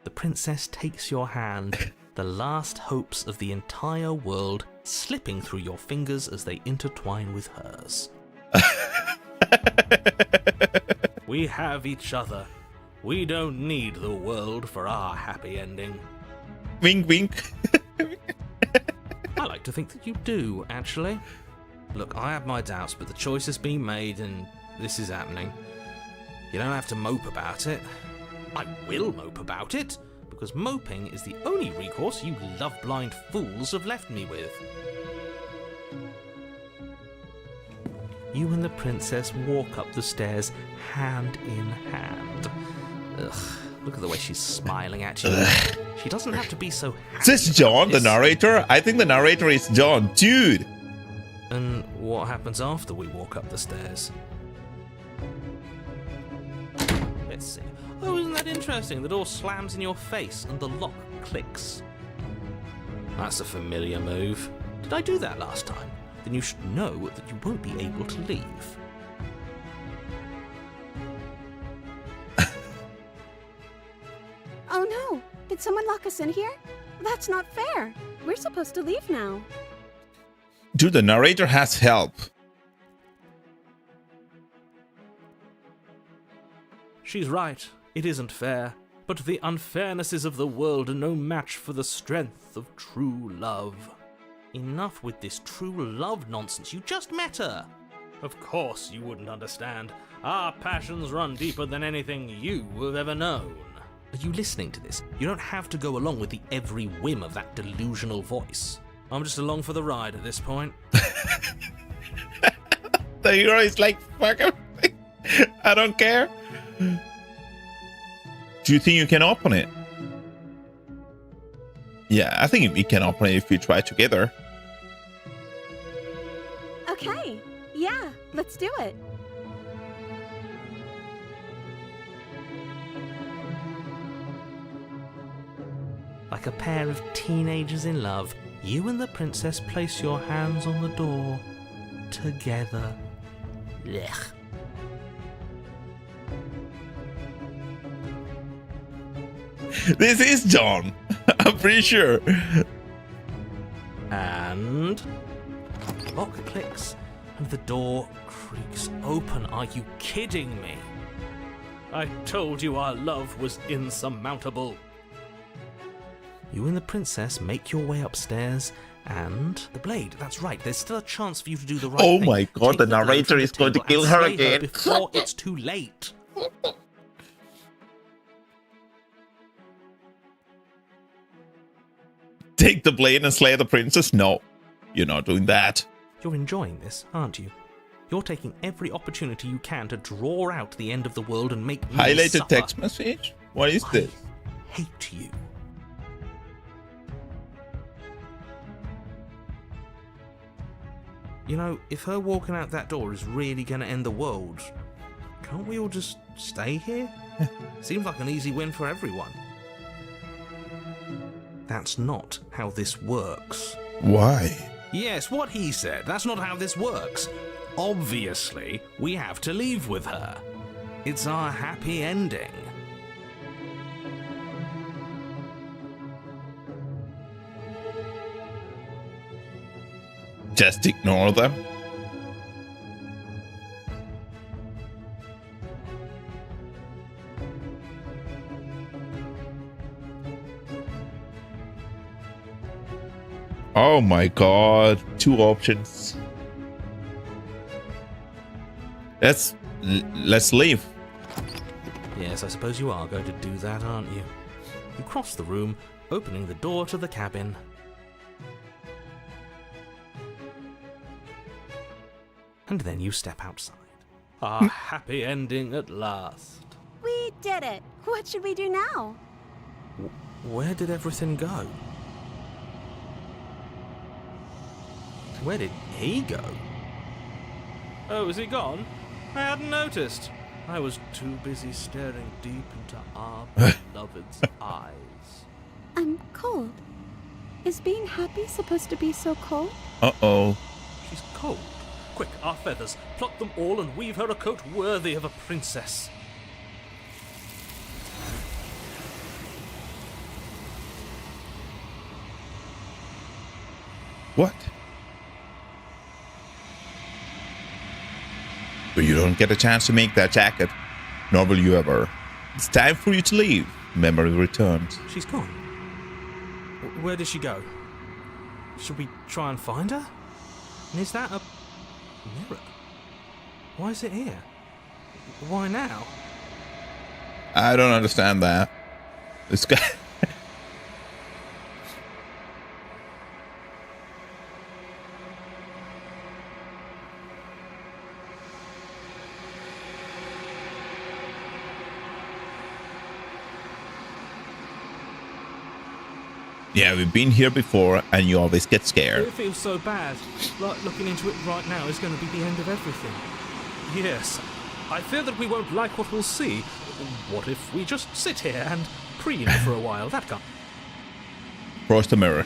The princess takes your hand, the last hopes of the entire world slipping through your fingers as they intertwine with hers. We have each other. We don't need the world for our happy ending. Wink, wink. I like to think that you do, actually. Look, I have my doubts, but the choice has been made and this is happening. You don't have to mope about it. I will mope about it, because moping is the only recourse you love-blind fools have left me with. You and the princess walk up the stairs hand in hand. Ugh, look at the way she's smiling at you. She doesn't have to be so happy. Is this John, the about this. narrator? I think the narrator is John. Dude! And what happens after we walk up the stairs? Let's see. Oh, isn't that interesting? The door slams in your face and the lock clicks. That's a familiar move. Did I do that last time? Then you should know that you won't be able to leave. Oh no! Did someone lock us in here? That's not fair. We're supposed to leave now. Dude, the narrator has help. She's right. It isn't fair. But the unfairnesses of the world are no match for the strength of true love. Enough with this true love nonsense. You just met her. Of course you wouldn't understand. Our passions run deeper than anything you have ever known. Are you listening to this? You don't have to go along with the every whim of that delusional voice. I'm just along for the ride at this point. The hero is like, fuck everything. I don't care. Do you think you can open it? Yeah, I think we can open it if we try together. Okay. Yeah, let's do it. Like a pair of teenagers in love, you and the princess place your hands on the door. Together. Blech. This is John. I'm pretty sure. And the lock clicks and the door creaks open. Are you kidding me? I told you our love was insurmountable. You and the princess make your way upstairs and the blade. That's right. There's still a chance for you to do the right Oh thing. my god, Take the blade narrator from the is going to table kill and her slay again. before it's too late. Take the blade and slay the princess? No, you're not doing that. You're enjoying this, aren't you? You're taking every opportunity you can to draw out the end of the world and make me Highlighted suffer. text message? What is this? I hate you. You know, if her walking out that door is really going to end the world, Can't we all just stay here? Seems like an easy win for everyone. That's not how this works. Why? Yes, what he said. That's not how this works. Obviously, we have to leave with her. It's our happy ending. Just ignore them? Oh my god, 2 options. Let's leave. Yes, I suppose you are going to do that, aren't you? You cross the room, opening the door to the cabin. And then you step outside. Our happy ending at last. We did it. What should we do now? Where did everything go? Where did he go? Oh, is he gone? I hadn't noticed. I was too busy staring deep into our beloved's eyes. I'm cold. Is being happy supposed to be so cold? Uh-oh. She's cold. Quick, our feathers. Pluck them all and weave her a coat worthy of a princess. What? But you don't get a chance to make that jacket. Nor will you ever. It's time for you to leave. Memory returns. She's gone. Where did she go? Should we try and find her? And is that a mirror? Why is it here? Why now? I don't understand that. This guy... Yeah, we've been here before, and you always get scared. It feels so bad. Like looking into it right now is going to be the end of everything. Yes, I fear that we won't like what we'll see. What if we just sit here and preen for a while? That can't. Approach the mirror.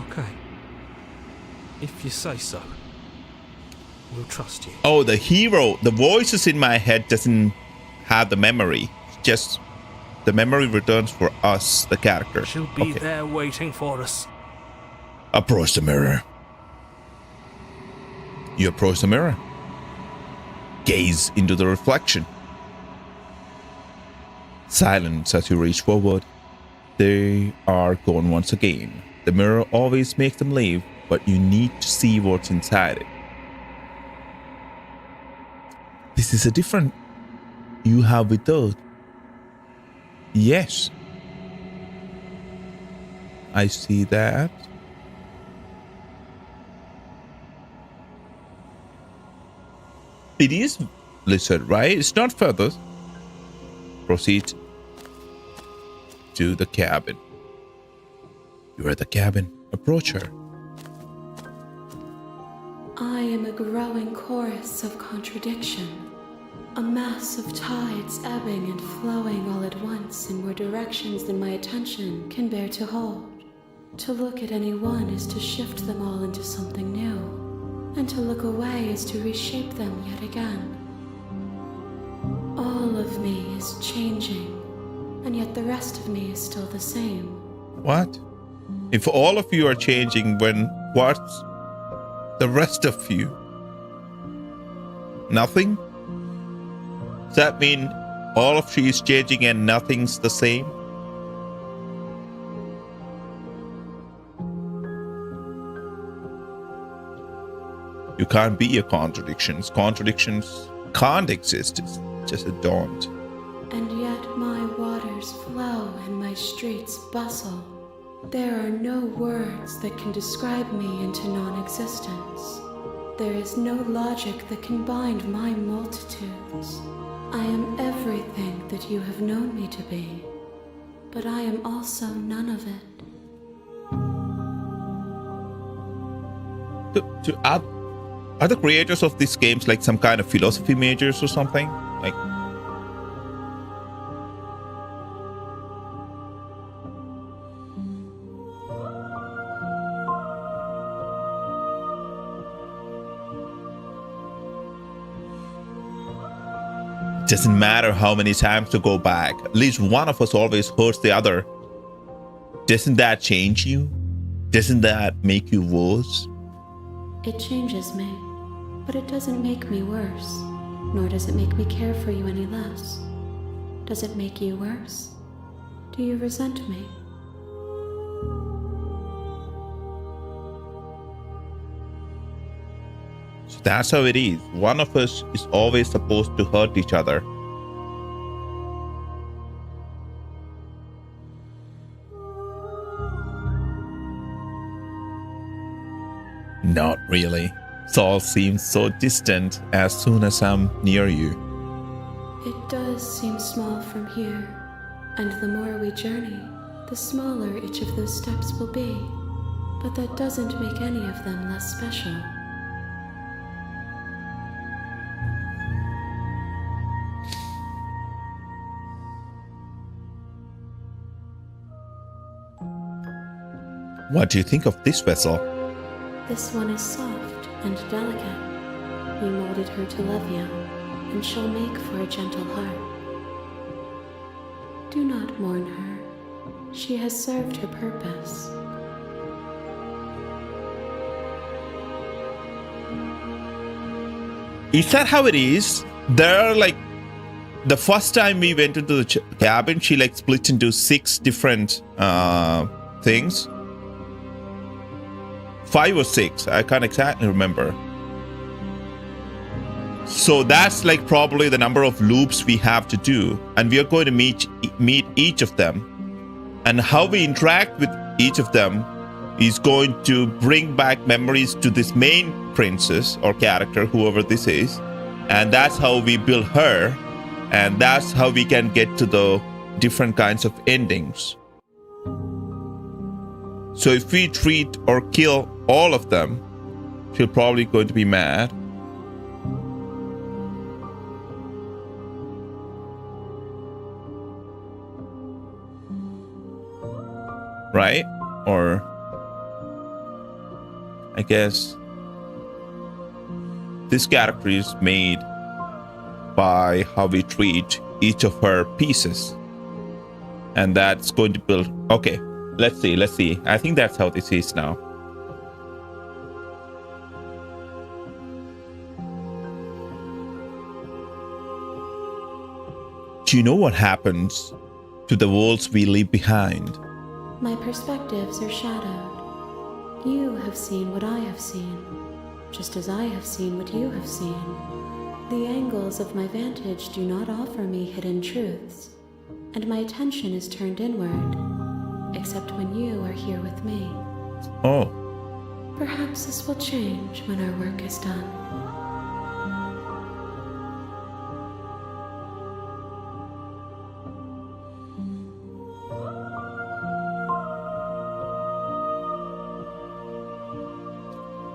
Okay. If you say so, we'll trust you. Oh, the hero, the voices in my head doesn't have the memory. Just the memory returns for us, the character. She'll be there waiting for us. Approach the mirror. You approach the mirror. Gaze into the reflection. Silence as you reach forward. They are gone once again. The mirror always makes them leave, but you need to see what's inside it. This is a different you have with those. Yes. I see that. It is lizard, right? It's not feathers. Proceed to the cabin. You're at the cabin. Approach her. I am a growing chorus of contradiction. A mass of tides ebbing and flowing all at once in more directions than my attention can bear to hold. To look at any one is to shift them all into something new, and to look away is to reshape them yet again. All of me is changing, and yet the rest of me is still the same. What? If all of you are changing, when what's the rest of you? Nothing? Does that mean all of you is changing and nothing's the same? You can't be a contradiction. Contradictions can't exist. It's just a don't. And yet my waters flow and my streets bustle. There are no words that can describe me into non-existence. There is no logic that can bind my multitudes. I am everything that you have known me to be, but I am also none of it. To add, Are the creators of these games like some kind of philosophy majors or something? Like, doesn't matter how many times to go back. At least one of us always hurts the other. Doesn't that change you? Doesn't that make you worse? It changes me, but it doesn't make me worse, nor does it make me care for you any less. Does it make you worse? Do you resent me? So that's how it is. One of us is always supposed to hurt each other. Not really. Saul seems so distant as soon as I'm near you. It does seem small from here, and the more we journey, the smaller each of those steps will be. But that doesn't make any of them less special. What do you think of this vessel? This one is soft and delicate. We molded her to love you, and she'll make for a gentle heart. Do not mourn her. She has served her purpose. Is that how it is? There are like, the first time we went into the cabin, she like split into 6 different things. 5 or 6, I can't exactly remember. So that's like probably the number of loops we have to do, and we are going to meet each of them, and how we interact with each of them is going to bring back memories to this main princess or character, whoever this is, and that's how we build her, and that's how we can get to the different kinds of endings. So if we treat or kill all of them, she's probably going to be mad. Right? Or I guess this character is made by how we treat each of her pieces. And that's going to build... Okay, let's see. I think that's how this is now. Do you know what happens to the worlds we leave behind? My perspectives are shadowed. You have seen what I have seen, just as I have seen what you have seen. The angles of my vantage do not offer me hidden truths, and my attention is turned inward, except when you are here with me. Oh. Perhaps this will change when our work is done.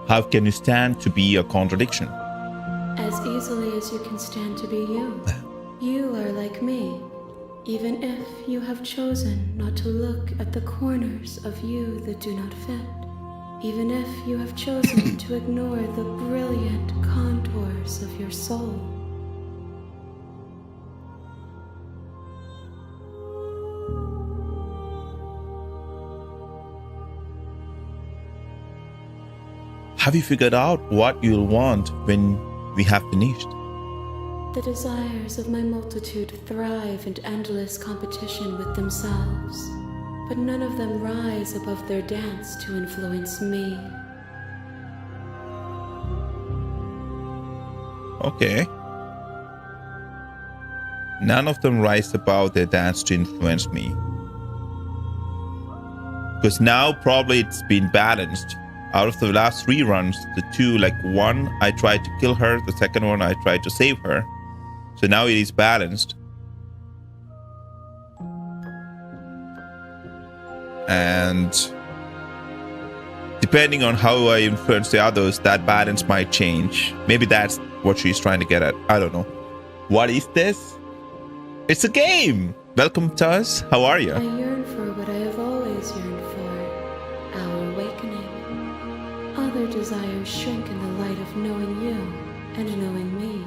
How can you stand to be a contradiction? As easily as you can stand to be you. You are like me, even if you have chosen not to look at the corners of you that do not fit. Even if you have chosen to ignore the brilliant contours of your soul. Have you figured out what you'll want when we have finished? The desires of my multitude thrive in endless competition with themselves, but none of them rise above their dance to influence me. Okay. None of them rise above their dance to influence me. Because now probably it's been balanced. Out of the last 3 runs, the 2, like one, I tried to kill her. The second one, I tried to save her. So now it is balanced. And Depending on how I influence the others, that balance might change. Maybe that's what she's trying to get at. I don't know. What is this? It's a game. Welcome to us. How are I you? yearn for what I have always yearned for, our awakening. Other desires shrink in the light of knowing you and knowing me.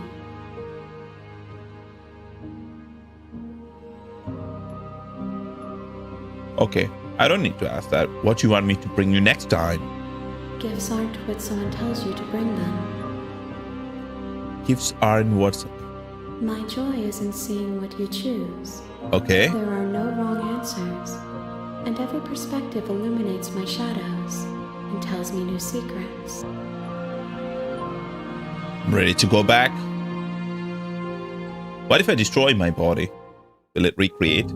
Okay, I don't need to ask that. What you want me to bring you next time? Gifts aren't what someone tells you to bring them. Gifts aren't what's... My joy is in seeing what you choose. Okay. There are no wrong answers, and every perspective illuminates my shadows and tells me new secrets. I'm ready to go back. What if I destroy my body? Will it recreate?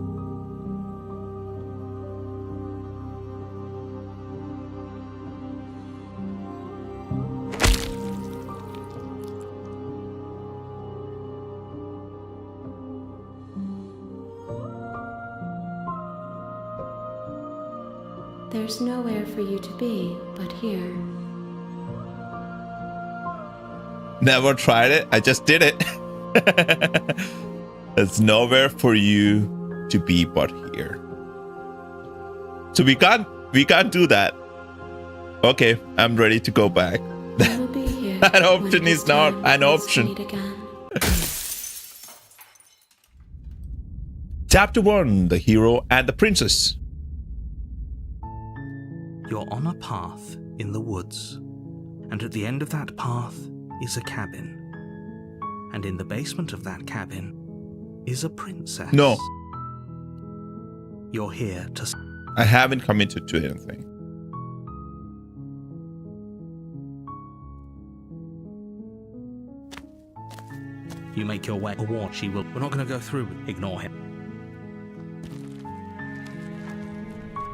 There's nowhere for you to be but here. Never tried it. I just did it. There's nowhere for you to be but here. So we can't do that. Okay, I'm ready to go back. I will be here. That when option it is not time an for us to option. meet again. Chapter 1, The Hero and the Princess. You're on a path in the woods, and at the end of that path is a cabin. And in the basement of that cabin is a princess. No. You're here to... I haven't committed to anything. You make your way. Or she will... We're not going to go through. Ignore him.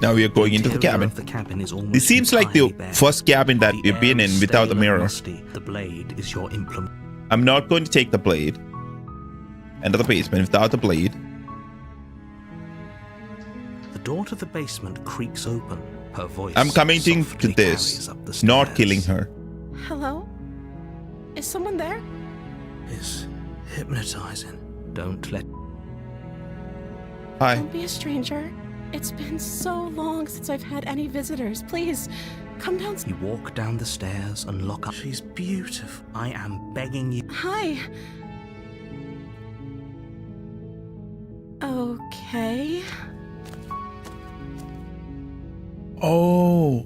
Now we are going into the interior cabin. of the cabin is almost This seems like the entirely bare. first cabin that The we've been air in is without the stale and mirror. musty. The blade is your implement. I'm not going to take the blade. Enter the basement without the blade. The door to the basement creaks open. Her voice I'm committing to softly this, carries up the not stairs. killing her. Hello? Is someone there? It's hypnotizing. Don't let... Hi. Don't be a stranger. It's been so long since I've had any visitors. Please, come downstairs. You walk down the stairs and lock up. She's beautiful. I am begging you. Hi. Okay. Oh.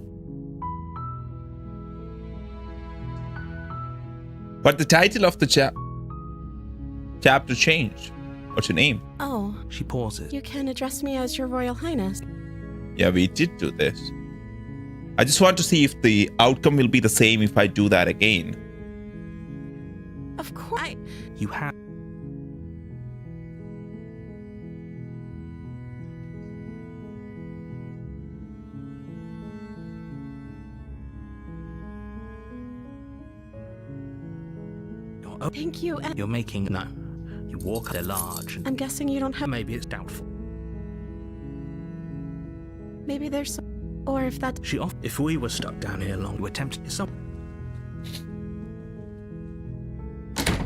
But the title of the chapter changed. What's your name? Oh, She pauses. you can address me as Your Royal Highness. Yeah, we did do this. I just want to see if the outcome will be the same if I do that again. Of course. You have... Thank you. And You're making... No. You walk... They're large. I'm guessing you don't have. Maybe it's doubtful. Maybe there's some. Or if that. She off... If we were stuck down here long, we're tempted to... Some...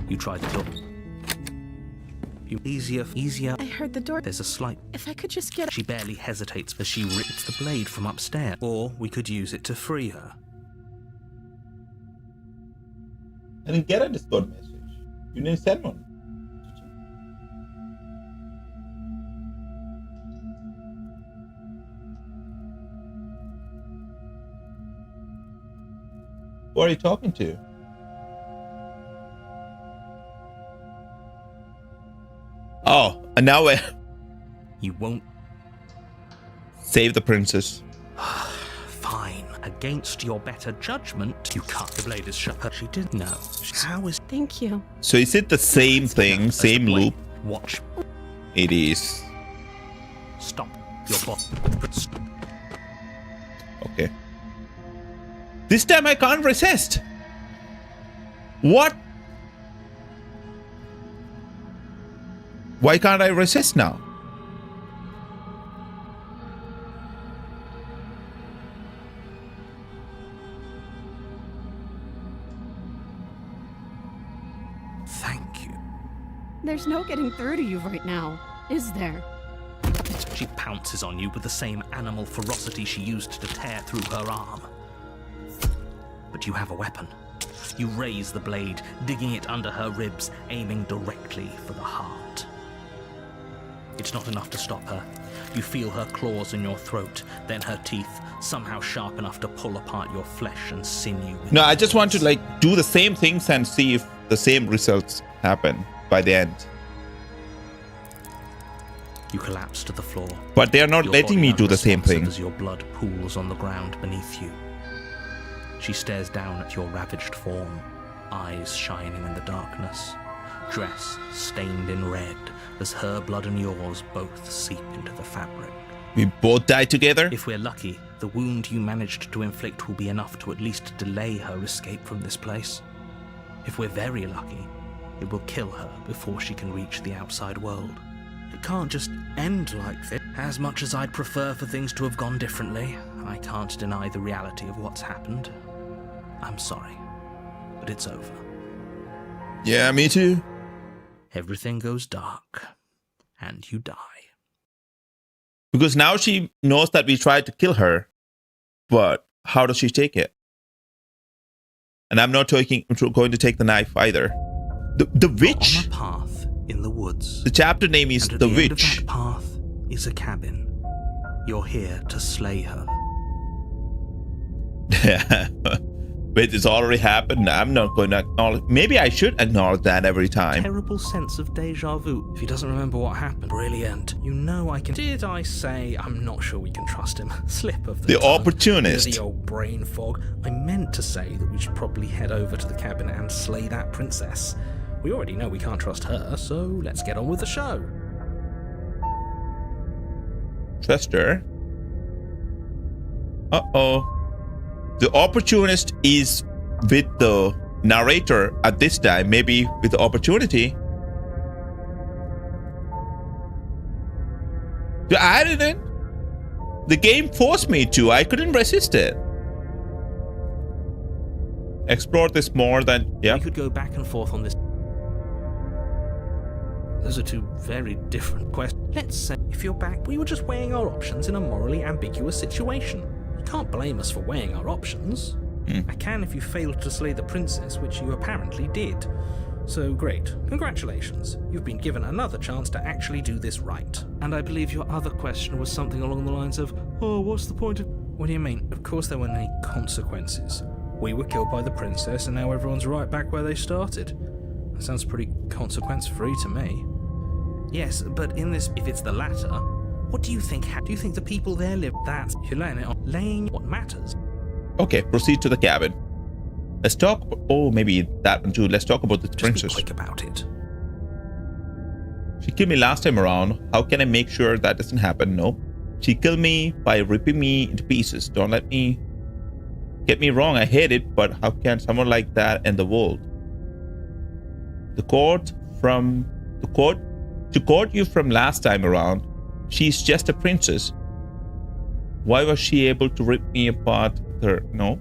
You tried the door. You... Easier. I heard the door. There's a slight... If I could just get. She barely hesitates as she rips the blade from upstairs. Or we could use it to free her. I didn't get a Discord message. You didn't send one. Who are you talking to? Oh, and now I You won't... save the princess. Fine. Against your better judgment, you cut. The blade is shut. She didn't know. How is... Thank you. So is it the same thing, same Wait, loop? Watch. It is. Stop. Your bot. Okay. This time I can't resist. What? Why can't I resist now? Thank you. There's no getting through to you right now, is there? She pounces on you with the same animal ferocity she used to tear through her arm. But you have a weapon. You raise the blade, digging it under her ribs, aiming directly for the heart. It's not enough to stop her. You feel her claws in your throat, then her teeth, somehow sharp enough to pull apart your flesh and sinew. No, I just want to do the same things and see if the same results happen by the end. You collapse to the floor. But they are not Your letting body me do the same unresponsive thing. as your blood pools on the ground beneath you. She stares down at your ravaged form, eyes shining in the darkness, dress stained in red as her blood and yours both seep into the fabric. We both die together? If we're lucky, the wound you managed to inflict will be enough to at least delay her escape from this place. If we're very lucky, it will kill her before she can reach the outside world. It can't just end like this. As much as I'd prefer for things to have gone differently, I can't deny the reality of what's happened. I'm sorry, but it's over. Yeah, me too. Everything goes dark, and you die. Because now she knows that we tried to kill her, but how does she take it? And I'm not going to take the knife either. The witch? On a path in the woods. The chapter name is And at The the end of Witch. that path is a cabin. You're here to slay her. Wait, it's already happened. I'm not going to acknowledge. Maybe I should acknowledge that every time. Terrible sense of deja vu. If he doesn't remember what happened, brilliant. You know I can. Did I say I'm not sure we can trust him? Slip of the The tongue. opportunist. The old brain fog. I meant to say that we should probably head over to the cabin and slay that princess. We already know we can't trust her, so let's get on with the show. Trust her. Uh-oh. The opportunist is with the narrator at this time, maybe with the opportunity. I didn't. The game forced me to. I couldn't resist it. Explore this more than... Yeah. We could go back and forth on this. Those are two very different questions. Let's say, if you're back, we were just weighing our options in a morally ambiguous situation. You can't blame us for weighing our options. I can if you failed to slay the princess, which you apparently did. So great. Congratulations. You've been given another chance to actually do this right. And I believe your other question was something along the lines of, oh, what's the point of... What do you mean? Of course there weren't any consequences. We were killed by the princess and now everyone's right back where they started. That sounds pretty consequence-free to me. Yes, but in this, if it's the latter, what do you think? Do you think the people there live? That's you're laying it on. Laying what matters. Okay, proceed to the cabin. Let's talk. Oh, maybe that one too. Let's talk about the Just princess. be quick about it. She killed me last time around. How can I make sure that doesn't happen? No. She killed me by ripping me into pieces. Don't let me get me wrong. I hate it, but how can someone like that end the world? To quote you from last time around, she's just a princess. Why was she able to rip me apart with her? No.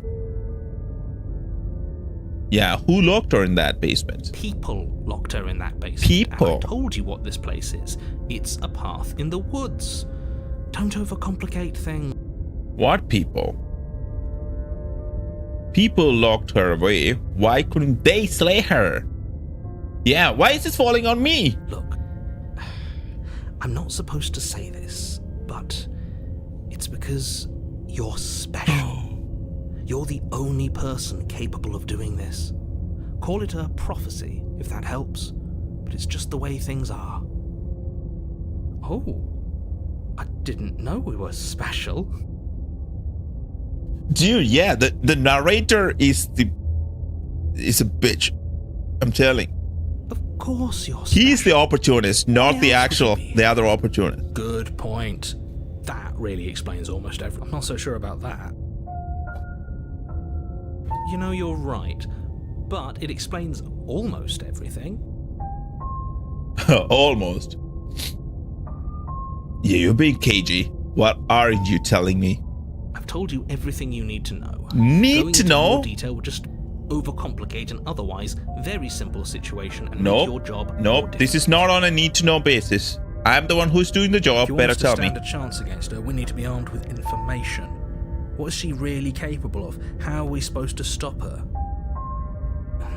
Yeah, who locked her in that basement? People locked her in that basement. People? And I told you what this place is. It's a path in the woods. Don't overcomplicate things. What people? People locked her away. Why couldn't they slay her? Yeah, why is this falling on me? Look, I'm not supposed to say this, but it's because you're special. You're the only person capable of doing this. Call it a prophecy, if that helps, but it's just the way things are. Oh, I didn't know we were special. Dude, yeah, the narrator is a bitch. I'm telling. Of course you're special. He's the opportunist, not the else would he be? the other opportunist. Good point. That really explains almost everything. I'm not so sure about that. You know, you're right, but it explains almost everything. Almost. Yeah, you're being cagey. What are you telling me? I've told you everything you need to know. Need Going to into know? more detail will just... overcomplicate an otherwise very simple situation and make your job more Nope, this is not on a need-to-know basis. I'm the one who's doing the job, If you better want us tell to me. stand a chance against her, we need to be armed with information. What is she really capable of? How are we supposed to stop her?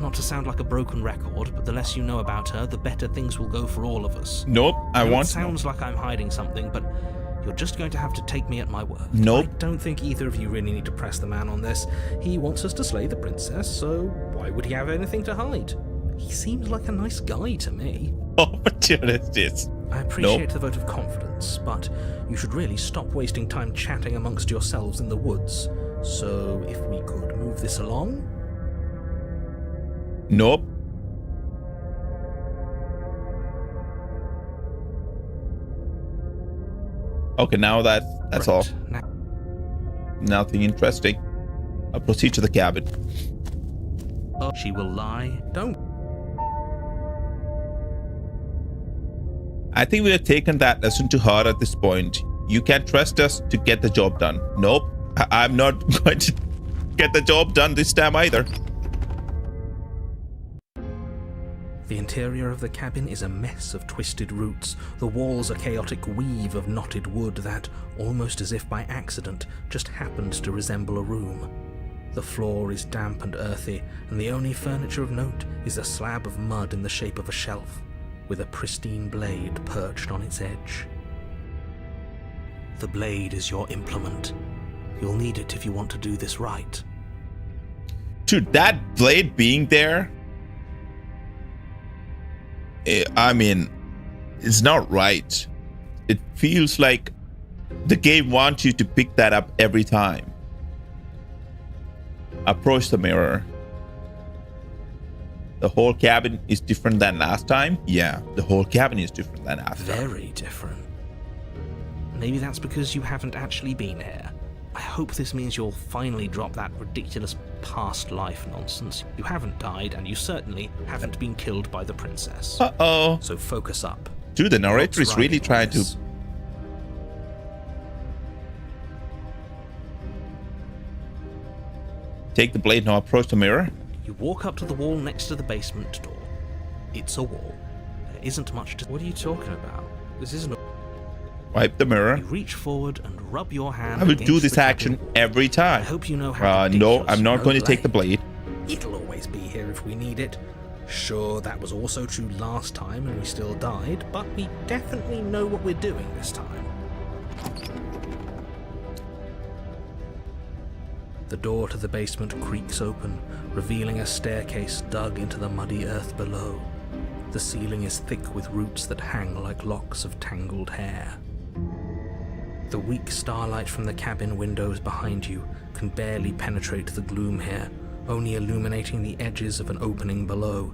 Not to sound like a broken record, but the less you know about her, the better things will go for all of us. Nope, I know want it to know. sounds like I'm hiding something, but you're just going to have to take me at my word. Nope. I don't think either of you really need to press the man on this. He wants us to slay the princess, so why would he have anything to hide? He seems like a nice guy to me. Opportunities. I appreciate the vote of confidence, but you should really stop wasting time chatting amongst yourselves in the woods. So if we could move this along? Nope. Okay, now that's Right, all. Now, Nothing interesting. I'll proceed to the cabin. she will lie. Don't. I think we have taken that lesson to heart at this point. You can trust us to get the job done. Nope, I'm not going to get the job done this time either. The interior of the cabin is a mess of twisted roots. The walls a chaotic weave of knotted wood that, almost as if by accident, just happened to resemble a room. The floor is damp and earthy, and the only furniture of note is a slab of mud in the shape of a shelf, with a pristine blade perched on its edge. The blade is your implement. You'll need it if you want to do this right. Dude, that blade being there, I mean, it's not right. It feels like the game wants you to pick that up every time. Approach the mirror. The whole cabin is different than last time. Yeah, the whole cabin is different than last time. Very different. Maybe that's because you haven't actually been here. I hope this means you'll finally drop that ridiculous past life nonsense. You haven't died, and you certainly haven't been killed by the princess. Uh-oh. So focus up. Dude, the narrator What's is really riding on trying to... this? Take the blade now, approach the mirror. You walk up to the wall next to the basement door. It's a wall. There isn't much to... What are you talking about? This isn't a... Wipe the mirror. You reach forward and rub your hand I will do against this the cabin action wall. every I time. hope you know how No, I'm not going to take the blade. It'll always be here if we need it. Sure, that was also true last time and we still died, but we definitely know what we're doing this time. The door to the basement creaks open, revealing a staircase dug into the muddy earth below. The ceiling is thick with roots that hang like locks of tangled hair. The weak starlight from the cabin windows behind you can barely penetrate the gloom here, only illuminating the edges of an opening below.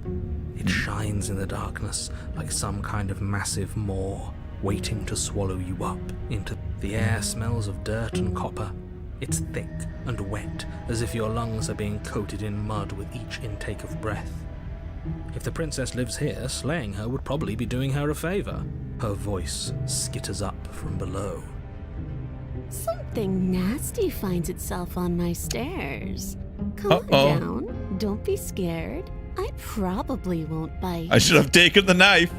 It shines in the darkness like some kind of massive maw, waiting to swallow you up into... The air smells of dirt and copper. It's thick and wet, as if your lungs are being coated in mud with each intake of breath. If the princess lives here, slaying her would probably be doing her a favor. Her voice skitters up from below. Something nasty finds itself on my stairs. Calm Uh-oh. down. Don't be scared. I probably won't bite. I should have taken the knife.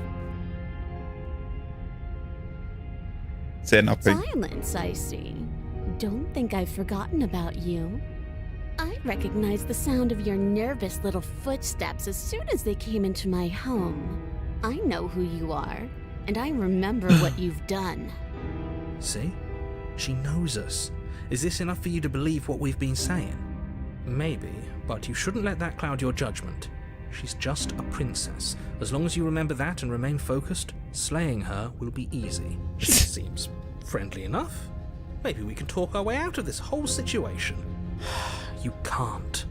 Say nothing. Silence, I see. Don't think I've forgotten about you. I recognized the sound of your nervous little footsteps as soon as they came into my home. I know who you are, and I remember what you've done. See? She knows us. Is this enough for you to believe what we've been saying? Maybe, but you shouldn't let that cloud your judgment. She's just a princess. As long as you remember that and remain focused, slaying her will be easy. She seems friendly enough. Maybe we can talk our way out of this whole situation. You can't.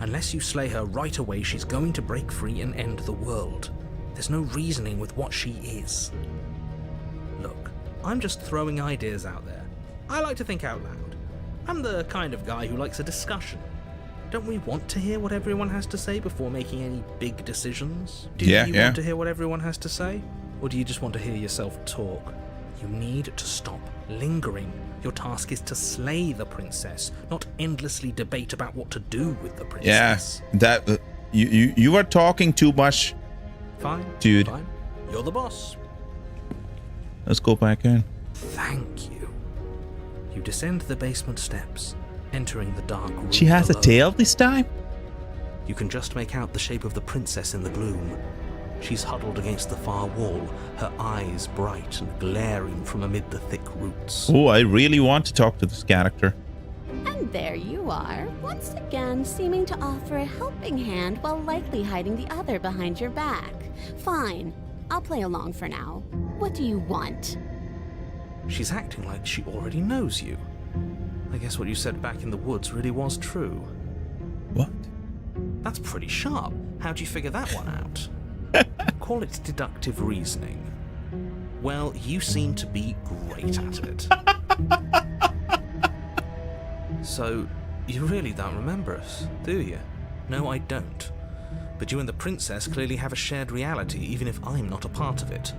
Unless you slay her right away, she's going to break free and end the world. There's no reasoning with what she is. Look, I'm just throwing ideas out there. I like to think out loud. I'm the kind of guy who likes a discussion. Don't we want to hear what everyone has to say before making any big decisions? Do you want to hear what everyone has to say? Or do you just want to hear yourself talk? You need to stop lingering. Your task is to slay the princess, not endlessly debate about what to do with the princess. Yeah, that you are talking too much. Fine, dude. Fine. You're the boss. Let's go back in. Thank you. You descend the basement steps, entering the dark room. She has below. a tail this time? You can just make out the shape of the princess in the gloom. She's huddled against the far wall, her eyes bright and glaring from amid the thick roots. Oh, I really want to talk to this character. And there you are, once again seeming to offer a helping hand while likely hiding the other behind your back. Fine, I'll play along for now. What do you want? She's acting like she already knows you. I guess what you said back in the woods really was true. What? That's pretty sharp. How'd you figure that one out? Call it deductive reasoning. Well, you seem to be great at it. So, you really don't remember us, do you? No, I don't. But you and the princess clearly have a shared reality, even if I'm not a part of it.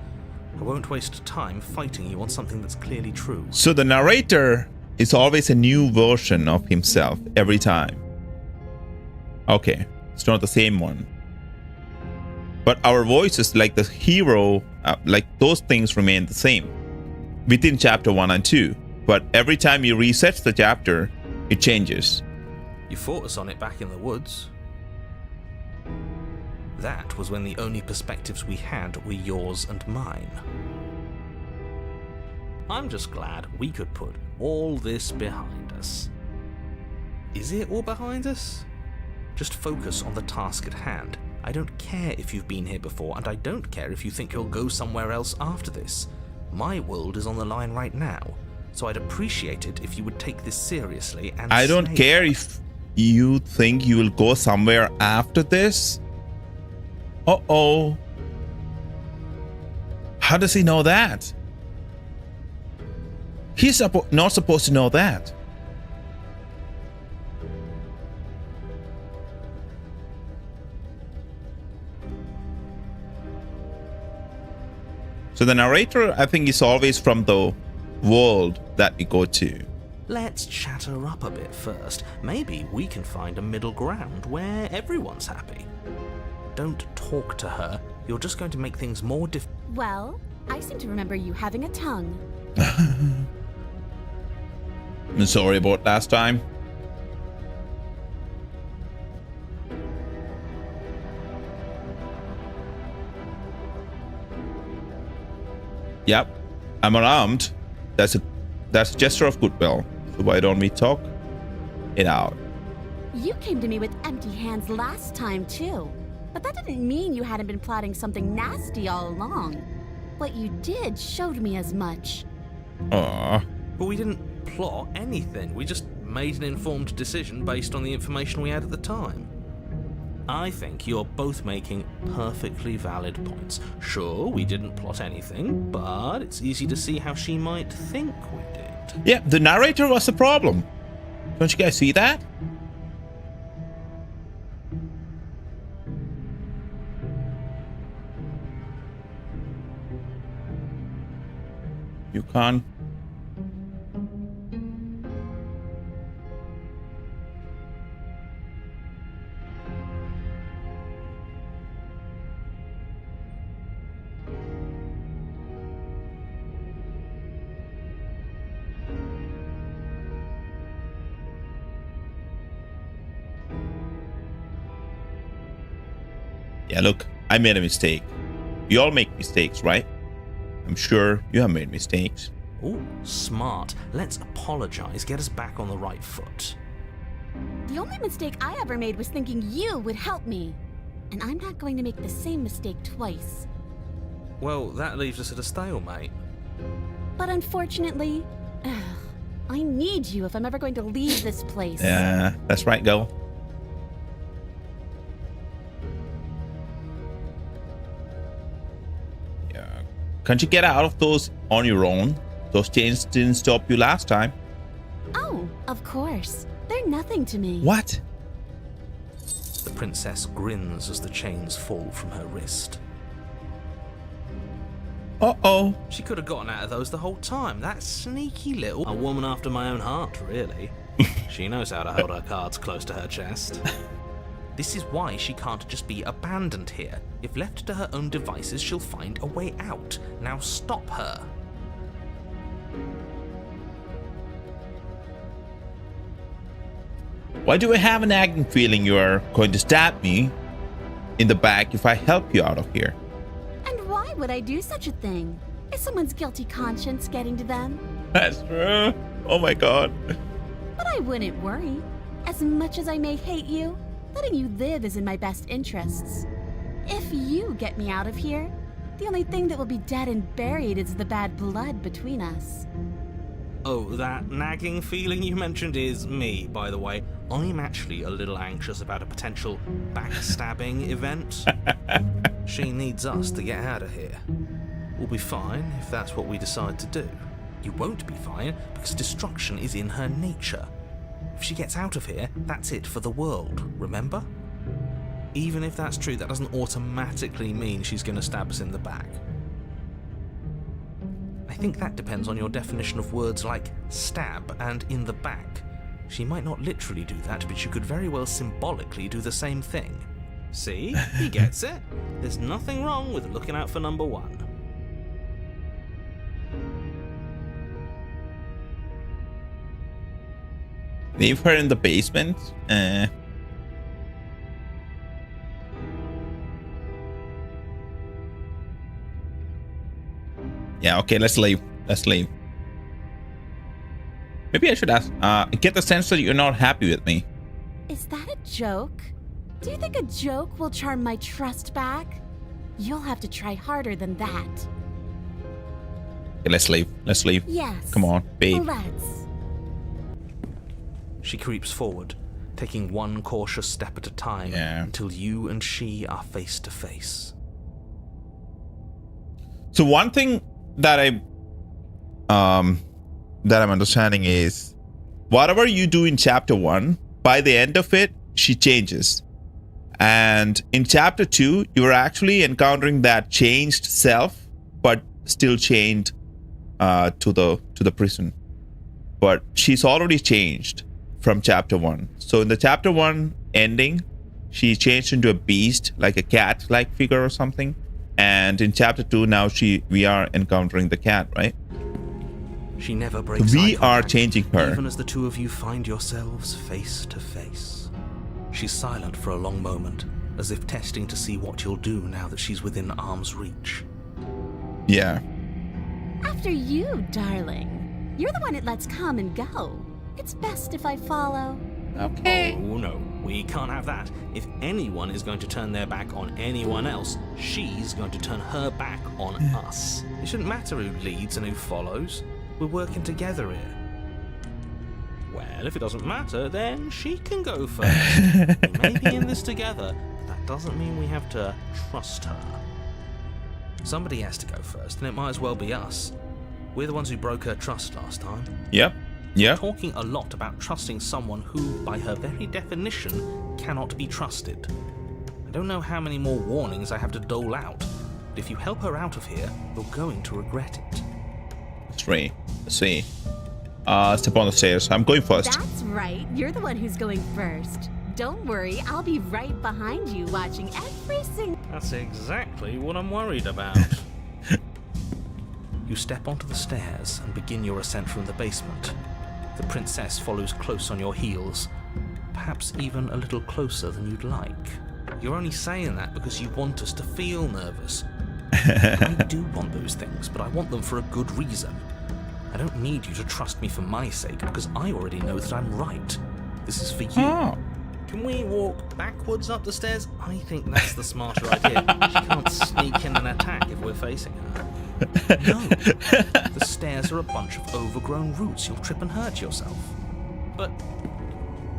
I won't waste time fighting you on something that's clearly true. So the narrator is always a new version of himself every time. Okay, it's not the same one. But our voices, like the hero, like those things remain the same within chapter 1 and 2. But every time you reset the chapter, it changes. You fought us on it back in the woods. That was when the only perspectives we had were yours and mine. I'm just glad we could put all this behind us. Is it all behind us? Just focus on the task at hand. I don't care if you've been here before, and I don't care if you think you'll go somewhere else after this. My world is on the line right now, so I'd appreciate it if you would take this seriously and I don't care if you think you will go somewhere after this. Uh-oh. How does he know that? He's not supposed to know that. So the narrator, I think, is always from the world that we go to. Let's chat her up a bit first. Maybe we can find a middle ground where everyone's happy. Don't talk to her. You're just going to make things more Well, I seem to remember you having a tongue. I'm sorry about last time. Yep, I'm around. That's a gesture of goodwill. So why don't we talk it out? You came to me with empty hands last time, too. But that didn't mean you hadn't been plotting something nasty all along. What you did showed me as much. Aww. But we didn't plot anything. We just made an informed decision based on the information we had at the time. I think you're both making perfectly valid points. Sure, we didn't plot anything, but it's easy to see how she might think we did. Yeah, the narrator was the problem. Don't you guys see that? You can't. Yeah, look, I made a mistake. We all make mistakes, right? I'm sure you have made mistakes. Oh, smart. Let's apologize, get us back on the right foot. The only mistake I ever made was thinking you would help me. And I'm not going to make the same mistake twice. Well, that leaves us at a stalemate. But unfortunately, I need you if I'm ever going to leave this place. Yeah, that's right, girl. Yeah. Can't you get out of those on your own? Those chains didn't stop you last time. Oh, of course. They're nothing to me. What? The princess grins as the chains fall from her wrist. Uh-oh. She could have gotten out of those the whole time. That sneaky little... A woman after my own heart, really. She knows how to hold her cards close to her chest. This is why she can't just be abandoned here. If left to her own devices, she'll find a way out. Now stop her. Why do I have an nagging feeling you are going to stab me in the back if I help you out of here? And why would I do such a thing? Is someone's guilty conscience getting to them? That's true. Oh my god. But I wouldn't worry. As much as I may hate you, letting you live is in my best interests. If you get me out of here, the only thing that will be dead and buried is the bad blood between us. Oh, that nagging feeling you mentioned is me, by the way. I'm actually a little anxious about a potential backstabbing event. She needs us to get out of here. We'll be fine if that's what we decide to do. You won't be fine because destruction is in her nature. If she gets out of here, that's it for the world, remember? Even if that's true, that doesn't automatically mean she's going to stab us in the back. I think that depends on your definition of words like stab and in the back. She might not literally do that, but she could very well symbolically do the same thing. See? He gets it. There's nothing wrong with looking out for number one. Leave her in the basement? Yeah, okay, let's leave. Let's leave. Maybe I should ask. I get the sense that you're not happy with me. Is that a joke? Do you think a joke will charm my trust back? You'll have to try harder than that. Okay, let's leave. Let's leave. Yes. Come on, babe. Let's. She creeps forward, taking one cautious step at a time until you and she are face to face. So one thing that I'm understanding is whatever you do in chapter 1, by the end of it, she changes. And in chapter 2, you're actually encountering that changed self, but still chained to the prison. But she's already changed from chapter 1. So in the chapter 1 ending, she changed into a beast, like a cat-like figure or something. And in chapter 2, now we are encountering the cat, right? She never breaks We eye are contact, changing her. even as the two of you find yourselves face to face. She's silent for a long moment, as if testing to see what you'll do now that she's within arm's reach. Yeah. After you, darling. You're the one it lets come and go. It's best if I follow. Okay. Oh no, we can't have that. If anyone is going to turn their back on anyone else, she's going to turn her back on us. It shouldn't matter who leads and who follows. We're working together here. Well, if it doesn't matter, then she can go first. We may be in this together, but that doesn't mean we have to trust her. Somebody has to go first, and it might as well be us. We're the ones who broke her trust last time. Yep. Yeah. Talking a lot about trusting someone who, by her very definition, cannot be trusted. I don't know how many more warnings I have to dole out, but if you help her out of here, you're going to regret it. 3. Let's see. Step on the stairs. I'm going first. That's right. You're the one who's going first. Don't worry, I'll be right behind you watching every single... That's exactly what I'm worried about. You step onto the stairs and begin your ascent from the basement. The princess follows close on your heels, perhaps even a little closer than you'd like. You're only saying that because you want us to feel nervous. I do want those things, but I want them for a good reason. I don't need you to trust me for my sake, because I already know that I'm right. This is for you. Oh. Can we walk backwards up the stairs? I think that's the smarter idea. She can't sneak in and attack if we're facing her. No. The stairs are a bunch of overgrown roots. You'll trip and hurt yourself. But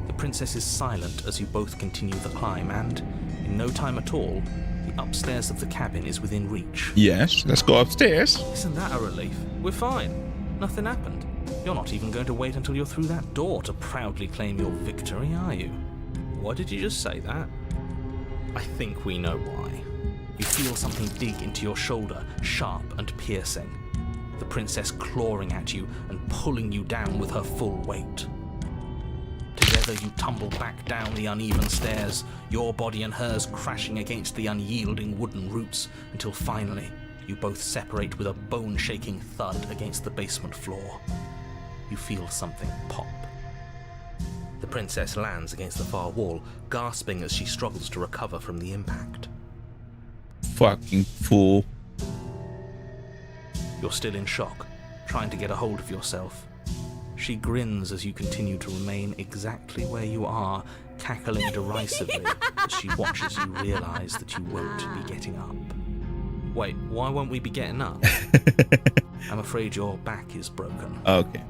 the princess is silent as you both continue the climb, and in no time at all, the upstairs of the cabin is within reach. Yes, let's go upstairs. Isn't that a relief? We're fine. Nothing happened. You're not even going to wait until you're through that door to proudly claim your victory, are you? Why did you just say that? I think we know why. You feel something dig into your shoulder, sharp and piercing. The princess clawing at you and pulling you down with her full weight. Together you tumble back down the uneven stairs, your body and hers crashing against the unyielding wooden roots, until finally you both separate with a bone-shaking thud against the basement floor. You feel something pop. The princess lands against the far wall, gasping as she struggles to recover from the impact. Fucking fool. You're still in shock, trying to get a hold of yourself. She grins as you continue to remain exactly where you are, cackling derisively as she watches you realise that you won't be getting up. Wait, why won't we be getting up? I'm afraid your back is broken. Okay.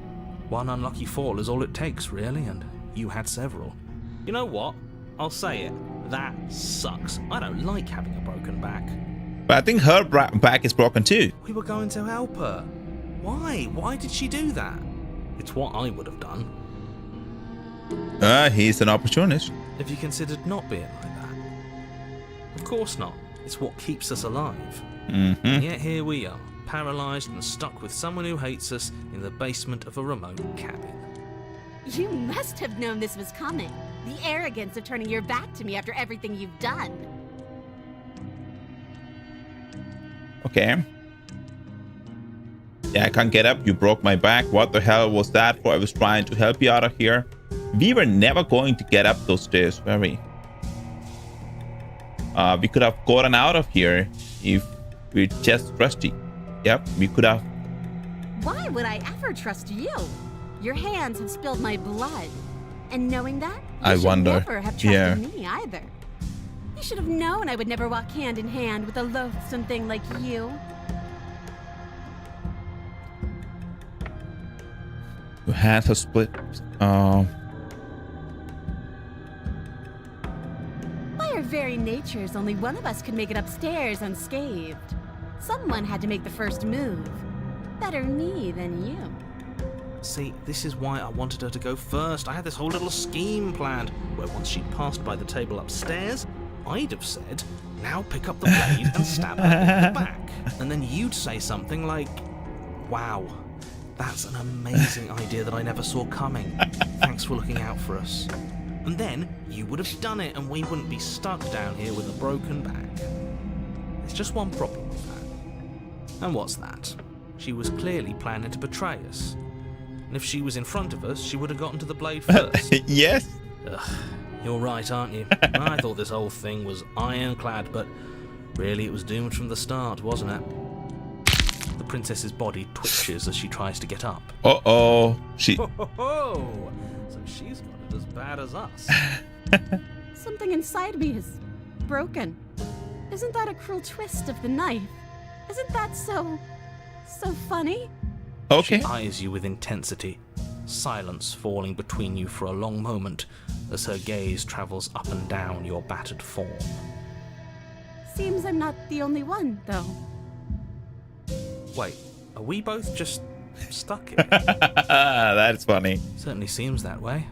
One unlucky fall is all it takes, really, and you had several. You know what? I'll say it. That sucks. I don't like having a broken back. But I think her back is broken too. We were going to help her. Why? Why did she do that? It's what I would have done. He's an opportunist. Have you considered not being like that? Of course not. It's what keeps us alive. And yet here we are, paralysed and stuck with someone who hates us in the basement of a remote cabin. You must have known this was coming. The arrogance of turning your back to me after everything you've done. Okay. Yeah, I can't get up. You broke my back. What the hell was that for? I was trying to help you out of here. We were never going to get up those stairs, were we? We could have gotten out of here if we're just trusty. Yep, we could have. Why would I ever trust you? Your hands have spilled my blood. And knowing that, I you should wonder. never have trusted me either. You should have known I would never walk hand in hand with a loathsome thing like you. Your hands are split. By our very natures, only one of us could make it upstairs unscathed. Someone had to make the first move. Better me than you. See, this is why I wanted her to go first. I had this whole little scheme planned, where once she'd passed by the table upstairs, I'd have said, now pick up the blade and stab her in the back. And then you'd say something like, wow, that's an amazing idea that I never saw coming. Thanks for looking out for us. And then you would have done it and we wouldn't be stuck down here with a broken back. There's just one problem with that. And what's that? She was clearly planning to betray us. And if she was in front of us, she would have gotten to the blade first. Yes. Ugh, you're right, aren't you? I thought this whole thing was ironclad, but really it was doomed from the start, wasn't it? The princess's body twitches as she tries to get up. Uh-oh. She... Ho, ho, ho. So she's got it as bad as us. Something inside me is broken. Isn't that a cruel twist of the knife? Isn't that so funny? Okay. She eyes you with intensity, silence falling between you for a long moment as her gaze travels up and down your battered form. Seems I'm not the only one, though. Wait, are we both just stuck here? That's funny. Certainly seems that way.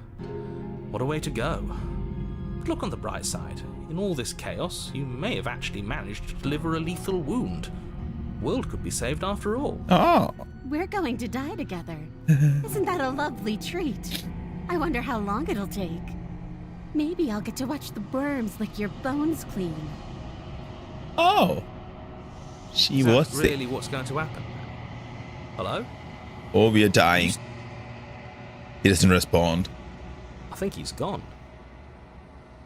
What a way to go. But look on the bright side. In all this chaos, you may have actually managed to deliver a lethal wound. World could be saved after all. Oh. We're going to die together. Isn't that a lovely treat? I wonder how long it'll take. Maybe I'll get to watch the worms lick your bones clean. Oh. She Is was that sick. really what's going to happen? Hello? Oh, we are dying. He doesn't respond. I think he's gone.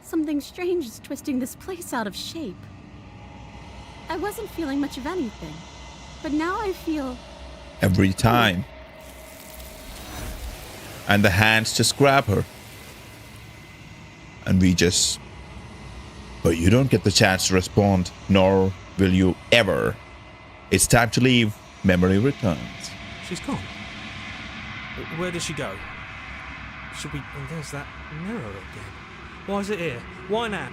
Something strange is twisting this place out of shape. I wasn't feeling much of anything, but now I feel... Every time. And the hands just grab her. And we just... But you don't get the chance to respond, nor will you ever. It's time to leave. Memory returns. She's gone. Where did she go? Should we... And there's that mirror again. Why is it here? Why now?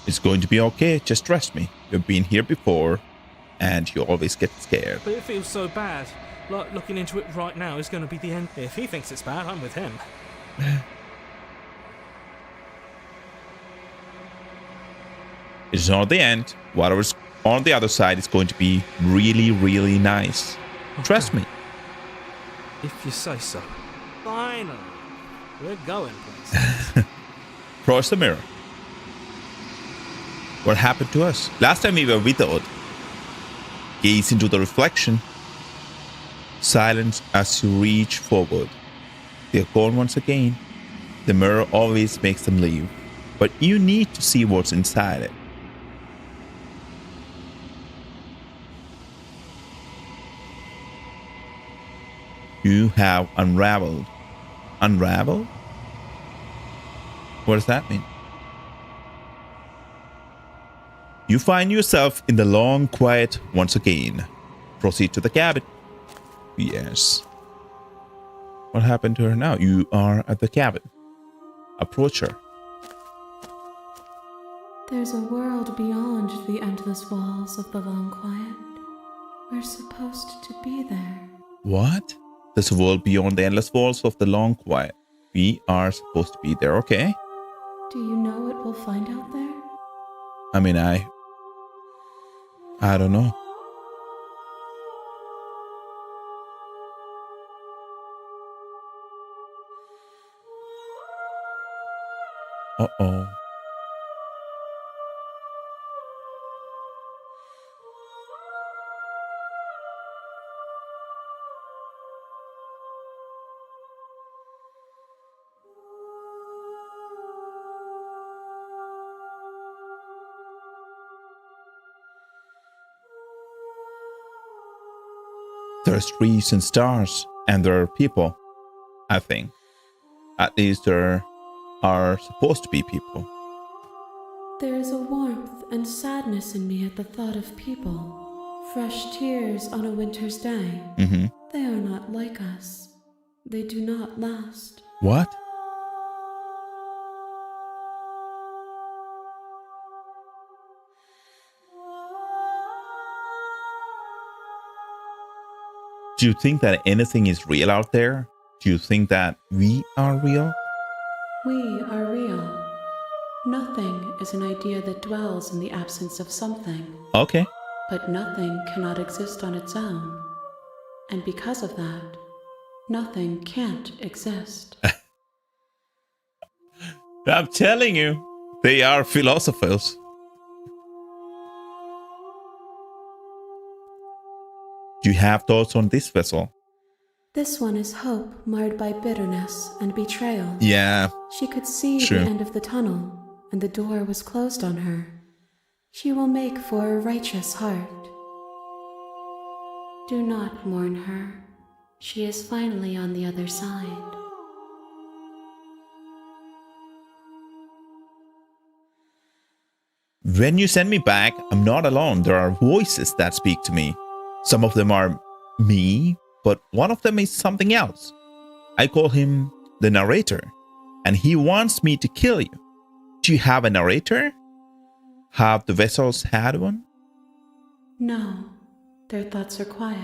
It's going to be okay. Just trust me. You've been here before, and you always get scared. But it feels so bad. Like, looking into it right now is going to be the end. If he thinks it's bad, I'm with him. It's not the end. Whatever's on the other side is going to be really, really nice. Trust me. If you say so. Finally. We're going places. Cross the mirror. What happened to us? Last time we were withered. Gaze into the reflection. Silence as you reach forward. They're gone once again. The mirror always makes them leave. But you need to see what's inside it. You have unraveled. Unraveled? What does that mean? You find yourself in the long quiet once again. Proceed to the cabin. Yes. What happened to her now? You are at the cabin. Approach her. There's a world beyond the endless walls of the long quiet. We're supposed to be there. What? There's a world beyond the endless walls of the long quiet. We are supposed to be there, okay? Do you know what we'll find out there? I mean, I don't know. Uh-oh. There's trees and stars, and there are people, I think. At least there are supposed to be people. There is a warmth and sadness in me at the thought of people. Fresh tears on a winter's day. Mm-hmm. They are not like us. They do not last. What? Do you think that anything is real out there? Do you think that we are real? We are real. Nothing is an idea that dwells in the absence of something. Okay. But nothing cannot exist on its own. And because of that, nothing can't exist. I'm telling you, they are philosophers. Do you have thoughts on this vessel? This one is hope marred by bitterness and betrayal. Yeah. She could see True. the end of the tunnel, and the door was closed on her. She will make for a righteous heart. Do not mourn her. She is finally on the other side. When you send me back, I'm not alone. There are voices that speak to me. Some of them are me, but one of them is something else. I call him the narrator, and he wants me to kill you. Do you have a narrator? Have the vessels had one? No, their thoughts are quiet.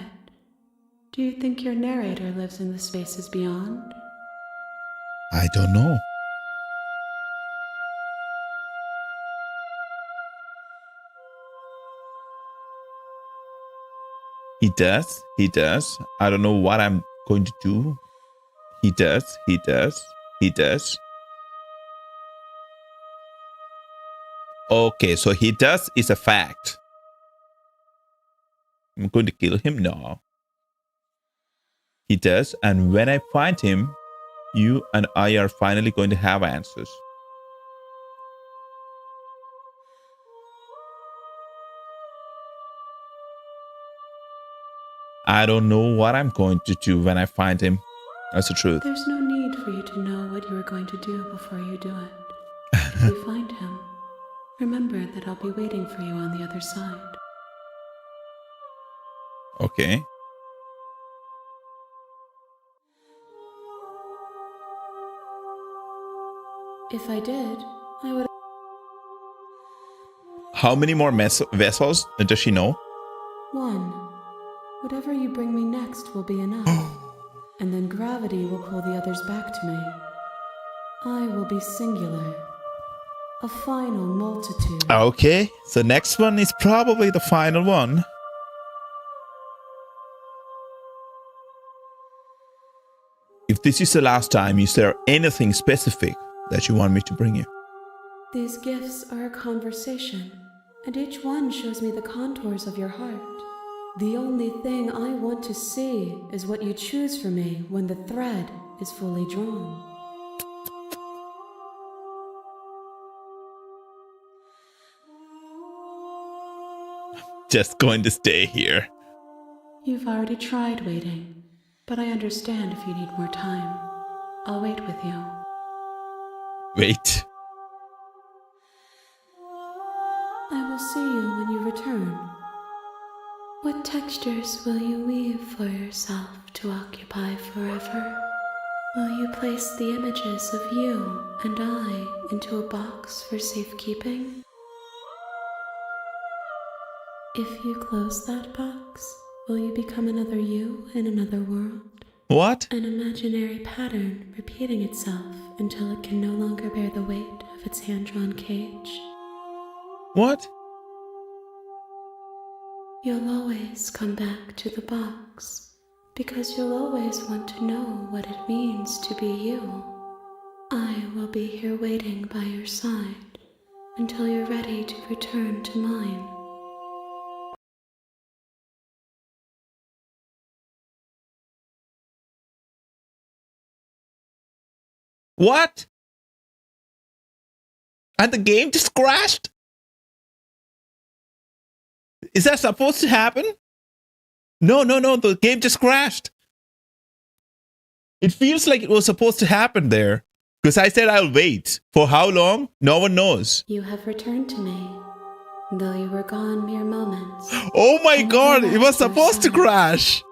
Do you think your narrator lives in the spaces beyond? I don't know. He does. I don't know what I'm going to do. He does. Okay, so he does is a fact. I'm going to kill him? No. He does, and when I find him, you and I are finally going to have answers. I don't know what I'm going to do when I find him. That's the truth. There's no need for you to know what you are going to do before you do it. If you find him, remember that I'll be waiting for you on the other side. Okay. If I did, I would... How many more vessels does she know? One. Whatever you bring me next will be enough. And then gravity will pull the others back to me. I will be singular. a final multitude. Okay, so next one is probably the final one. If this is the last time, is there anything specific that you want me to bring you? These gifts are a conversation, and each one shows me the contours of your heart. The only thing I want to see is what you choose for me when the thread is fully drawn. Just going to stay here. You've already tried waiting, but I understand if you need more time. I'll wait with you. Wait. I will see you when you return. What textures will you weave for yourself to occupy forever? Will you place the images of you and I into a box for safekeeping? If you close that box, will you become another you in another world? What? An imaginary pattern repeating itself until it can no longer bear the weight of its hand-drawn cage. What? You'll always come back to the box, because you'll always want to know what it means to be you. I will be here waiting by your side until you're ready to return to mine. What? And the game just crashed? Is that supposed to happen? No, the game just crashed. It feels like it was supposed to happen there. Because I said I'll wait. For how long? No one knows. You have returned to me, though you were gone mere moments. Oh my god, it was supposed to crash.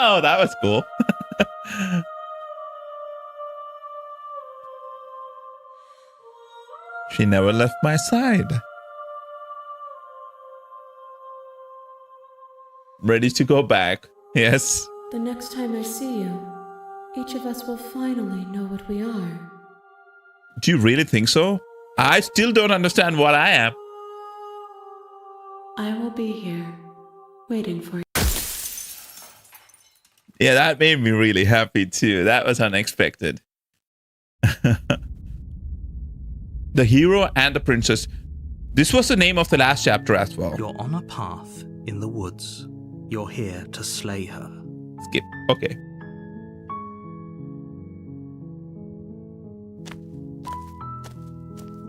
Oh, that was cool. She never left my side. Ready to go back. Yes. The next time I see you, each of us will finally know what we are. Do you really think so? I still don't understand what I am. I will be here, waiting for you. Yeah, that made me really happy too. That was unexpected. The hero and the princess. This was the name of the last chapter as well. You're on a path in the woods. You're here to slay her. Skip. Okay.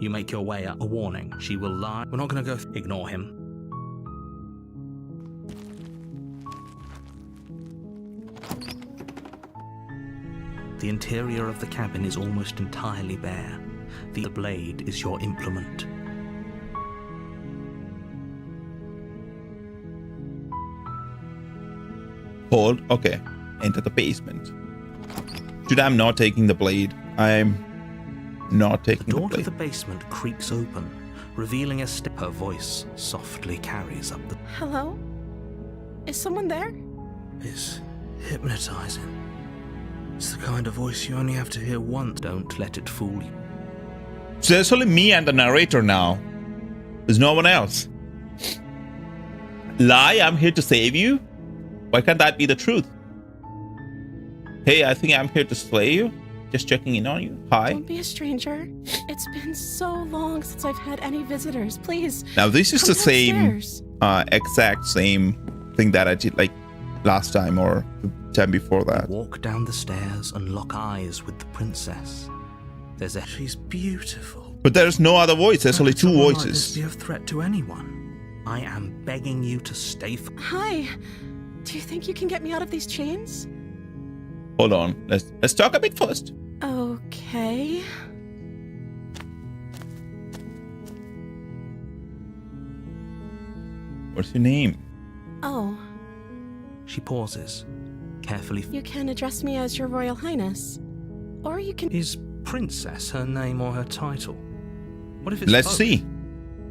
You make your way up. A warning. She will lie. We're not going to go. Ignore him. The interior of the cabin is almost entirely bare. The blade is your implement. Hold. Okay. Enter the basement. Dude, I'm not taking the blade. I'm not taking the The door blade. to the basement creaks open, revealing a step. Her voice softly carries up the... Hello? Is someone there? It's hypnotizing. It's the kind of voice you only have to hear once. Don't let it fool you. So there's only me and the narrator now. There's no one else. Lie, I'm here to save you? Why can't that be the truth? Hey, I think I'm here to slay you. Just checking in on you. Hi. Don't be a stranger. It's been so long since I've had any visitors. Please. Now this is come the same, downstairs. exact same thing that I did like last time or the time before that. Walk down the stairs and lock eyes with the princess. There's a... She's beautiful. But there's no other voice. There's only two Someone like voices. this be a threat to anyone. I am begging you to stay. Hi. Do you think you can get me out of these chains? Hold on. Let's talk a bit first. Okay. What's your name? Oh, She pauses, carefully. you can address me as Your Royal Highness. Or you can... Is princess her name or her title? What if it's Let's both? see.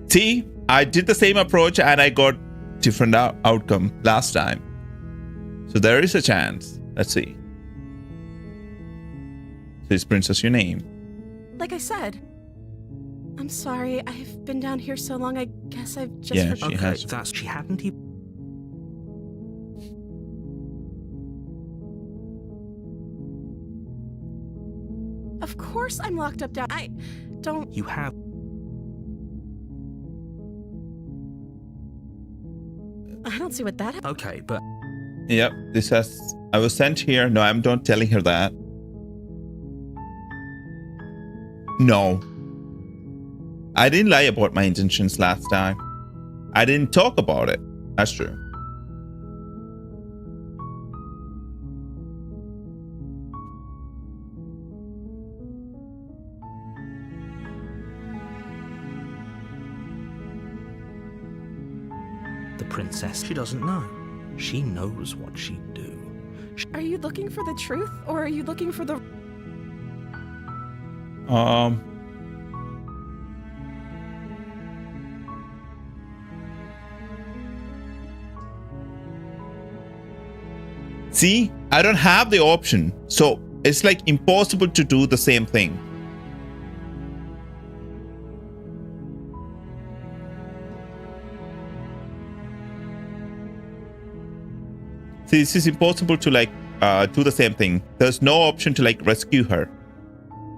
See, I did the same approach and I got different outcome last time. So there is a chance. Let's see. So is Princess your name? Like I said, I'm sorry. I've been down here so long. I guess I've just Yeah, forgotten. she Okay, has. that's she hadn't even. Of course I'm locked up down. I don't. You have. I don't see what that. Okay, but Yep, this has. I was sent here. No, I'm not telling her that. No. I didn't lie about my intentions last time. I didn't talk about it. That's true. the princess, she doesn't know. She knows what she'd do. Are you looking for the truth, or are you looking for the? See, I don't have the option. So it's like impossible to do the same thing. See, this is impossible to like do the same thing. There's no option to like rescue her.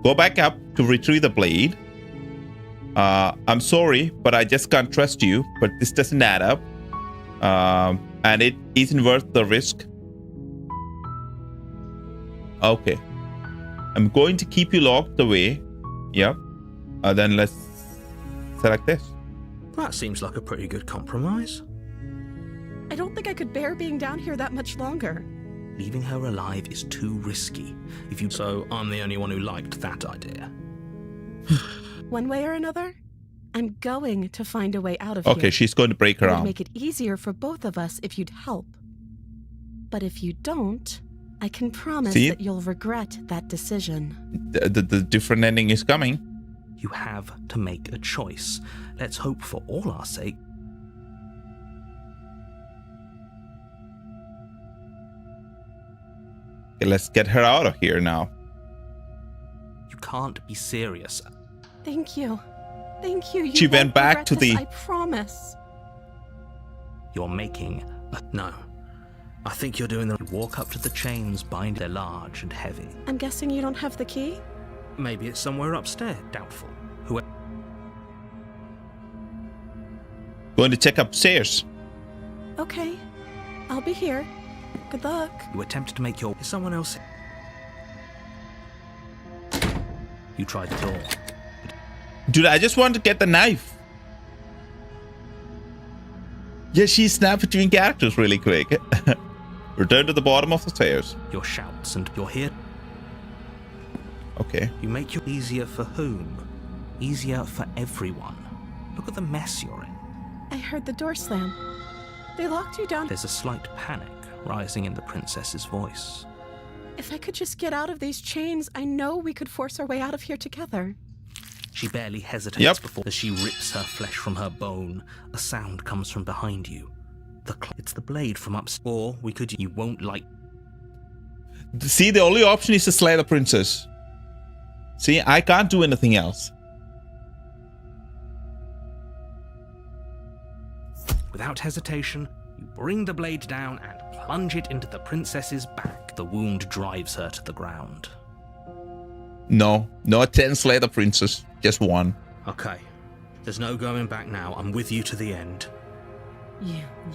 Go back up to retrieve the blade. I'm sorry, but I just can't trust you. But this doesn't add up. And it isn't worth the risk. Okay. I'm going to keep you locked away. Yep. Then let's select this. That seems like a pretty good compromise. I don't think I could bear being down here that much longer. Leaving her alive is too risky. If you so, I'm the only one who liked that idea. One way or another, I'm going to find a way out of here. Okay, she's going to break her It would arm. make it easier for both of us if you'd help. But if you don't, I can promise See? that you'll regret that decision. The different ending is coming. You have to make a choice. Let's hope for all our sake. Okay, let's get her out of here now. You can't be serious. Thank you. Thank you. You She went won't back regret to this, the- I promise. You're making a... No. I think you're doing the... Walk up to the chains, bind... They're large and heavy. I'm guessing you don't have the key? Maybe it's somewhere upstairs. Doubtful. Whoever... Going to check upstairs. Okay. I'll be here. Good luck. You attempted to make your... Is someone else... You tried the door. Dude, I just want to get the knife. Yeah, she snapped between characters really quick. Return to the bottom of the stairs. Your shouts and you're here. Okay. You make it easier for whom? Easier for everyone. Look at the mess you're in. I heard the door slam. They locked you down. There's a slight panic rising in the princess's voice. If I could just get out of these chains, I know we could force our way out of here together. She barely hesitates Yep. before as she rips her flesh from her bone. A sound comes from behind you. It's the blade from upstairs. Or we could... You won't like... See, the only option is to slay the princess. See, I can't do anything else. Without hesitation, you bring the blade down and plunge it into the princess's back. The wound drives her to the ground. No, not 10 slay the princess. Just one. Okay. There's no going back now. I'm with you to the end.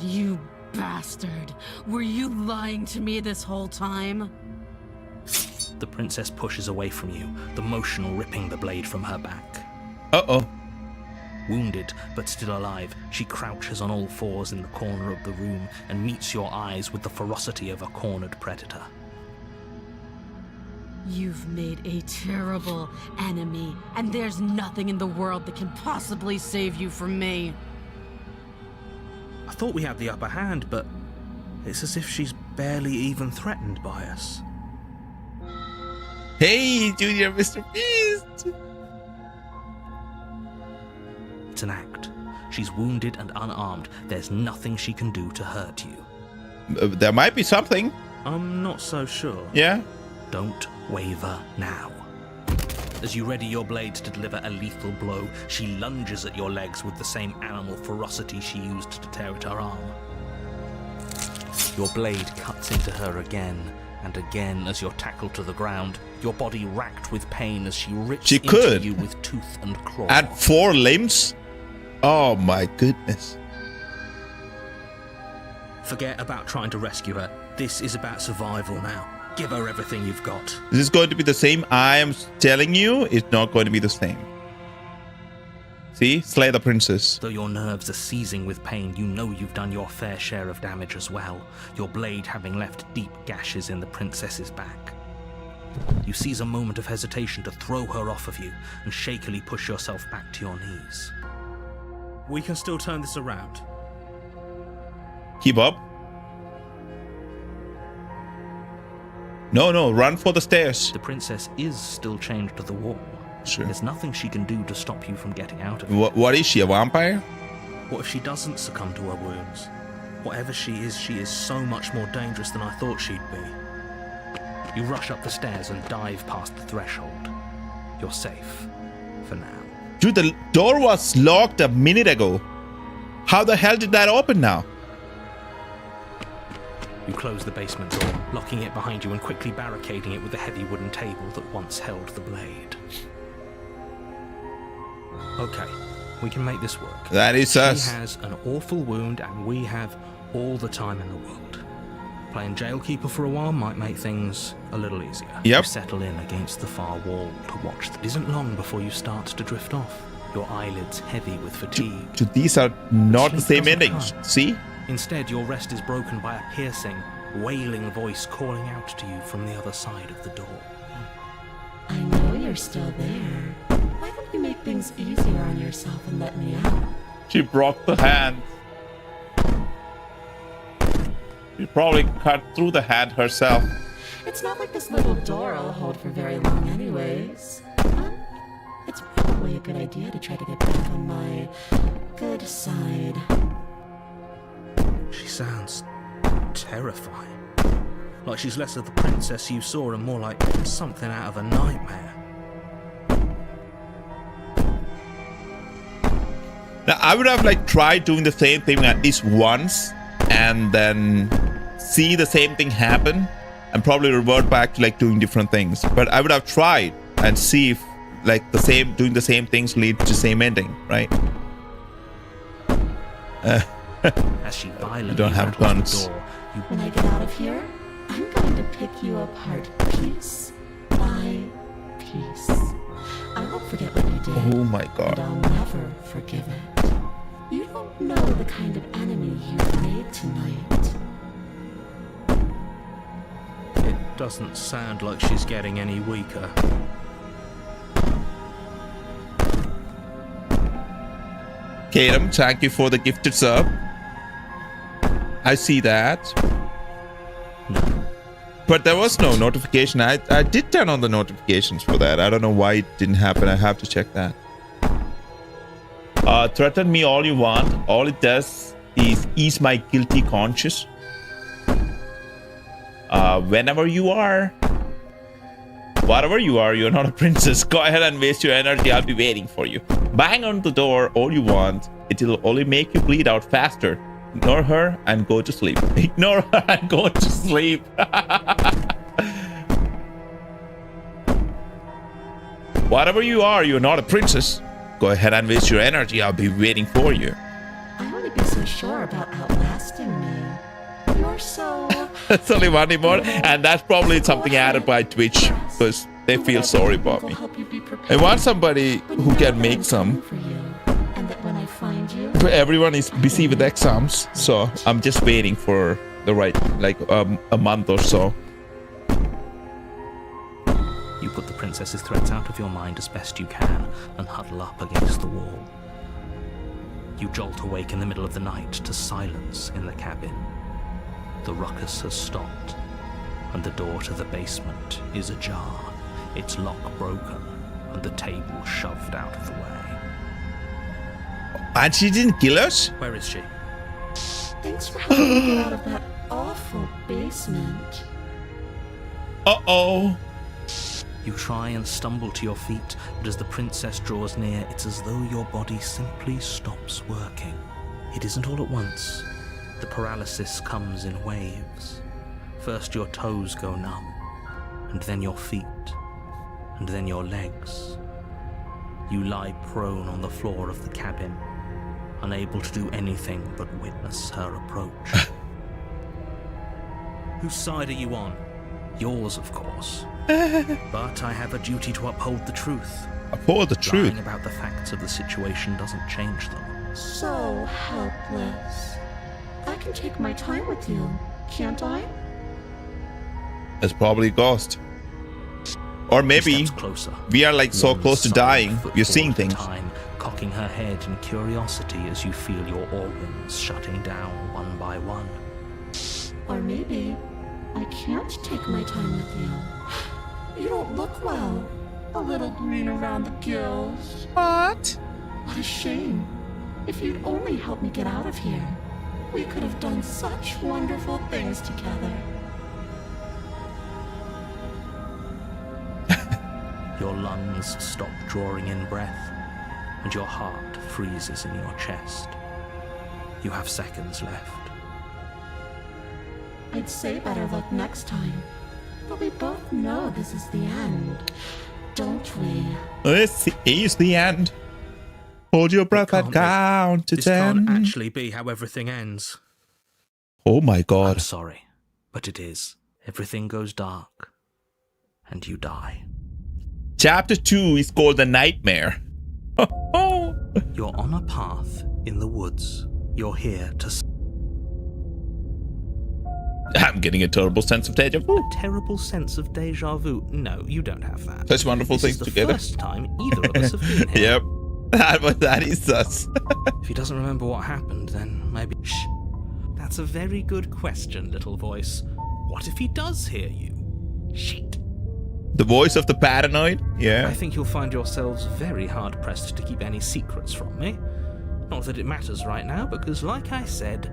You bastard. Were you lying to me this whole time? The princess pushes away from you, the motion ripping the blade from her back. Uh-oh. Wounded, but still alive, she crouches on all fours in the corner of the room and meets your eyes with the ferocity of a cornered predator. You've made a terrible enemy, and there's nothing in the world that can possibly save you from me. I thought we had the upper hand, but it's as if she's barely even threatened by us. Hey, Junior Mr. Beast. It's an act. She's wounded and unarmed. There's nothing she can do to hurt you. There might be something. I'm not so sure. Yeah. Don't waver now. As you ready your blade to deliver a lethal blow, she lunges at your legs with the same animal ferocity she used to tear at her arm. Your blade cuts into her again and again as you're tackled to the ground, your body racked with pain as she rips into you with tooth and claw. Add 4 limbs? Oh my goodness. Forget about trying to rescue her. This is about survival now. Give her everything you've got. This is going to be the same. I am telling you, it's not going to be the same. See? Slay the princess. Though your nerves are seizing with pain, you know you've done your fair share of damage as well, your blade having left deep gashes in the princess's back. You seize a moment of hesitation to throw her off of you and shakily push yourself back to your knees. We can still turn this around. Keep up. No, run for the stairs. The princess is still chained to the wall. Sure. There's nothing she can do to stop you from getting out of it. What is she, a vampire? What if she doesn't succumb to her wounds? Whatever she is so much more dangerous than I thought she'd be. You rush up the stairs and dive past the threshold. You're safe. For now. Dude, the door was locked a minute ago. How the hell did that open now? You close the basement door, locking it behind you and quickly barricading it with the heavy wooden table that once held the blade. Okay, we can make this work. That is us. She has an awful wound and we have all the time in the world. Playing jailkeeper for a while might make things a little easier. Yep. You settle in against the far wall to watch. It isn't long before you start to drift off, your eyelids heavy with fatigue. These are not the Sleep same doesn't endings. come. See? Instead, your rest is broken by a piercing, wailing voice calling out to you from the other side of the door. I know you're still there. Why don't you make things easier on yourself and let me out? She broke the hand. She probably cut through the hand herself. It's not like this little door will hold for very long anyways. But it's probably a good idea to try to get back on my good side. She sounds terrifying. Like she's less of the princess you saw and more like something out of a nightmare. Now, I would have tried doing the same thing at least once and then see the same thing happen and probably revert back to doing different things. But I would have tried and see if doing the same things lead to the same ending, right? As she violently You don't have rattles guns. the door, you When I get out of here, I'm going to pick you apart piece by piece. I won't forget what you did. Oh my And god. I'll never forgive it. You don't know the kind of enemy you've made tonight. It doesn't sound like she's getting any weaker. Katem, thank you for the gifted sub. I see that. But there was no notification. I did turn on the notifications for that. I don't know why it didn't happen. I have to check that. Threaten me all you want. All it does is ease my guilty conscience. Whenever you are, whatever you are, you're not a princess. Go ahead and waste your energy. I'll be waiting for you. Bang on the door all you want. It'll only make you bleed out faster. Ignore her and go to sleep. Ignore her and go to sleep. Whatever you are, you're not a princess. Go ahead and waste your energy. I'll be waiting for you. I wouldn't be so sure about outlasting me. You're so... That's only one emote, and that's probably something added by Twitch because they feel sorry about me. I want somebody who can make some. For you, and that when I find you, But everyone is busy with exams, so I'm just waiting for the right, a month or so. You put the princess's threats out of your mind as best you can and huddle up against the wall. You jolt awake in the middle of the night to silence in the cabin. The ruckus has stopped, and the door to the basement is ajar, its lock broken, and the table shoved out of the way. And she didn't kill us? Where is she? Thanks for helping me get out of that awful basement. Uh-oh. You try and stumble to your feet, but as the princess draws near, it's as though your body simply stops working. It isn't all at once. The paralysis comes in waves. First your toes go numb, and then your feet, and then your legs. You lie prone on the floor of the cabin, unable to do anything but witness her approach. Whose side are you on? Yours, of course. But I have a duty to uphold the truth. Uphold the truth? Lying about the facts of the situation doesn't change them. So helpless. I can take my time with you, can't I? It's probably a ghost. Or maybe closer. we are like so One close to silent dying. footfall You're seeing at a things. time, cocking her head in curiosity as you feel your organs shutting down one by one. Or maybe I can't take my time with you. You don't look well. A little green around the gills. What? What a shame. If you'd only help me get out of here, we could have done such wonderful things together. Your lungs stop drawing in breath, and your heart freezes in your chest. You have seconds left. I'd say better luck next time, but we both know this is the end, don't we? This is the end. Hold your breath and count to This 10. can't actually be how everything ends. Oh my I'm god. sorry, but it is. Everything goes dark, and you die. Chapter 2 is called The Nightmare. Oh. You're on a path in the woods. You're here to... I'm getting a terrible sense of deja vu. A terrible sense of deja vu. No, you don't have that. Such wonderful This things is the together. first time either of us have been here. Yep. That is us. If he doesn't remember what happened, then maybe... Shh. That's a very good question, little voice. What if he does hear you? Shit. The voice of the paranoid? Yeah. I think you'll find yourselves very hard-pressed to keep any secrets from me. Not that it matters right now, because like I said,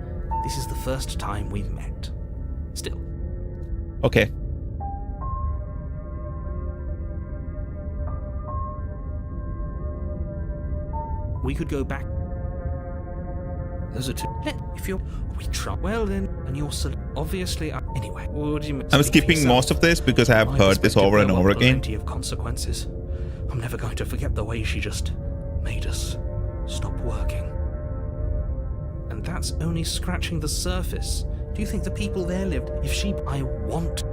this is the first time we've met. Still. Okay. We could go back. Those are two. If you're... We try. Well then, and you're so... Obviously, anyway. What do you mean? I'm skipping most of this because I have heard this over and over again. Plenty of consequences. I'm never going to forget the way she just made us stop working. And that's only scratching the surface. Do you think the people there lived? If she... I want...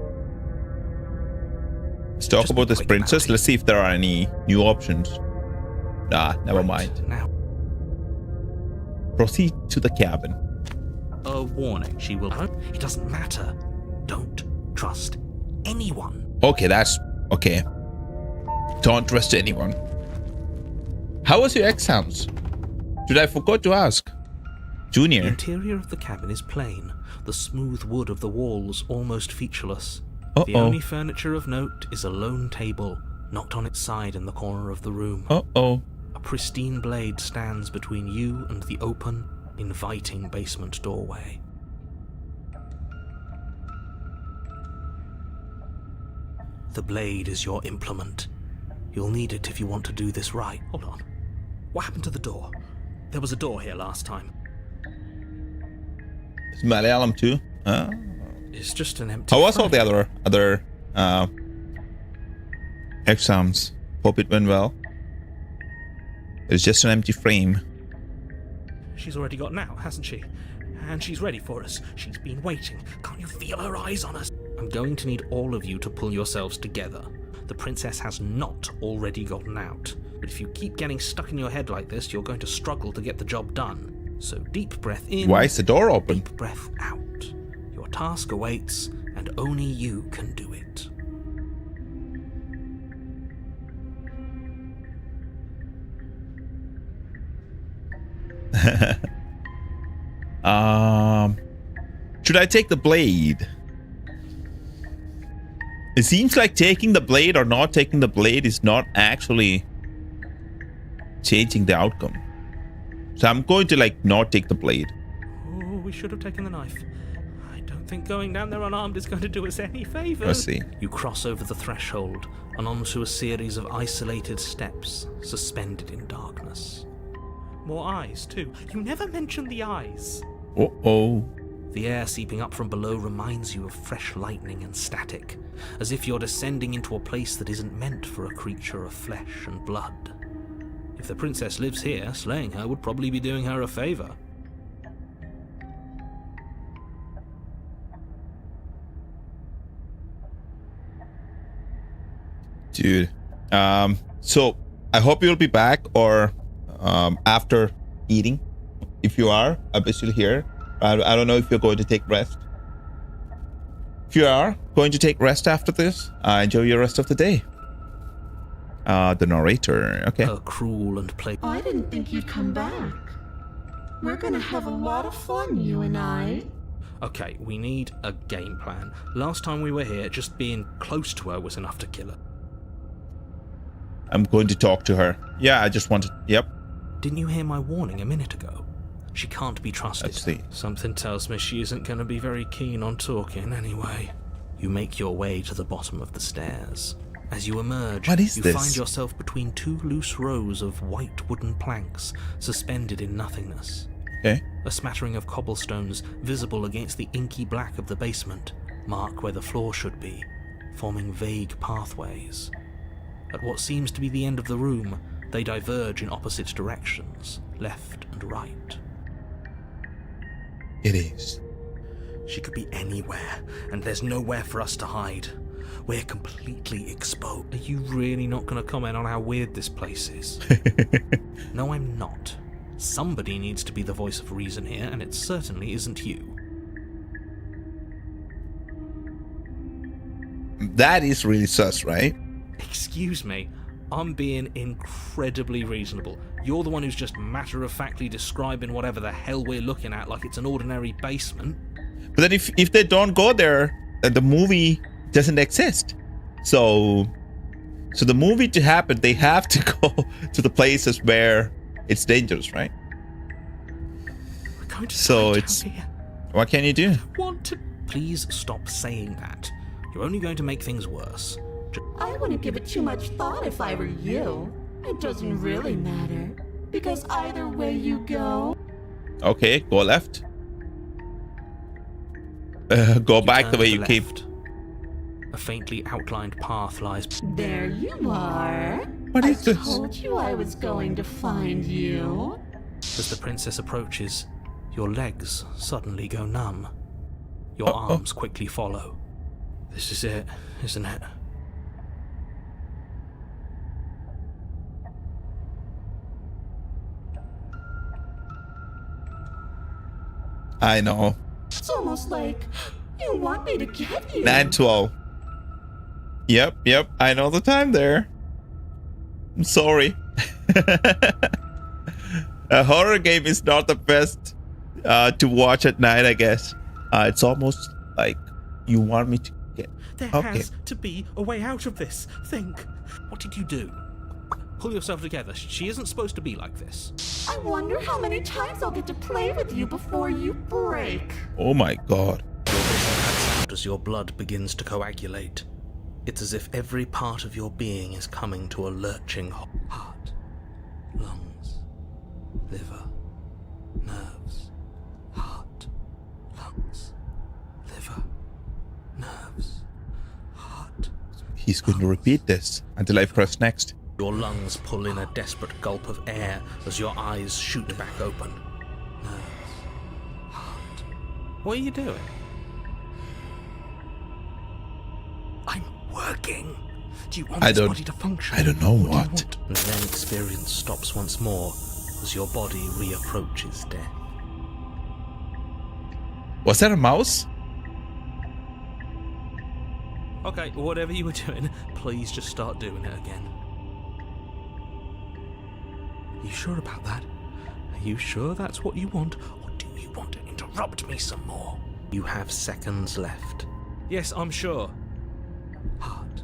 Let's talk Just about this quick princess. about it. Let's see if there are any new options. Nah, never mind. Now, Proceed to the cabin. a warning. She will... It doesn't matter. Don't trust anyone. Okay, that's... Okay. Don't trust anyone. How was your exams? Did I forgot to ask? The Junior. interior of the cabin is plain, the smooth wood of the walls almost featureless. The Uh-oh. only furniture of note is a lone table, knocked on its side in the corner of the room. Uh-oh. A pristine blade stands between you and the open, inviting basement doorway. The blade is your implement. You'll need it if you want to do this right. Hold on. What happened to the door? There was a door here last time. It's Malayalam too. It's just an empty... How was all the frame. other exams? Hope it went well. It's just an empty frame. She's already gotten out, hasn't she? And she's ready for us. She's been waiting. Can't you feel her eyes on us? I'm going to need all of you to pull yourselves together. The princess has not already gotten out. But if you keep getting stuck in your head like this, you're going to struggle to get the job done. So deep breath in. Why is the door open? Deep breath out. Your task awaits, and only you can do it. Should I take the blade? It seems like taking the blade or not taking the blade is not actually changing the outcome. So I'm going to like not take the blade. Oh, we should have taken the knife. I don't think going down there unarmed is going to do us any favours. Let's see. You cross over the threshold and onto a series of isolated steps suspended in darkness. More eyes, too. You never mentioned the eyes. Uh-oh. The air seeping up from below reminds you of fresh lightning and static, as if you're descending into a place that isn't meant for a creature of flesh and blood. If the princess lives here, slaying her would probably be doing her a favour. Dude. So I hope you'll be back or after eating. If you are, I'll be still here. I don't know if you're going to take rest. If you are going to take rest after this, enjoy your rest of the day. The narrator. Okay. Her cruel and I didn't think you'd come back. We're gonna have a lot of fun, you and I. Okay, we need a game plan. Last time we were here, just being close to her was enough to kill her. I'm going to talk to her. Yeah, I just wanted... Yep. Didn't you hear my warning a minute ago? She can't be trusted. Let's see. Something tells me she isn't going to be very keen on talking anyway. You make your way to the bottom of the stairs. As you emerge, What is you this? find yourself between two loose rows of white wooden planks suspended in nothingness. Okay. A smattering of cobblestones visible against the inky black of the basement mark where the floor should be, forming vague pathways. At what seems to be the end of the room, they diverge in opposite directions, left and right. It is. She could be anywhere, and there's nowhere for us to hide. We're completely exposed. Are you really not going to comment on how weird this place is? No, I'm not. Somebody needs to be the voice of reason here, and it certainly isn't you. That is really sus, right? Excuse me, I'm being incredibly reasonable. You're the one who's just matter-of-factly describing whatever the hell we're looking at like it's an ordinary basement. But then if they don't go there, the movie doesn't exist. So the movie to happen, they have to go to the places where it's dangerous, right? We're going to So die it's... down here. What can you do? Want to... Please stop saying that. You're only going to make things worse. I wouldn't give it too much thought if I were you. It doesn't really matter, because either way you go... Okay, go left. Go back the way you came. left. A faintly outlined path lies... There you are. What is I this? told you I was going to find you. As the princess approaches, your legs suddenly go numb. Your arms quickly follow. This is it, isn't it? I know. It's almost like you want me to get you. 9:12. Yep. I know the time there. I'm sorry. A horror game is not the best to watch at night, I guess. It's almost like you want me to get... There Okay. has to be a way out of this. Think. What did you do? Pull yourself together. She isn't supposed to be like this. I wonder how many times I'll get to play with you before you break. Oh my god. Your vision cuts out as your blood begins to coagulate. It's as if every part of your being is coming to a lurching heart, lungs, liver, nerves, heart, lungs, liver, nerves, heart. He's going to repeat this until I press next. Your lungs pull in a desperate gulp of air as your eyes shoot back open. Nerves, heart. What are you doing? I'm working. Do you want I this don't- body to function? I don't know Or do you what. want- And then experience stops once more as your body reapproaches death. Was that a mouse? Okay, whatever you were doing, please just start doing it again. You sure about that? Are you sure that's what you want? Or do you want to interrupt me some more? You have seconds left. Yes, I'm sure. Heart,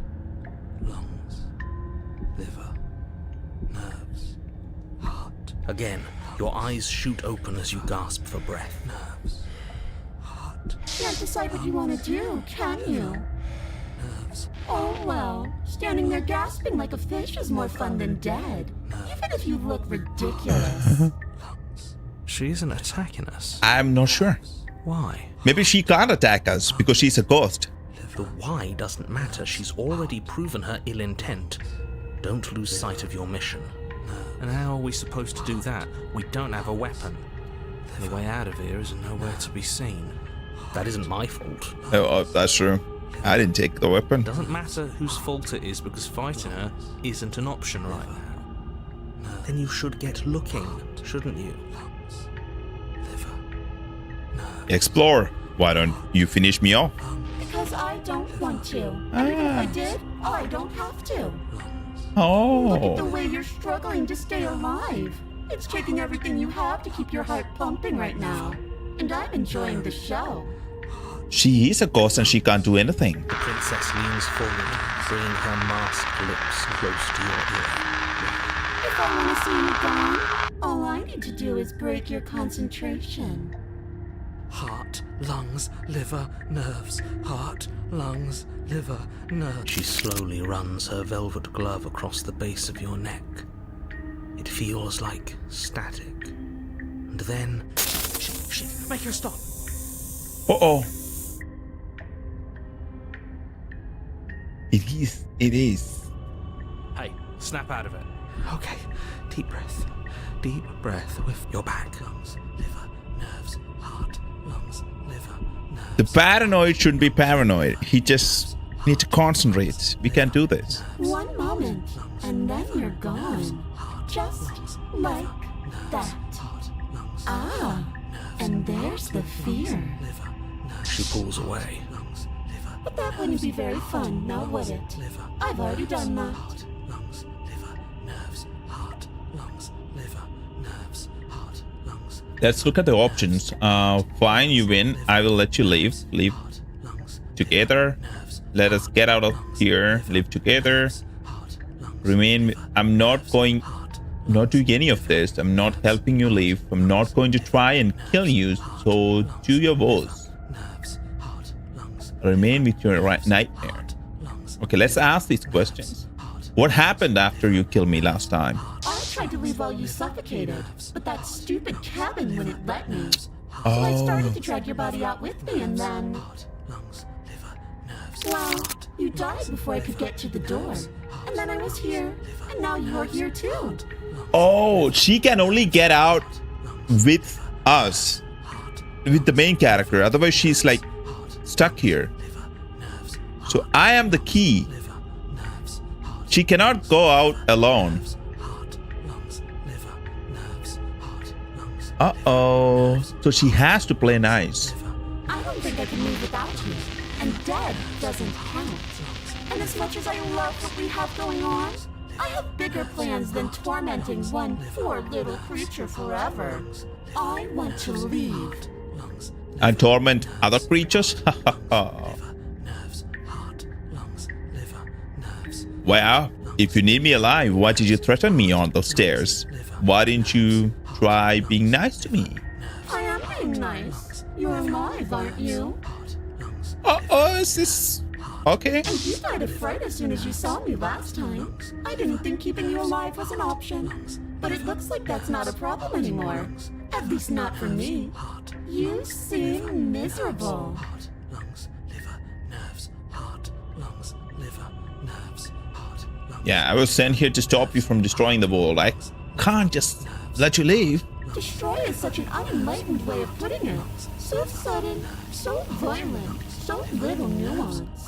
lungs, liver, nerves, heart. Again, Your eyes shoot open as you gasp for breath. Nerves. Heart. Can't decide what you want to do, can you? Nerves. Oh well, standing there gasping like a fish is more fun than dead. Even if you look ridiculous. Lungs. She isn't attacking us. I'm not sure. Why? Maybe she can't attack us because she's a ghost. The why doesn't matter. She's already proven her ill intent. Don't lose sight of your mission. And how are we supposed to do that? We don't have a weapon. The way out of here is nowhere to be seen. That isn't my fault. Oh, that's true. I didn't take the weapon. Doesn't matter whose fault it is because fighting her isn't an option right now. Then you should get looking, shouldn't you? Lungs. Liver. Nerves. Explore. Why don't you finish me off? Because I don't want to. And even if I did, I don't have to. Look at the Oh. way you're struggling to stay alive. It's taking everything you have to keep your heart pumping right now. And I'm enjoying the show. She is a ghost and she can't do anything. The princess leans forward, bringing her masked lips close to your ear. If I want to see you gone, all I need to do is break your concentration. Heart, lungs, liver, nerves. Heart, lungs, liver, nerves. She slowly runs her velvet glove across the base of your neck. It feels like static. And then... Shit, make her stop. Uh-oh. It is. Hey, snap out of it. Okay, deep breath. Deep breath with your back. Lungs, liver, nerves, heart, lungs, liver, nerves. The paranoid shouldn't be paranoid. He just needs to concentrate. We can't do this. One moment, and then you're gone. Just like that. Ah, and there's the fear. She pulls away. But that wouldn't be very fun, now would it? I've already done that. Lungs, liver, nerves, heart, lungs, liver, nerves, heart, lungs. Let's look at the options. Fine, you win. I will let you leave. Leave together. Let us get out of here. Live together. Remain. I'm not doing any of this. I'm not helping you leave. I'm not going to try and kill you. So do your worst. Remain with your nightmare. Okay, let's ask these questions. What happened after you killed me last time? I tried to leave while you suffocated, but that stupid cabin wouldn't let me. So I started to drag your body out with me, and then... Well, you died before I could get to the door. And then I was here, and now you're here too. Oh, she can only get out with us, with the main character. Otherwise, she's like stuck here. So I am the key. She cannot go out alone. Uh-oh. So she has to play nice. I don't think I can live without you. And dead doesn't count. And as much as I love what we have going on, I have bigger plans than tormenting one poor little creature forever. I want to leave. And torment other creatures? Well, if you need me alive, why did you threaten me on those stairs? Why didn't you try being nice to me? I am being nice. You're alive, aren't you? Uh-oh, is this... Okay. And you died of fright as soon as you saw me last time. I didn't think keeping you alive was an option. But it looks like that's not a problem anymore. At least not for me. You seem miserable. Yeah, I was sent here to stop you from destroying the world. I can't just let you leave. Destroy is such an unenlightened way of putting it. So sudden, so violent, so little nuance.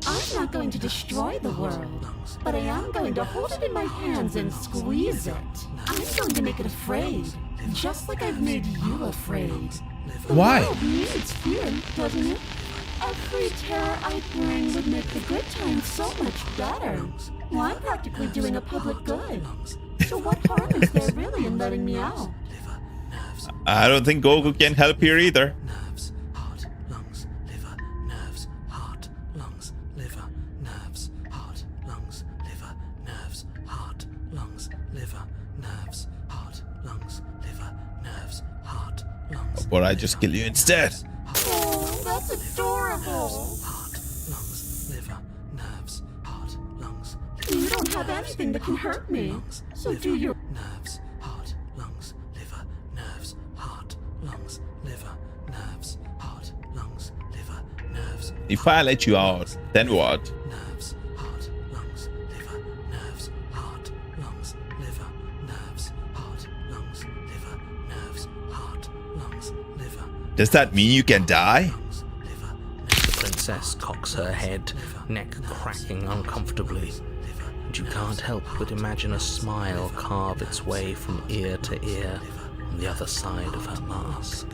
I'm not going to destroy the world, but I am going to hold it in my hands and squeeze it. I'm going to make it afraid, just like I've made you afraid. The Why? world needs fear, doesn't it? Every terror I bring would make the good times so much better. Well, I'm practically doing a public good. So what harm is there really in letting me out? I don't think Goku can help here either. lungs, liver, nerves, heart, lungs. Or I just kill you instead. Oh, that's adorable. Heart, lungs, liver, nerves, heart, lungs. You don't have anything that can hurt me. So do your... Nerves, heart, lungs, liver, nerves, heart, lungs, liver, nerves, heart, lungs, liver, nerves. If I let you out, then what? Nerves, heart, lungs, liver, nerves, heart, lungs, liver, nerves, heart, lungs, liver, nerves, heart, lungs, liver. Does that mean you can die? The princess cocks her head, neck cracking uncomfortably. And you can't help but imagine a smile carve its way from ear to ear on the other side of her mask.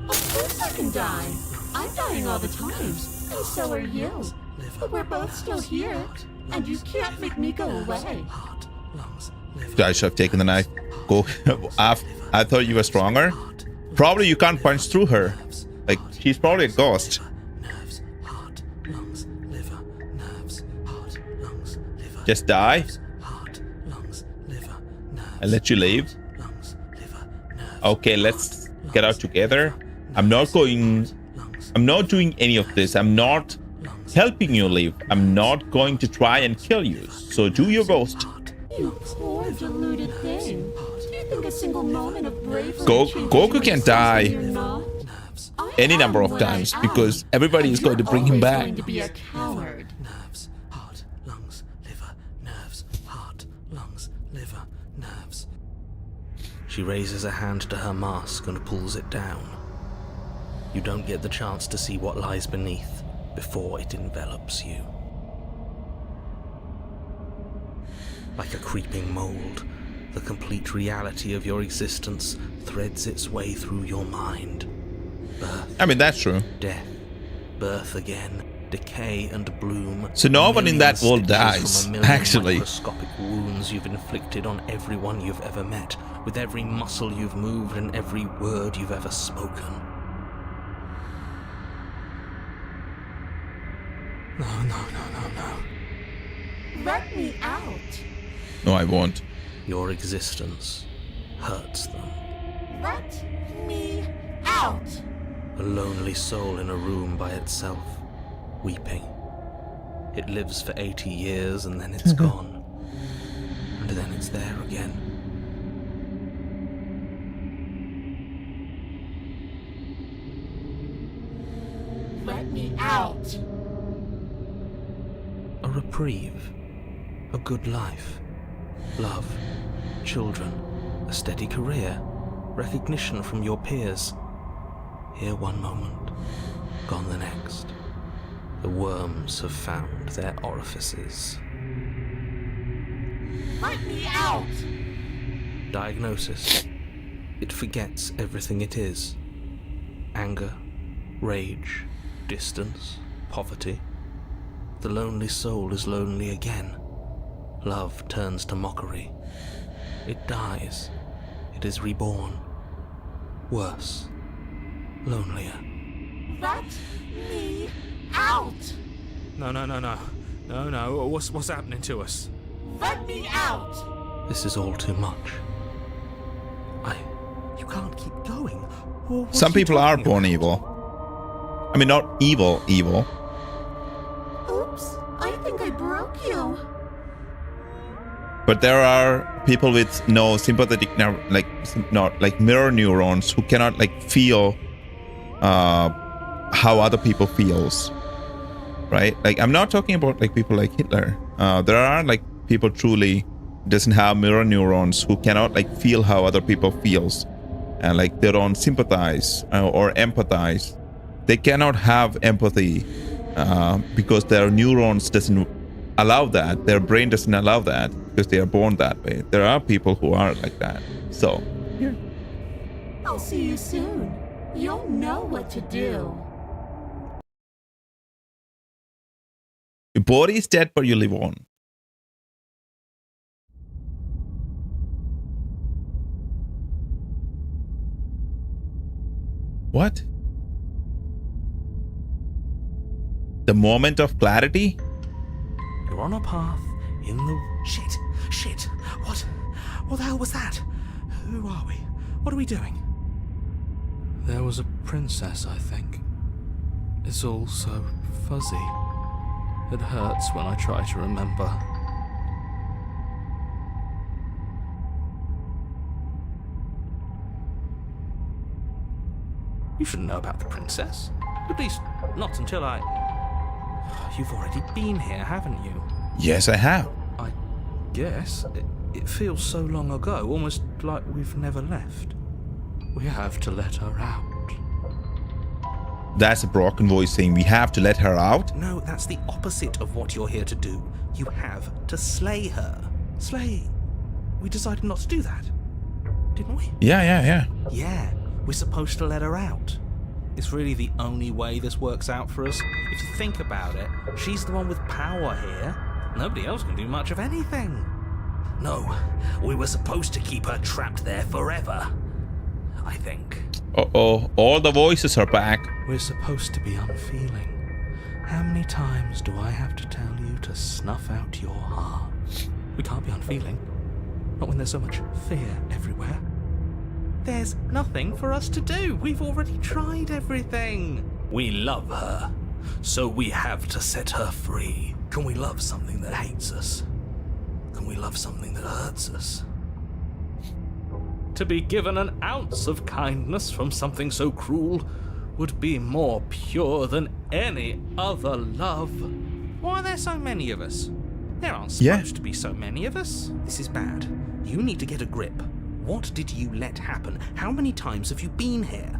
Of course I can die. I'm dying all the time. And so are you. But we're both still here. And you can't make me go away. I should have taken the knife. Go. I thought you were stronger. Probably you can't punch through her. Like, she's probably a ghost. Nerves, heart, lungs, liver, nerves, heart, lungs, liver. Just die. Heart, lungs, liver, nerves. I'll let you leave. Lungs, liver, nerves. Okay, let's get out together. I'm not doing any of this. I'm not helping you leave. I'm not going to try and kill you. So do your best. You poor deluded thing. Do you think a single moment of bravery Goku can die you're not? any number of times because everybody is going to bring him You're back. going to be a coward. Nerves, heart, lungs, liver, nerves, heart, lungs, liver, nerves. She raises a hand to her mask and pulls it down. You don't get the chance to see what lies beneath before it envelops you. Like a creeping mold, the complete reality of your existence threads its way through your mind. Birth, I mean, that's true. death, birth again, decay and bloom. So no one in that world Stitches dies, from a million actually. microscopic wounds you've inflicted on everyone you've ever met, with every muscle you've moved and every word you've ever spoken. No. Let me out. No, I won't. Your existence hurts them. Let me out. A lonely soul in a room by itself, weeping. It lives for 80 years and then it's gone. And then it's there again. Let me out. A reprieve. A good life. Love. Children. A steady career. Recognition from your peers. Here one moment, gone the next. The worms have found their orifices. Let me out. Diagnosis. It forgets everything it is. Anger, rage, distance, poverty. The lonely soul is lonely again. Love turns to mockery. It dies. It is reborn. Worse. Lonelier. Let me out. No. What's happening to us? Let me out. This is all too much. You can't keep going. Some people are born evil. I mean, not evil. Oops, I think I broke you. But there are people with no sympathetic, mirror neurons who cannot feel how other people feels, right? Like, I'm not talking about people like Hitler. There are people truly doesn't have mirror neurons who cannot feel how other people feels, and they don't sympathize or empathize. They cannot have empathy because their neurons doesn't allow that. Their brain doesn't allow that because they are born that way. There are people who are like that. So, yeah. I'll see you soon. You'll know what to do. Your body is dead, but you live on. What? The moment of clarity? You're on a path in the... Shit. What the hell was that? Who are we? What are we doing? There was a princess, I think. It's all so fuzzy. It hurts when I try to remember. You shouldn't know about the princess. At least, not until I... You've already been here, haven't you? Yes, I have. I guess. It feels so long ago, almost like we've never left. We have to let her out. That's a broken voice saying we have to let her out. No, that's the opposite of what you're here to do. You have to slay her. Slay. We decided not to do that, didn't we? Yeah. Yeah, we're supposed to let her out. It's really the only way this works out for us. If you think about it, she's the one with power here. Nobody else can do much of anything. No, we were supposed to keep her trapped there forever, I think. Uh-oh, all the voices are back. We're supposed to be unfeeling. How many times do I have to tell you to snuff out your heart? We can't be unfeeling. Not when there's so much fear everywhere. There's nothing for us to do. We've already tried everything. We love her, so we have to set her free. Can we love something that hates us? Can we love something that hurts us? To be given an ounce of kindness from something so cruel would be more pure than any other love. Why are there so many of us? There aren't supposed to be so many of us. This is bad. You need to get a grip. What did you let happen? How many times have you been here?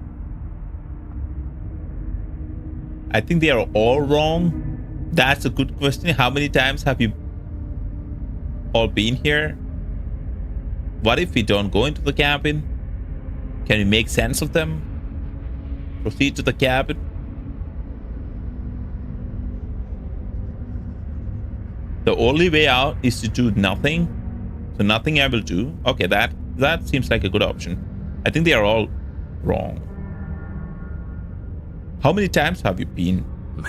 I think they are all wrong. That's a good question. How many times have you all been here? What if we don't go into the cabin? Can we make sense of them? Proceed to the cabin? The only way out is to do nothing. So nothing I will do. Okay, that seems like a good option. I think they are all wrong. How many times have you been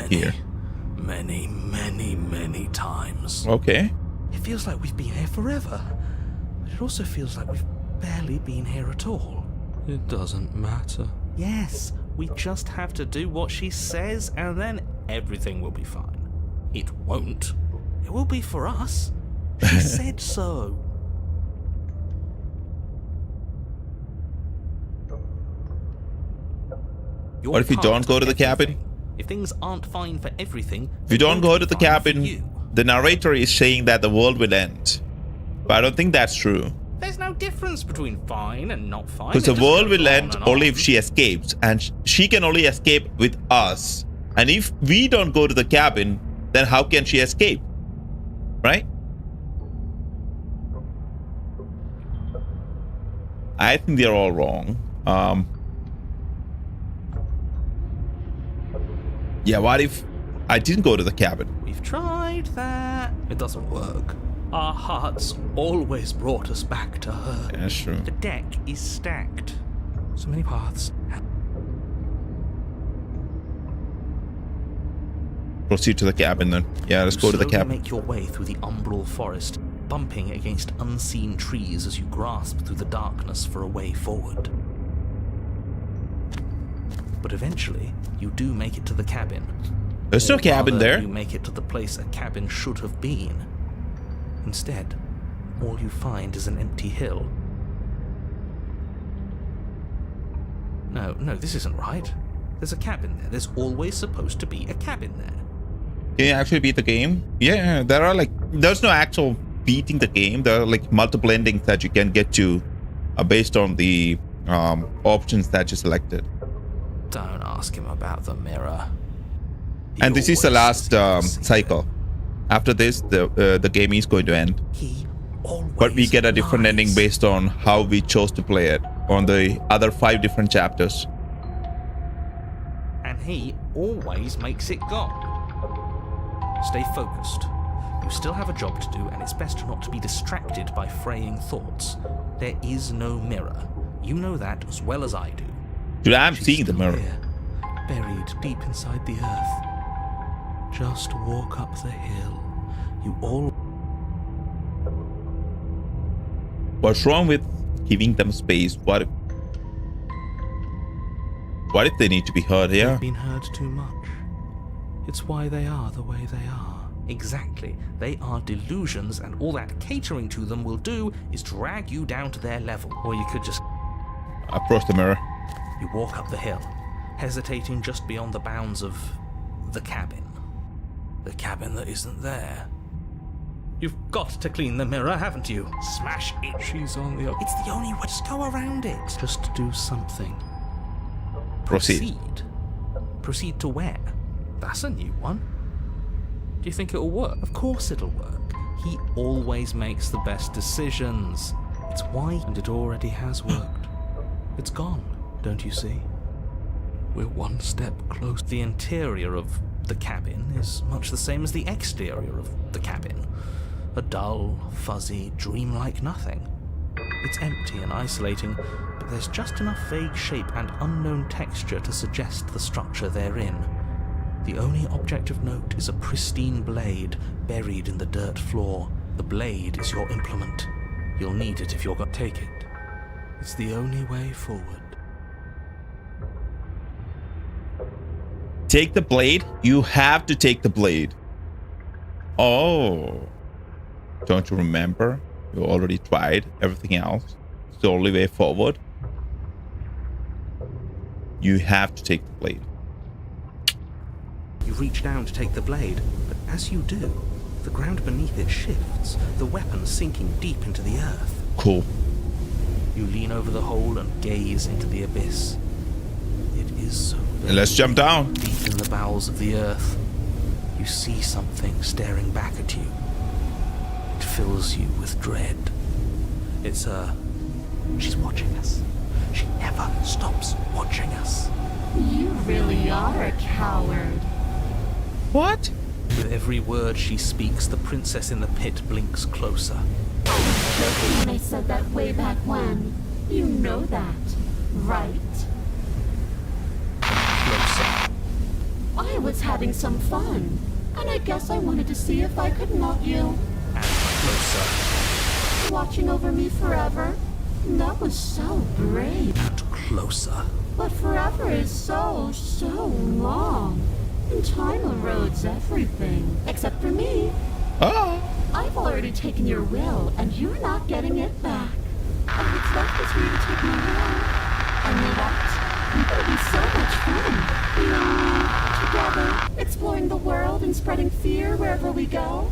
here? Many times. Okay. It feels like we've been here forever. But it also feels like we've barely been here at all. It doesn't matter. Yes, we just have to do what she says and then everything will be fine. It won't. It will be for us. She said so. What if you don't go to the cabin? If things aren't fine for everything, If you don't go to the cabin, the narrator is saying that the world will end. But I don't think that's true. There's no difference between fine and not fine. Because the world will end only if she escapes. And she can only escape with us. And if we don't go to the cabin, then how can she escape? Right? I think they're all wrong. Yeah, what if I didn't go to the cabin? We've tried that. It doesn't work. Our hearts always brought us back to her. Yeah, that's true. The deck is stacked. So many paths. Proceed to the cabin then. Yeah, let's go to the cabin. Make your way through the umbral forest, bumping against unseen trees as you grasp through the darkness for a way forward. But eventually, you do make it to the cabin. There's no cabin there. You make it to the place a cabin should have been. Instead, all you find is an empty hill. No, this isn't right. There's a cabin there. There's always supposed to be a cabin there. Can you actually beat the game? Yeah, there are there's no actual beating the game. There are multiple endings that you can get to based on the options that you selected. Don't ask him about the mirror. And this is the last cycle. After this, the game is going to end. But we get a different ending based on how we chose to play it on the other 5 different chapters. And he always makes it gone. Stay focused. You still have a job to do, and it's best not to be distracted by fraying thoughts. There is no mirror. You know that as well as I do. Dude, I'm seeing the mirror. Here, buried deep inside the earth. Just walk up the hill. You all... What's wrong with giving them space. What if they need to be heard here? They've been heard too much. It's why they are the way they are. Exactly. They are delusions, and all that catering to them will do is drag you down to their level. Or you could just... Approach the mirror. You walk up the hill, hesitating just beyond the bounds of the cabin. The cabin that isn't there. You've got to clean the mirror, haven't you? Smash it. She's on the... It's the only way. Just go around it. Just do something. Proceed. Proceed to where? That's a new one. Do you think it'll work? Of course it'll work. He always makes the best decisions. It's why... And it already has worked. It's gone, don't you see? We're one step closer. The interior of the cabin is much the same as the exterior of the cabin. A dull, fuzzy, dreamlike nothing. It's empty and isolating, but there's just enough vague shape and unknown texture to suggest the structure they're in. The only object of note is a pristine blade buried in the dirt floor. The blade is your implement. You'll need it if you're going to take it. It's the only way forward. Take the blade? You have to take the blade. Oh. Don't you remember? You already tried everything else. It's the only way forward. You have to take the blade. You reach down to take the blade, but as you do, the ground beneath it shifts, the weapon sinking deep into the earth. Cool. You lean over the hole and gaze into the abyss. It is so And let's jump down. deep in the bowels of the earth. You see something staring back at you. It fills you with dread. It's her. She's watching us. She never stops watching us. You really are a coward. What? With every word she speaks, the princess in the pit blinks closer. I was joking when I said that way back when. You know that, right? Closer. I was having some fun, and I guess I wanted to see if I could melt you. And closer. Watching over me forever? That was so brave. And closer. But forever is so long. And time erodes everything. Except for me. Oh. I've already taken your will, and you're not getting it back. And what's left is for you to take my will. And you know what? It'll be so much fun. You and me, together, exploring the world and spreading fear wherever we go.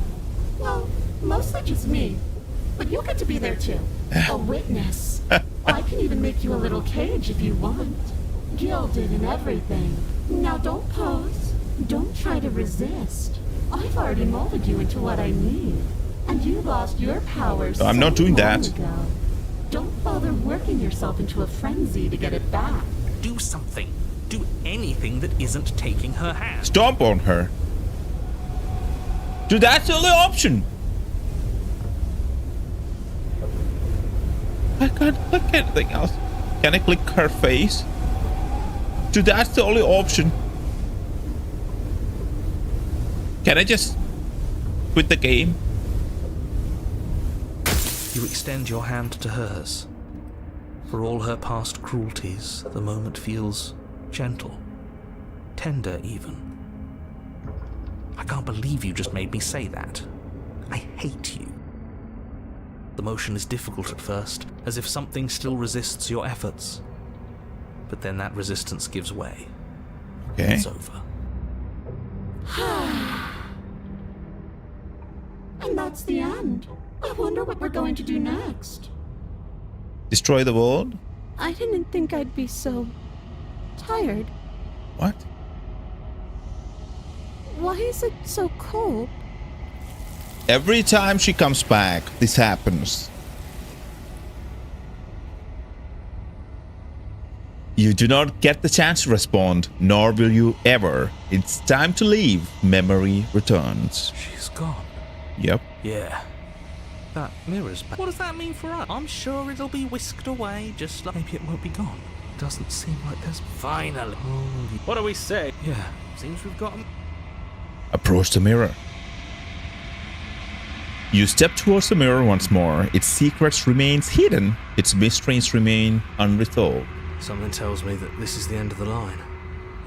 Well, mostly just me. But you'll get to be there too. A witness. I can even make you a little cage if you want. Gilded and everything. Now don't pose. Don't try to resist. I've already molded you into what I need. And you lost your powers I'm not doing that. long ago. Don't bother working yourself into a frenzy to get it back. Do something. Do anything that isn't taking her hand. Stomp on her. Dude, that's the only option. I can't click anything else. Can I click her face? Dude, that's the only option. Can I just quit the game? You extend your hand to hers. For all her past cruelties, the moment feels gentle, tender even. I can't believe you just made me say that. I hate you. The motion is difficult at first, as if something still resists your efforts. But then that resistance gives way. Okay. It's over. And that's the end. I wonder what we're going to do next. Destroy the world? I didn't think I'd be so tired. What? Why is it so cold? Every time she comes back, this happens. You do not get the chance to respond, nor will you ever. It's time to leave. Memory returns. She's gone. Yep. Yeah. That mirror's back. What does that mean for us? I'm sure it'll be whisked away, just like... Maybe it won't be gone. Doesn't seem like there's... Finally. What do we say? Yeah. Seems we've got... Approach the mirror. You step towards the mirror once more. Its secrets remain hidden. Its mysteries remain unresolved. Something tells me that this is the end of the line.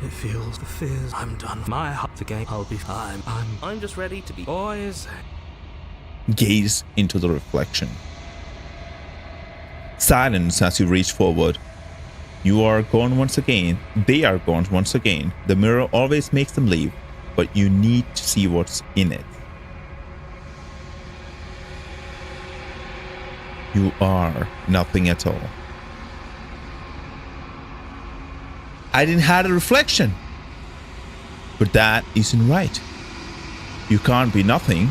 It feels the fears. I'm done. My heart again. I'll be fine. I'm just ready to be boys. Gaze into the reflection. Silence as you reach forward. You are gone once again. They are gone once again. The mirror always makes them leave, but you need to see what's in it. You are nothing at all. I didn't have a reflection. But that isn't right. You can't be nothing.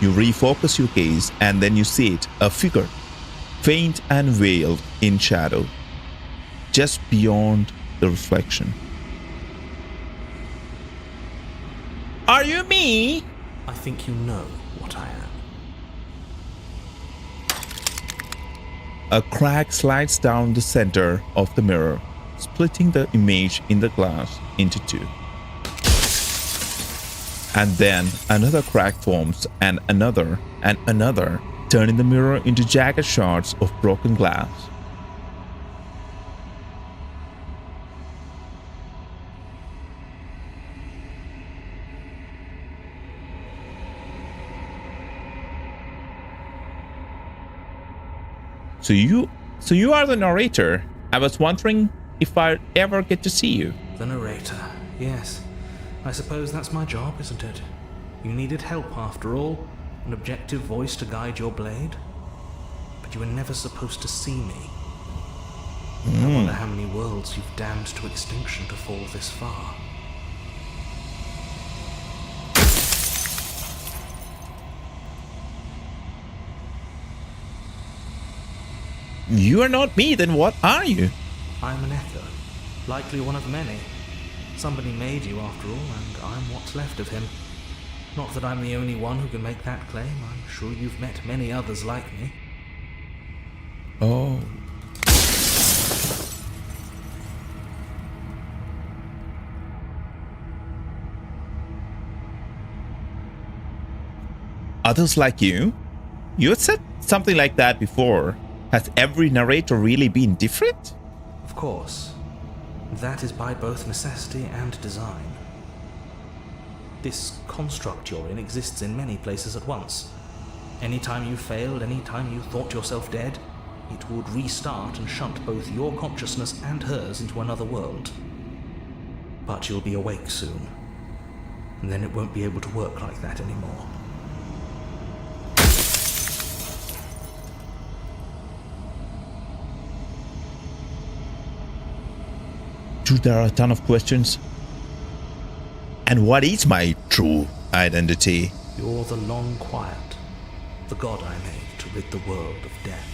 You refocus your gaze and then you see it, a figure, faint and veiled in shadow, just beyond the reflection. Are you me? I think you know what I am. A crack slides down the center of the mirror, splitting the image in the glass into two. And then another crack forms, and another, turning the mirror into jagged shards of broken glass. So you are the narrator. I was wondering if I'd ever get to see you. The narrator, yes. I suppose that's my job, isn't it? You needed help after all, an objective voice to guide your blade. But you were never supposed to see me. I wonder how many worlds you've damned to extinction to fall this far. You are not me, then what are you? I'm an echo, likely one of many. Somebody made you after all, and I'm what's left of him. Not that I'm the only one who can make that claim. I'm sure you've met many others like me. Oh. Others like you? You had said something like that before. Has every narrator really been different? Of course. That is by both necessity and design. This construct you're in exists in many places at once. Anytime you failed, anytime you thought yourself dead, it would restart and shunt both your consciousness and hers into another world. But you'll be awake soon, and then it won't be able to work like that anymore. Dude, there are a ton of questions. And what is my true identity? You're the long quiet, the god I made to rid the world of death.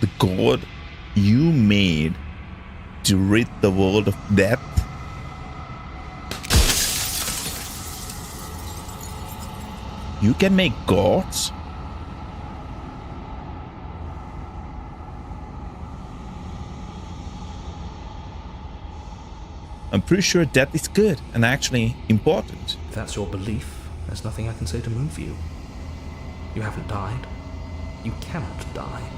The god you made to rid the world of death? You can make gods? I'm pretty sure death is good and actually important. If that's your belief, there's nothing I can say to move you. You haven't died. You cannot die.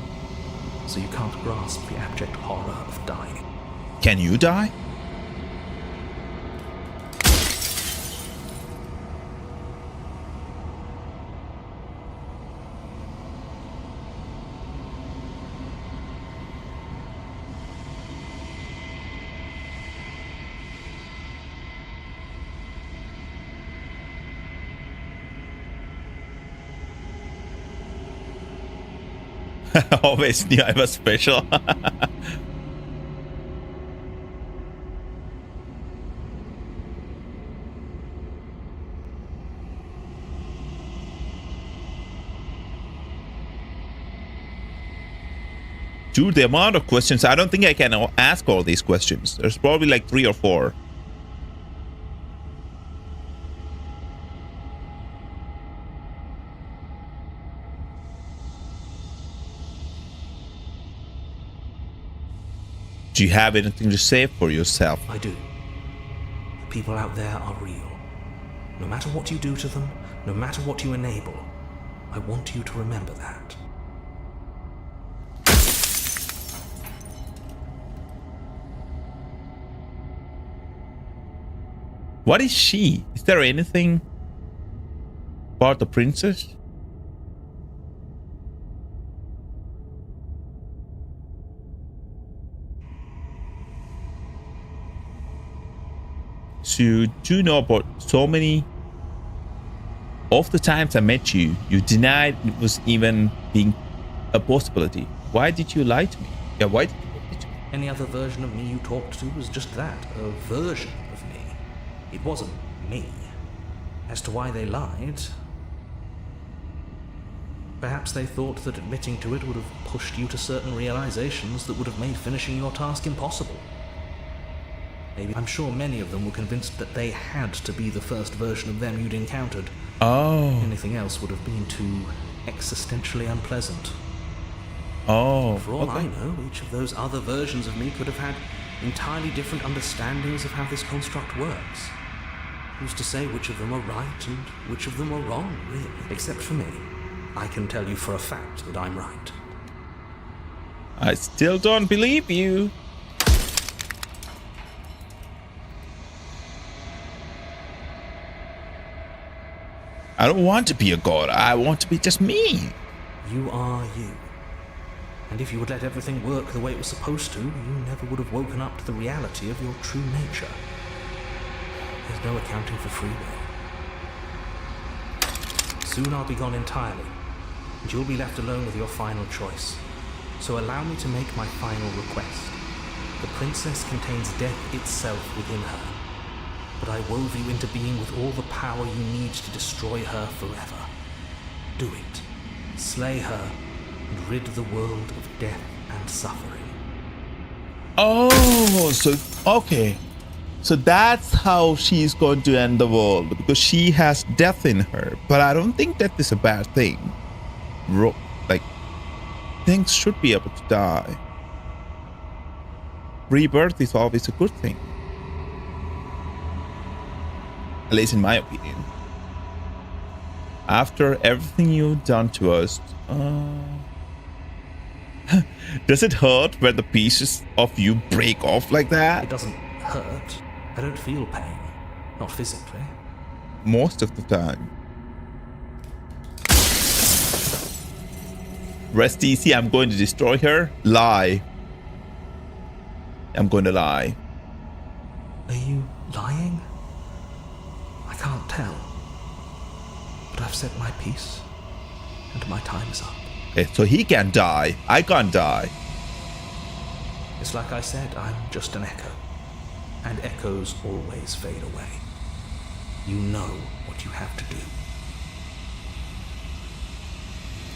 So you can't grasp the abject horror of dying. Can you die? I always knew I was special. Dude, the amount of questions, I don't think I can ask all these questions. There's probably like 3 or 4. Do you have anything to say for yourself? I do. people out there are real. No matter what you do to them, no matter what you enable, I want you to remember that. What is she? Is there anything about the princess? So you do know about so many of the times I met you, you denied it was even being a possibility. Why did you lie to me? Yeah, why did you lie to me? Any other version of me you talked to was just that, a version of me. It wasn't me. As to why they lied, perhaps they thought that admitting to it would have pushed you to certain realizations that would have made finishing your task impossible. Maybe I'm sure many of them were convinced that they had to be the first version of them you'd encountered. Oh. Anything else would have been too existentially unpleasant. Oh. For all I know, each of those other versions of me could have had entirely different understandings of how this construct works. Who's to say which of them are right and which of them are wrong, really? Except for me. I can tell you for a fact that I'm right. I still don't believe you. I don't want to be a god. I want to be just me. You are you. And if you would let everything work the way it was supposed to, you never would have woken up to the reality of your true nature. There's no accounting for free will. Soon I'll be gone entirely, and you'll be left alone with your final choice. So allow me to make my final request. The princess contains death itself within her, but I wove you into being with all the power you need to destroy her forever. Do it. Slay her, and rid the world of death and suffering. Oh, so, okay. So that's how she's going to end the world, because she has death in her. But I don't think that is a bad thing. Like, things should be able to die. Rebirth is always a good thing. At least in my opinion. After everything you've done to us, does it hurt when the pieces of you break off like that? It doesn't hurt. I don't feel pain. Not physically. Most of the time. Rest easy, I'm going to destroy her. Lie. I'm going to lie. Are you lying? I can't tell. But I've said my piece, and my time is up. Okay, so he can die. I can't die. It's like I said, I'm just an echo. And echoes always fade away. You know what you have to do.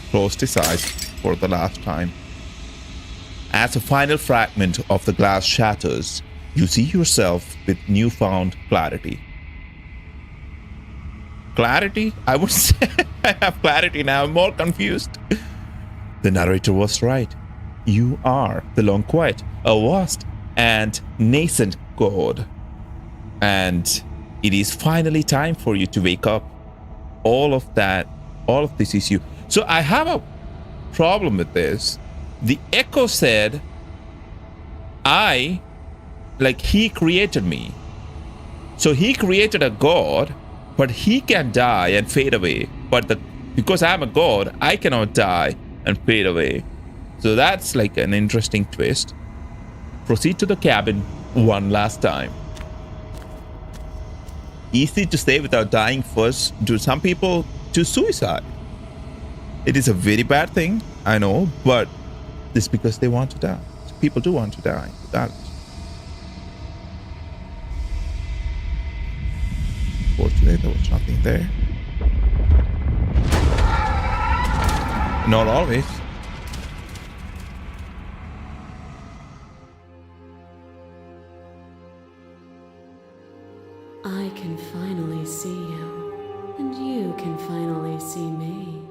Closed his eyes for the last time. As a final fragment of the glass shatters, you see yourself with newfound clarity. Clarity? I would say I have clarity now. I'm more confused. The narrator was right. You are the Long Quiet, a vast and nascent god. And it is finally time for you to wake up. All of this is you. So I have a problem with this. The echo said, he created me. So he created a god, but he can die and fade away. But because I'm a god, I cannot die and fade away. So that's like an interesting twist. Proceed to the cabin one last time. Easy to say without dying first. To some people, to suicide. It is a very bad thing, I know, but it's because they want to die. People do want to die. Fortunately, there was nothing there. Not always. I can finally see you, and you can finally see me.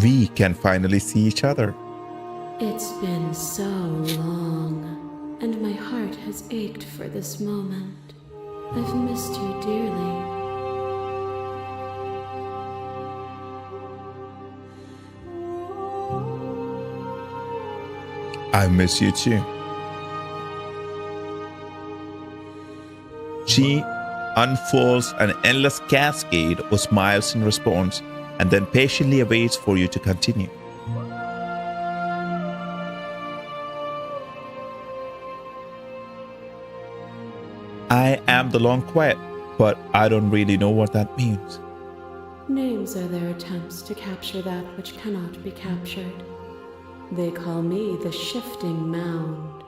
We can finally see each other. It's been so long, and my heart has ached for this moment. I've missed you dearly. I miss you too. She unfolds an endless cascade of smiles in response and then patiently awaits for you to continue. I am the long quiet, but I don't really know what that means. Names are their attempts to capture that which cannot be captured. They call me the shifting mound,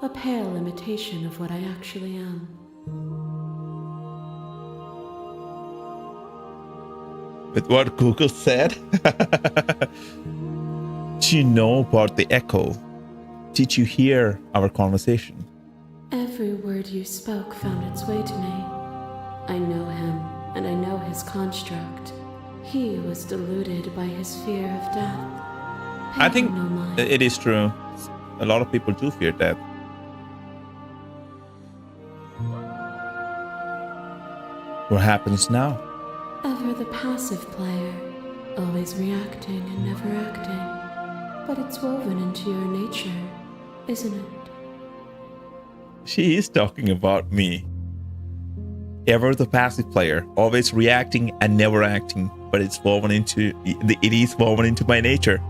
a pale imitation of what I actually am. With what Google said? Do you know about the echo? Did you hear our conversation? Every word you spoke found its way to me. I know him, and I know his construct. He was deluded by his fear of death. I think no mind. it is true. A lot of people do fear death. What happens now? Ever the passive player, always reacting and never acting. But it's woven into your nature, isn't it? She is talking about me. Ever the passive player, always reacting and never acting, but it is woven into my nature.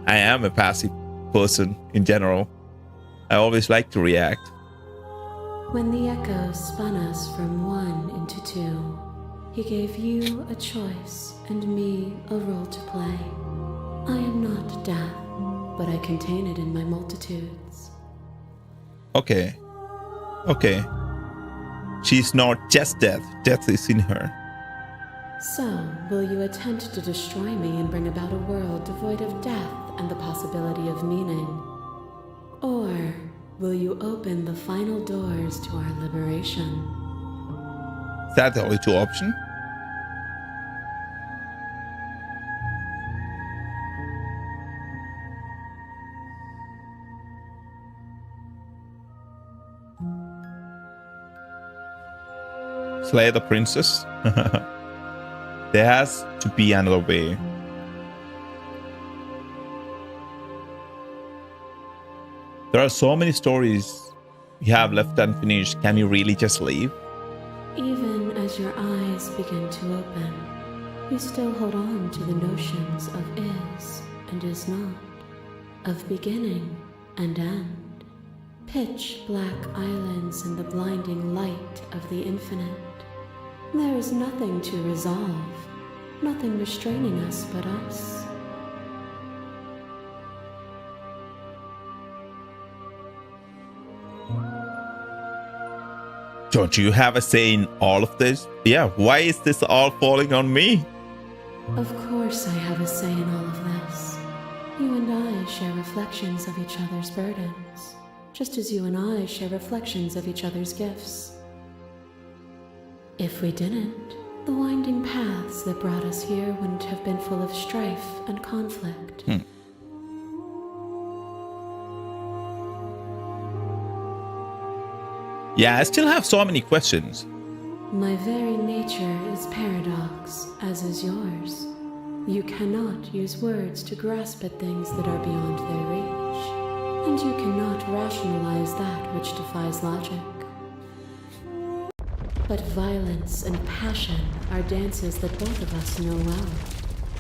I am a passive person in general. I always like to react. When the echo spun us from one into two, he gave you a choice and me a role to play. I am not death, but I contain it in my multitudes. Okay. She's not just death. Death is in her. So, will you attempt to destroy me and bring about a world devoid of death and the possibility of meaning? Or will you open the final doors to our liberation? Is that the only two options? Slay the princess? There has to be another way. There are so many stories you have left unfinished. Can you really just leave? Even as your eyes begin to open, you still hold on to the notions of is and is not, of beginning and end, pitch black islands in the blinding light of the infinite. There is nothing to resolve, nothing restraining us but us. Don't you have a say in all of this? Yeah, why is this all falling on me? Of course I have a say in all of this. You and I share reflections of each other's burdens, just as you and I share reflections of each other's gifts. If we didn't, the winding paths that brought us here wouldn't have been full of strife and conflict. Yeah, I still have so many questions. My very nature is paradox, as is yours. You cannot use words to grasp at things that are beyond their reach, and you cannot rationalize that which defies logic. But violence and passion are dances that both of us know well.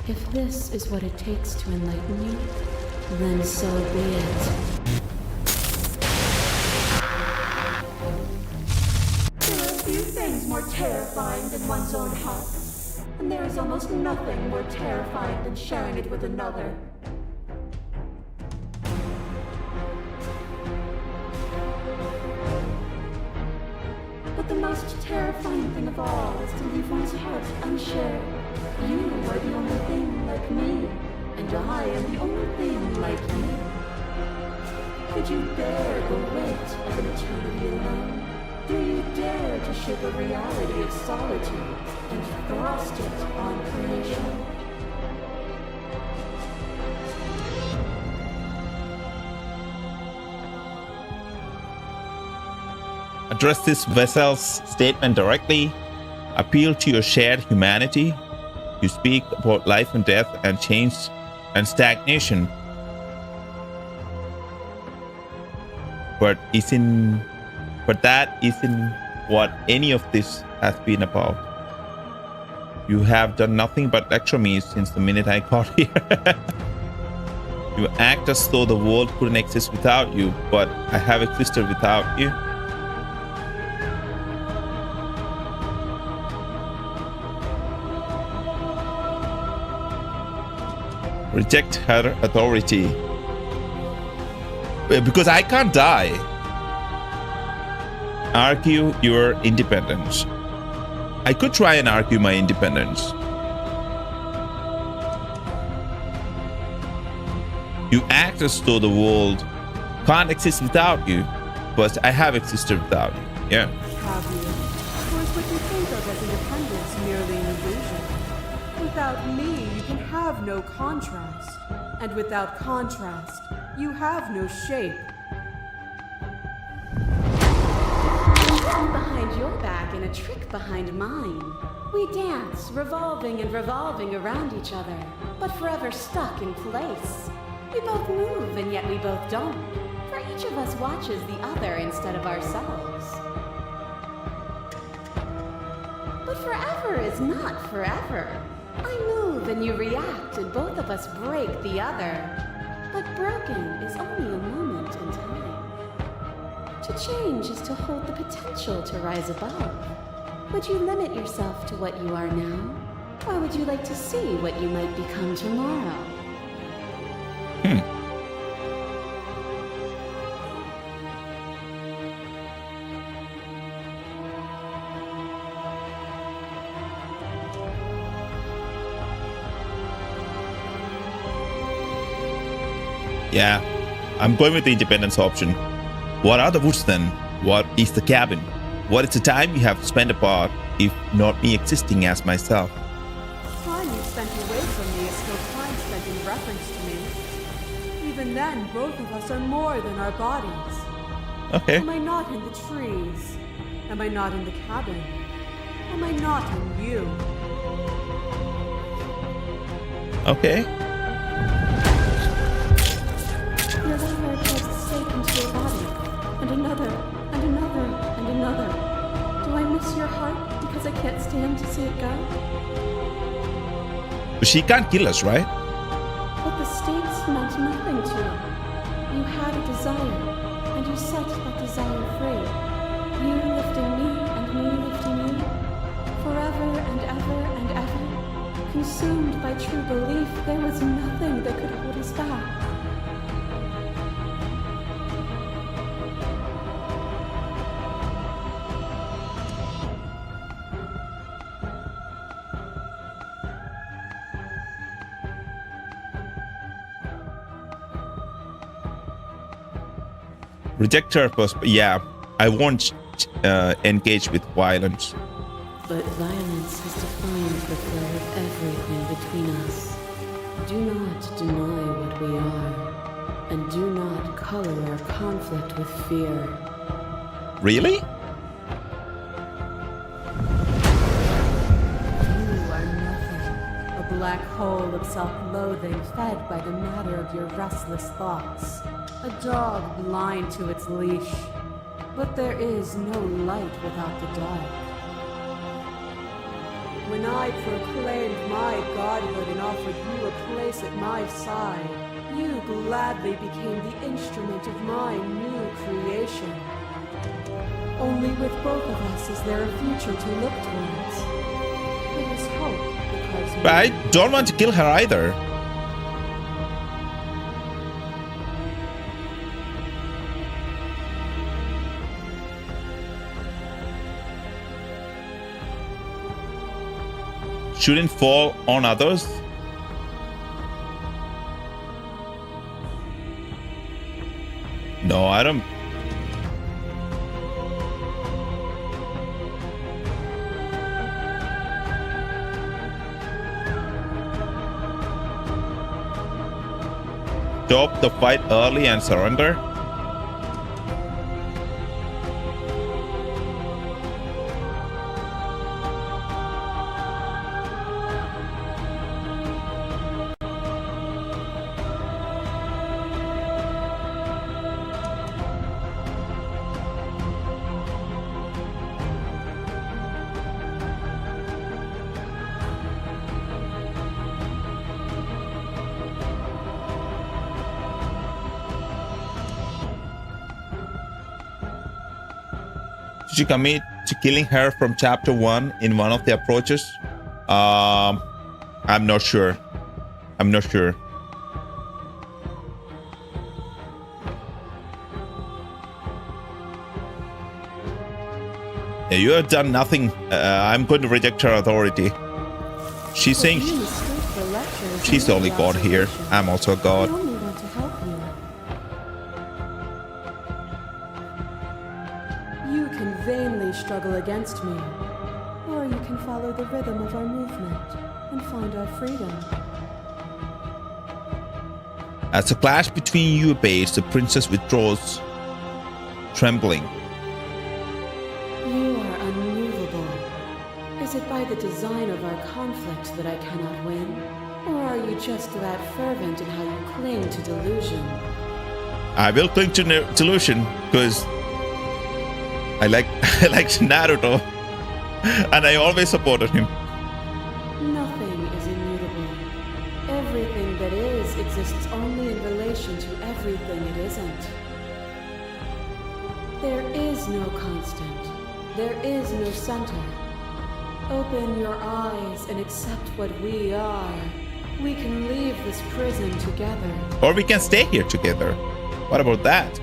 If this is what it takes to enlighten you, then so be it. There are few things more terrifying than one's own heart, and there is almost nothing more terrifying than sharing it with another. But the most terrifying thing of all is to leave one's heart unshared. You are the only thing like me, and I am the only thing like you. Could you bear the weight of an eternity alone? Do you dare to shape a reality of solitude and thrust it on creation? Address this vessel's statement directly. Appeal to your shared humanity. You speak about life and death and change and stagnation. But that isn't what any of this has been about. You have done nothing but lecture me since the minute I got here. You act as though the world couldn't exist without you, but I have existed without you. Reject her authority. Because I can't die. Argue your independence. I could try and argue my independence. You act as though the world can't exist without you, but I have existed without you. Yeah. Have you? Or is what you think of as independence merely an illusion? Without me, you can have no contrast. And without contrast, you have no shape. Behind your back and a trick behind mine. We dance, revolving and revolving around each other, but forever stuck in place. We both move and yet we both don't, for each of us watches the other instead of ourselves. But forever is not forever. I move and you react and both of us break the other. But broken is only a moment in time. To change is to hold the potential to rise above. Would you limit yourself to what you are now? Or would you like to see what you might become tomorrow? Yeah, I'm going with the independence option. What are the woods then? What is the cabin? What is the time you have spent apart, if not me existing as myself? Time you spent away from me is still time spent in reference to me. Even then, both of us are more than our bodies. Okay. Am I not in the trees? Am I not in the cabin? Am I not in you? Okay. Your lover tries to stake into your body, and another, and another, and another. Do I miss your heart because I can't stand to see it go? But she can't kill us, right? But the stakes meant nothing to you. You had a desire, and you set that desire free. You lifting me, and me lifting you. Forever and ever and ever. Consumed by true belief, there was nothing that could hold us back. Reject her first. Yeah, I won't engage with violence. But violence has defined the flow of everything between us. Do not deny what we are, and do not color our conflict with fear. Really? You are nothing. A black hole of self-loathing fed by the matter of your restless thoughts. A dog blind to its leash. But there is no light without the dark. When I proclaimed my godhood and offered you a place at my side, you gladly became the instrument of my new creation. Only with both of us is there a future to look towards. It is hope because... But I don't want to kill her either. Shouldn't fall on others. No, I don't. Stop the fight early and surrender. Did you commit to killing her from chapter 1 in one of the approaches? I'm not sure. I'm not sure. Yeah, you have done nothing. I'm going to reject her authority. She's saying she's the only god here. I'm also a god. I only want to help you. You can vainly struggle against me, or you can follow the rhythm of our movement and find our freedom. As the clash between you abates, the princess withdraws, trembling. You are unmovable. Is it by the design of our conflict that I cannot win? Or are you just that fervent in how you cling to delusion? I will cling to delusion because I like Naruto, and I always supported him. Nothing is immutable. Everything that is exists only in relation to everything it isn't. There is no constant. There is no center. Open your eyes and accept what we are. We can leave this prison together. Or we can stay here together. What about that?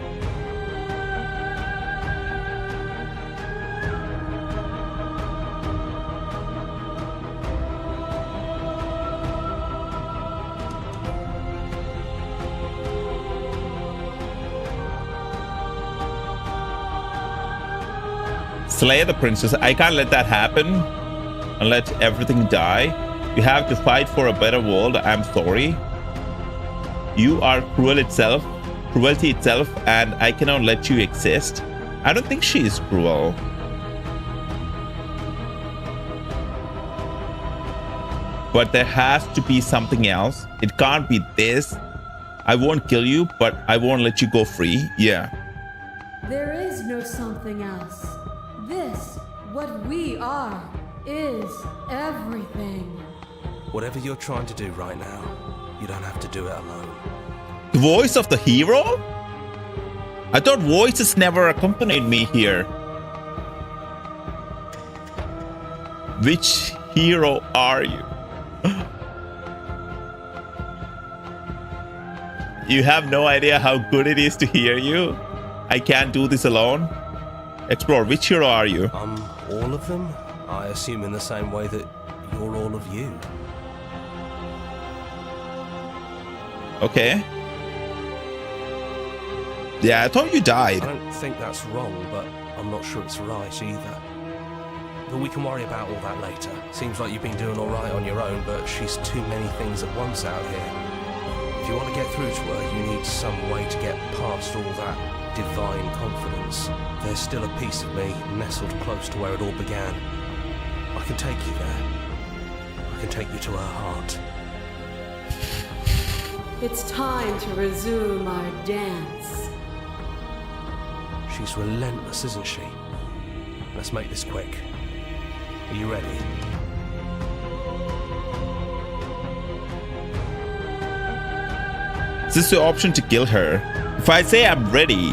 Slay the princess. I can't let that happen and let everything die. You have to fight for a better world. I'm sorry. You are cruelty itself, and I cannot let you exist. I don't think she is cruel. But there has to be something else. It can't be this. I won't kill you, but I won't let you go free. Yeah. There is no something else. This, what we are, is everything. Whatever you're trying to do right now, you don't have to do it alone. The voice of the hero? I thought voices never accompanied me here. Which hero are you? You have no idea how good it is to hear you. I can't do this alone. Explore, which hero are you? All of them? I assume in the same way that you're all of you. Okay. Yeah, I thought you died. I don't think that's wrong, but I'm not sure it's right either. But we can worry about all that later. Seems like you've been doing all right on your own, but she's too many things at once out here. If you want to get through to her, you need some way to get past all that divine confidence. There's still a piece of me nestled close to where it all began. I can take you there. I can take you to her heart. It's time to resume our dance. She's relentless, isn't she? Let's make this quick. Are you ready? This is the option to kill her. If I say I'm ready,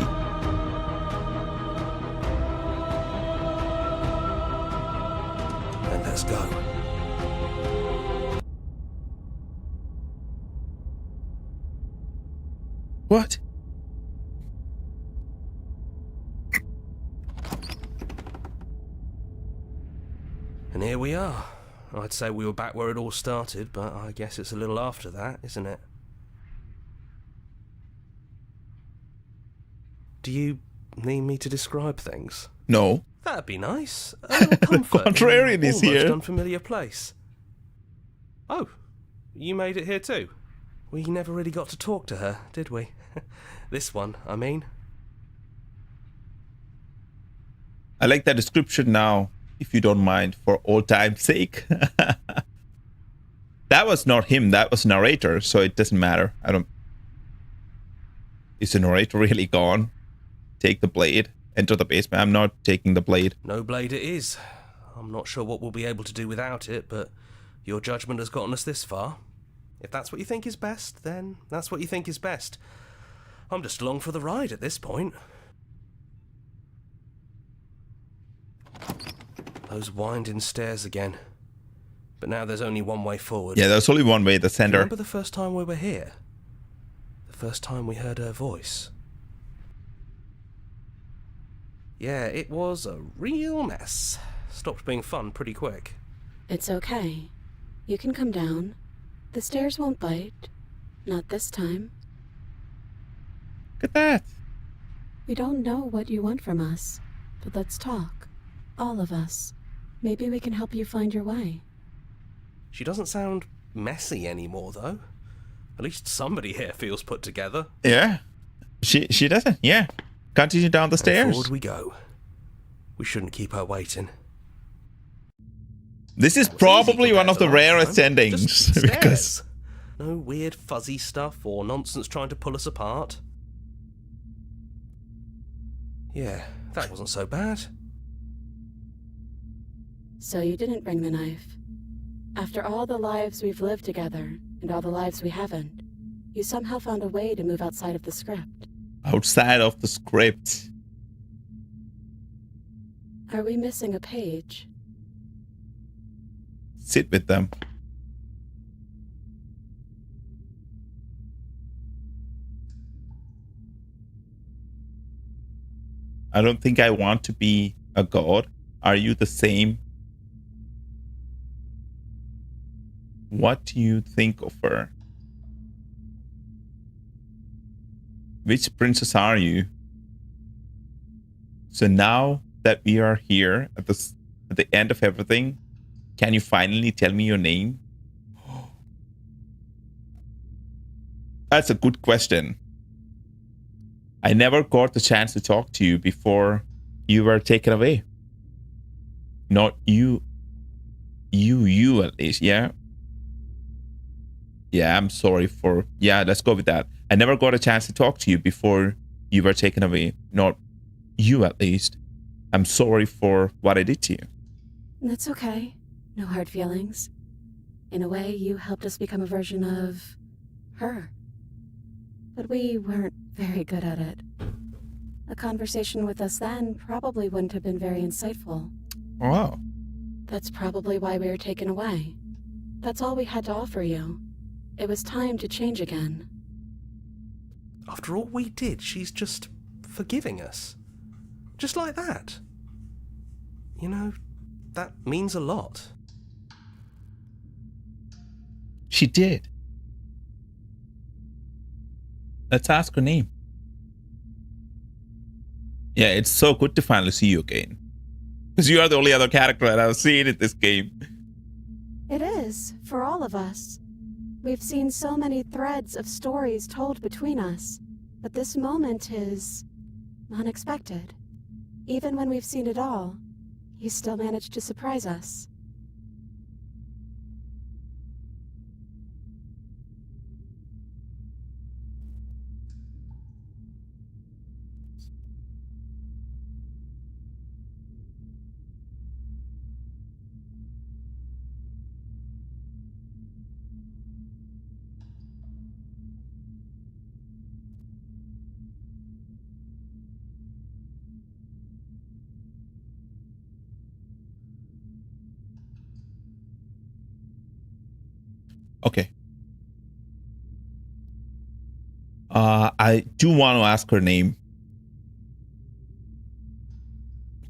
Then let's go. what? And here we are. I'd say we were back where it all started, but I guess it's a little after that, isn't it? Do you need me to describe things? No. That'd be nice. A little comfort contrarian in is an almost here. unfamiliar place. Oh, you made it here too. We never really got to talk to her, did we? This one, I mean. I like that description now, if you don't mind, for old time's sake. That was not him, that was narrator, so it doesn't matter. I don't... Is the narrator really gone? Take the blade, enter the basement. I'm not taking the blade. No blade it is. I'm not sure what we'll be able to do without it, but your judgment has gotten us this far. If that's what you think is best, then that's what you think is best. I'm just along for the ride at this point. Those winding stairs again. But now there's only one way forward. Yeah, there's only one way, the Do you center. remember the first time we were here? The first time we heard her voice? Yeah, it was a real mess. Stopped being fun pretty quick. It's okay. You can come down. The stairs won't bite. Not this time. Look at that. We don't know what you want from us, but let's talk. All of us. Maybe we can help you find your way. She doesn't sound messy anymore, though. At least somebody here feels put together. Yeah. She doesn't, yeah. Continue down the stairs. Forward we go. We shouldn't keep her waiting. This is It was probably easy one of the compared to last rarest time. endings. Just Because stairs. No weird fuzzy stuff or nonsense trying to pull us apart. Yeah, that wasn't so bad. So you didn't bring the knife. After all the lives we've lived together, and all the lives we haven't, you somehow found a way to move outside of the script. outside of the script. Are we missing a page? Sit with them. I don't think I want to be a god. Are you the same? What do you think of her? Which princess are you? So now that we are here at the end of everything, can you finally tell me your name? That's a good question. I never got the chance to talk to you before you were taken away. Not you. You at least, yeah? Yeah, I'm sorry for... Yeah, let's go with that. I never got a chance to talk to you before you were taken away. Not you at least. I'm sorry for what I did to you. That's okay. No hard feelings. In a way, you helped us become a version of her. But we weren't very good at it. A conversation with us then probably wouldn't have been very insightful. Wow. That's probably why we were taken away. That's all we had to offer you. It was time to change again. After all we did, she's just forgiving us. Just like that. You know, that means a lot. She did. Let's ask her name. Yeah, it's so good to finally see you again. Because you are the only other character that I've seen in this game. It is, for all of us. We've seen so many threads of stories told between us, but this moment is unexpected. Even when we've seen it all, you still managed to surprise us. Okay. I do want to ask her name.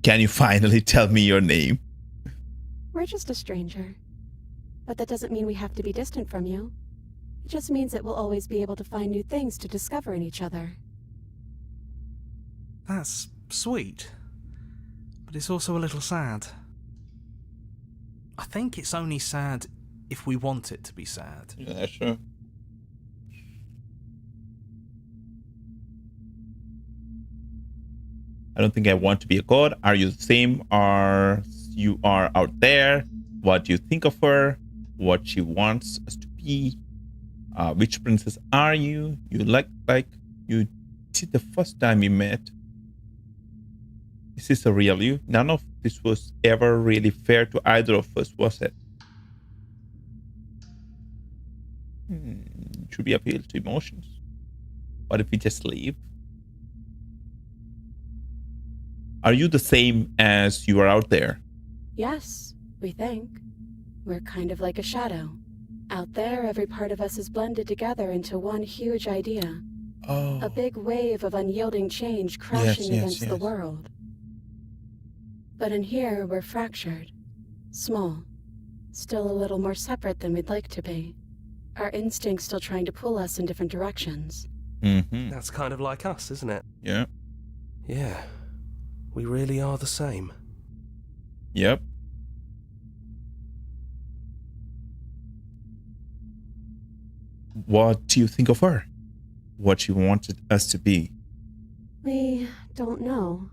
Can you finally tell me your name? We're just a stranger. But that doesn't mean we have to be distant from you. It just means that we'll always be able to find new things to discover in each other. That's sweet, but it's also a little sad. I think it's only sad if we want it to be sad. Yeah, sure. I don't think I want to be a god. Are you the same? Are you are out there? What do you think of her? What she wants us to be? Which princess are you? You like you did the first time we met. Is this a real you? None of this was ever really fair to either of us, was it? Should we appeal to emotions? What if we just leave? Are you the same as you are out there? Yes, we think. We're kind of like a shadow. Out there, every part of us is blended together into one huge idea. Oh. A big wave of unyielding change crashing against the yes. world. But in here, we're fractured. Small. Still a little more separate than we'd like to be. Our instincts still trying to pull us in different directions. Mm-hmm. That's kind of like us, isn't it? Yeah. Yeah. We really are the same. Yep. What do you think of her? What she wanted us to be? We don't know.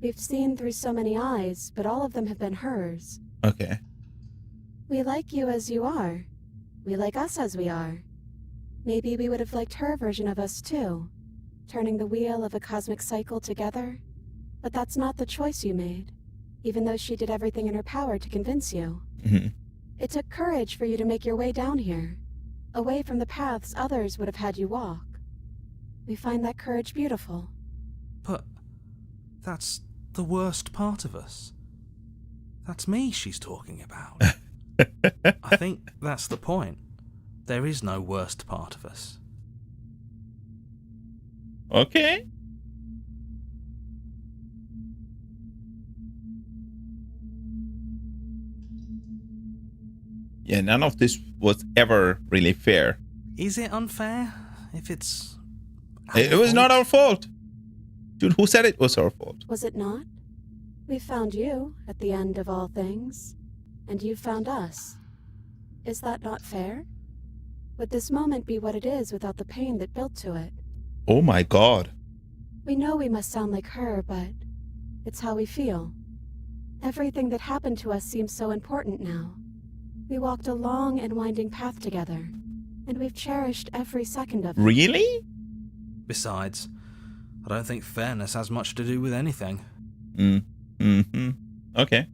We've seen through so many eyes, but all of them have been hers. Okay. We like you as you are. We like us as we are. Maybe we would have liked her version of us too, turning the wheel of a cosmic cycle together. But that's not the choice you made, even though she did everything in her power to convince you. Mm-hmm. It took courage for you to make your way down here, away from the paths others would have had you walk. We find that courage beautiful. But that's the worst part of us. That's me she's talking about. I think that's the point. There is no worst part of us. Okay. Yeah, none of this was ever really fair. Is it unfair if it's... It was not our fault. Dude, who said it was our fault? Was it not? We found you at the end of all things, and you found us. Is that not fair? Would this moment be what it is without the pain that built to it? Oh my god. We know we must sound like her, but it's how we feel. Everything that happened to us seems so important now. We walked a long and winding path together, and we've cherished every second of it. Really? Besides, I don't think fairness has much to do with anything. Mm-hmm. Okay.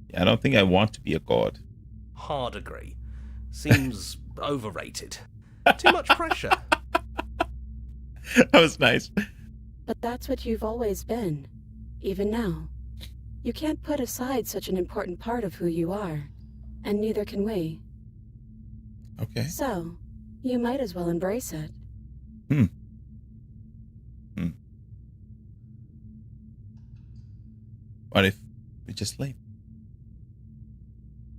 Yeah, I don't think I want to be a god. Hard agree. Seems overrated. Too much pressure. That was nice. But that's what you've always been, even now. You can't put aside such an important part of who you are, and neither can we. Okay. So, you might as well embrace it. What if we just leave?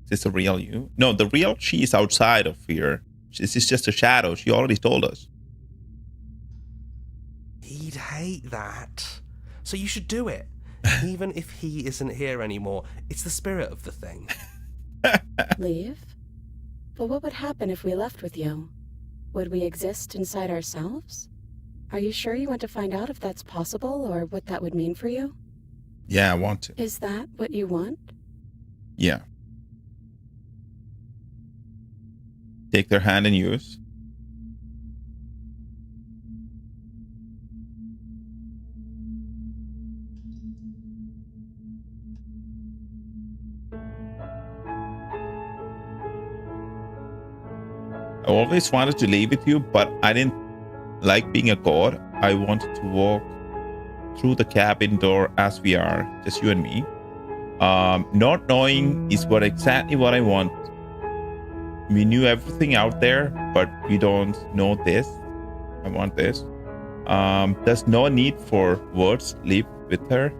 Is this the real you? No, the real she is outside of here. This is just a shadow. She already told us. He'd hate that. So you should do it. Even if he isn't here anymore, it's the spirit of the thing. Leave? But what would happen if we left with you? Would we exist inside ourselves? Are you sure you want to find out if that's possible or what that would mean for you? Yeah, I want to. Is that what you want? Yeah. Take their hand and use. I always wanted to live with you, but I didn't like being a god. I wanted to walk through the cabin door as we are, just you and me. Not knowing is exactly what I want. We knew everything out there, but we don't know this. I want this. There's no need for words. Live with her.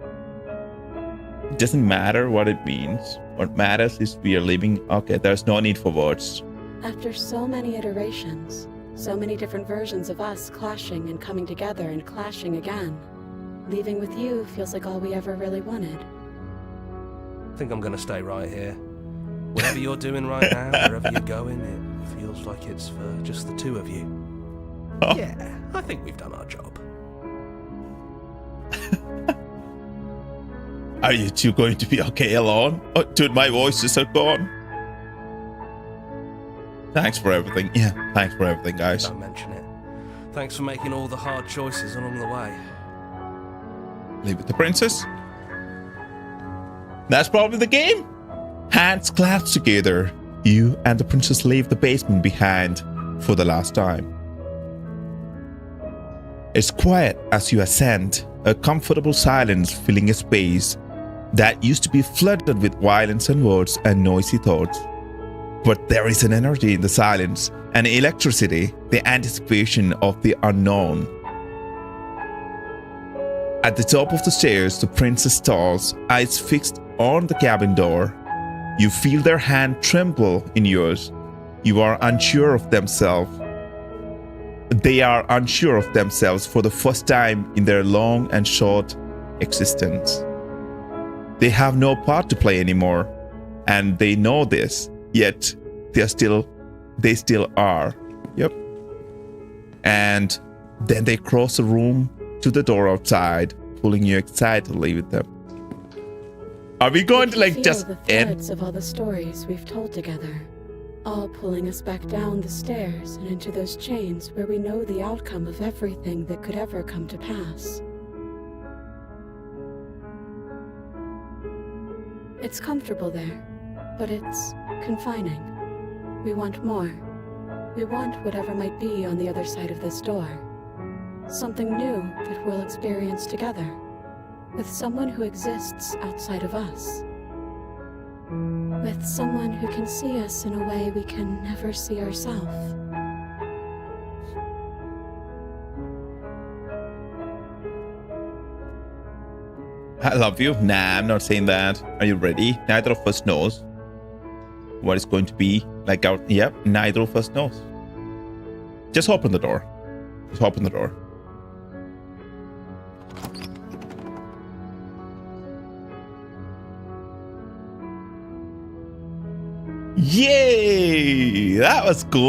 It doesn't matter what it means. What matters is we are living. Okay, there's no need for words. After so many iterations, so many different versions of us clashing and coming together and clashing again, leaving with you feels like all we ever really wanted. I think I'm gonna stay right here. Whatever you're doing right now, wherever you're going, it feels like it's for just the two of you. Oh. Yeah, I think we've done our job. Are you two going to be okay alone? Oh, dude, my voices are gone. Thanks for everything. Yeah, thanks for everything, guys. Don't mention it. Thanks for making all the hard choices along the way. Live with the princess. That's probably the game. Hands clasped together, you and the princess leave the basement behind for the last time. It's quiet as you ascend a comfortable silence filling a space that used to be flooded with violence and words and noisy thoughts. But there is an energy in the silence, an electricity, the anticipation of the unknown. At the top of the stairs, the princess stalls, eyes fixed on the cabin door. You feel their hand tremble in yours. You are unsure of themselves. They are unsure of themselves for the first time in their long and short existence. They have no part to play anymore, and they know this, yet they still are. Yep. And then they cross the room to the door outside, pulling you excitedly with them. Are we going to like just the end? threads of all the stories we've told together, all pulling us back down the stairs and into those chains where we know the outcome of everything that could ever come to pass. It's comfortable there, but it's confining. We want more. We want whatever might be on the other side of this door. Something new that we'll experience together, with someone who exists outside of us. With someone who can see us in a way we can never see ourselves. I love you. Nah, I'm not saying that. Are you ready? Neither of us knows what it's going to be like out. Yep, neither of us knows. Just open the door. Just open the door. Yay! That was cool.